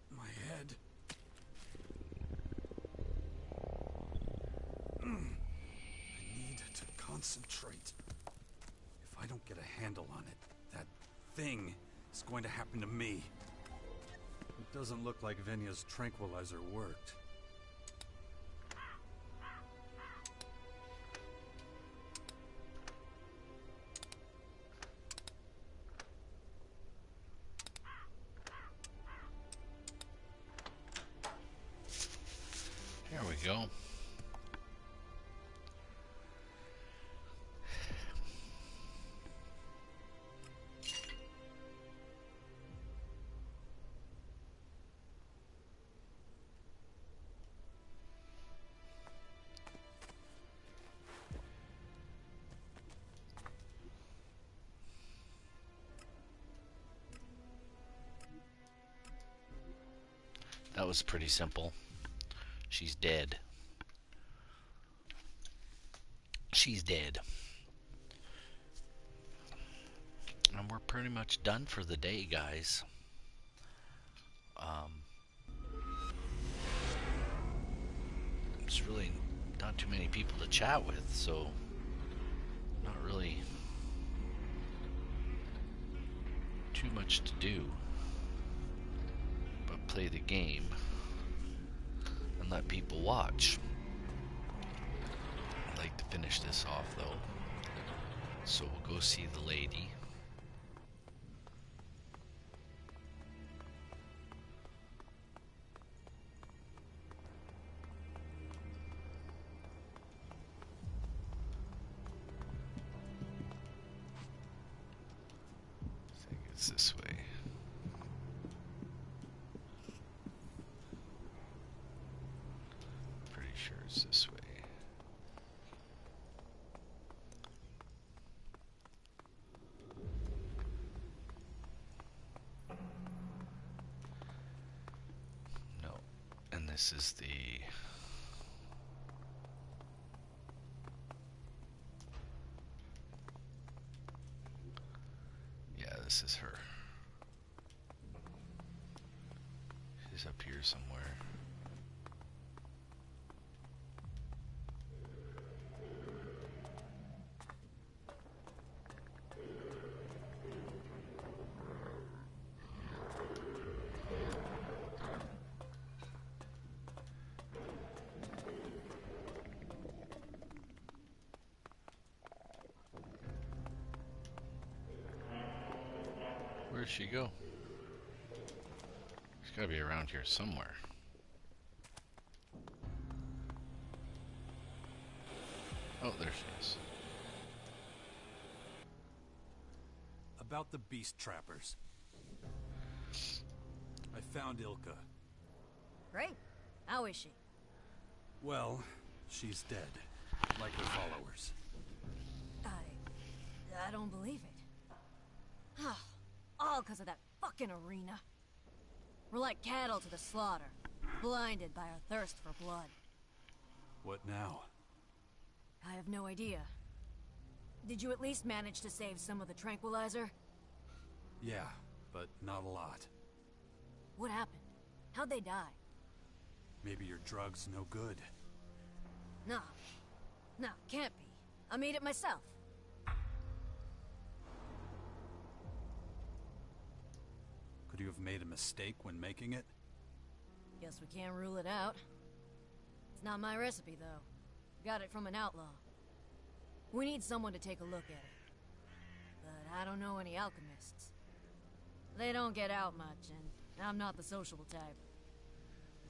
My head. I need to concentrate. If I don't get a handle on it, that thing is going to happen to me. It doesn't look like Vinya's tranquilizer worked. There we go. That was pretty simple. She's dead. She's dead. And we're pretty much done for the day, guys. There's really not too many people to chat with, so not really too much to do but play the game and let people watch. I'd like to finish this off though, so we'll go see the lady. I think it's this way. Pretty sure it's this way. this is the... Yeah, this is her. She's up here somewhere. Where'd she go? She's gotta be around here somewhere. Oh, there she is. About the beast trappers. I found Ilka. Great. How is she? Well, she's dead. Like her followers. I don't believe it. All because of that fucking arena. We're like cattle to the slaughter, blinded by our thirst for blood. What now? I have no idea. Did you at least manage to save some of the tranquilizer? Yeah, but not a lot. What happened? How'd they die? Maybe your drug's no good. No. No, can't be. I made it myself. Could you have made a mistake when making it? Guess we can't rule it out. It's not my recipe, though. Got it from an outlaw. We need someone to take a look at it. But I don't know any alchemists. They don't get out much, and I'm not the sociable type.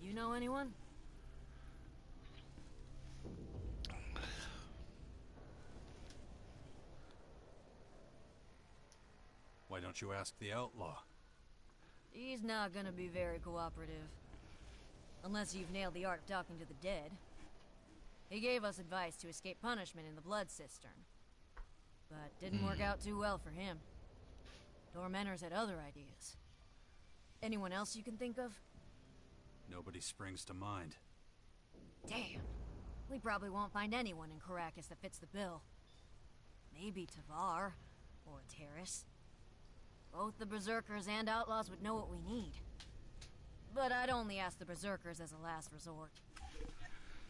You know anyone? Why don't you ask the outlaw? He's not gonna be very cooperative. Unless you've nailed the art of talking to the dead. He gave us advice to escape punishment in the blood cistern. But didn't work out too well for him. Tormentors had other ideas. Anyone else you can think of? Nobody springs to mind. Damn. We probably won't find anyone in Caracas that fits the bill. Maybe Tavar, or Terrace. Both the Berserkers and Outlaws would know what we need. But I'd only ask the Berserkers as a last resort.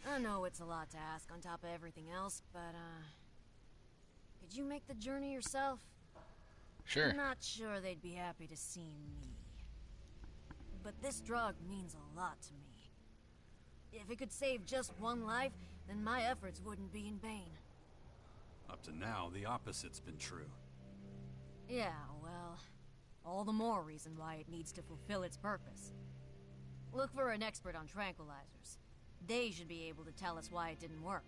I know it's a lot to ask on top of everything else, but, could you make the journey yourself? Sure. I'm not sure they'd be happy to see me. But this drug means a lot to me. If it could save just one life, then my efforts wouldn't be in vain. Up to now, the opposite's been true. Yeah, well, all the more reason why it needs to fulfill its purpose. Look for an expert on tranquilizers. They should be able to tell us why it didn't work.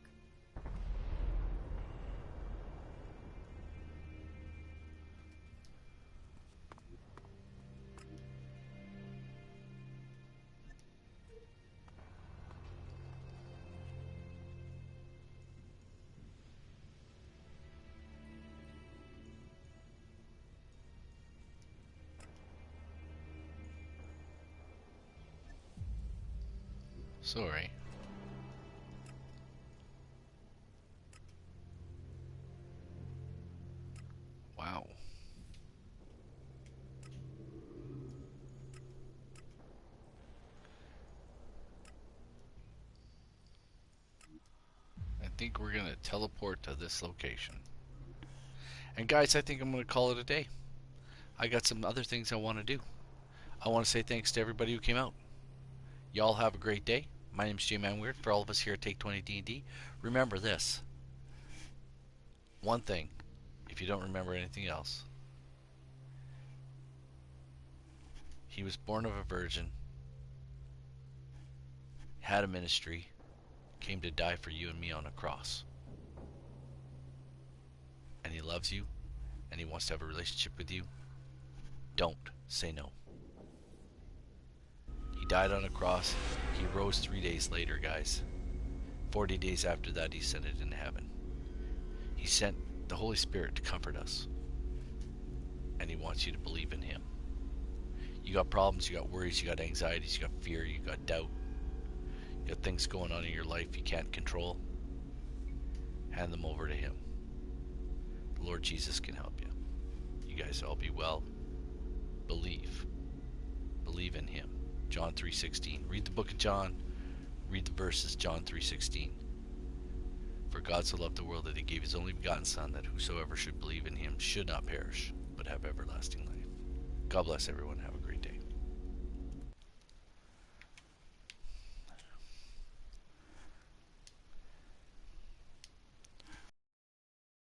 Sorry. Wow. I think we're gonna teleport to this location. And guys, I think I'm gonna call it a day. I got some other things I want to do. I want to say thanks to everybody who came out. Y'all have a great day. My name's J Man Weird. For all of us here at Take20 D&D, remember this. One thing, if you don't remember anything else. He was born of a virgin, had a ministry, came to die for you and me on a cross. And he loves you, and he wants to have a relationship with you. Don't say no. He died on a cross. He rose 3 days later, guys. 40 days after that, he ascended into heaven. He sent the Holy Spirit to comfort us. And he wants you to believe in him. You got problems, you got worries, you got anxieties, you got fear, you got doubt. got things going on in your life you can't control, hand them over to Him. The Lord Jesus can help you. You guys all be well. Believe in Him. John 3:16. Read the book of John. Read the verses. John 3:16. For God so loved the world that He gave His only begotten Son, that whosoever should believe in Him should not perish, but have everlasting life. God bless everyone. Have a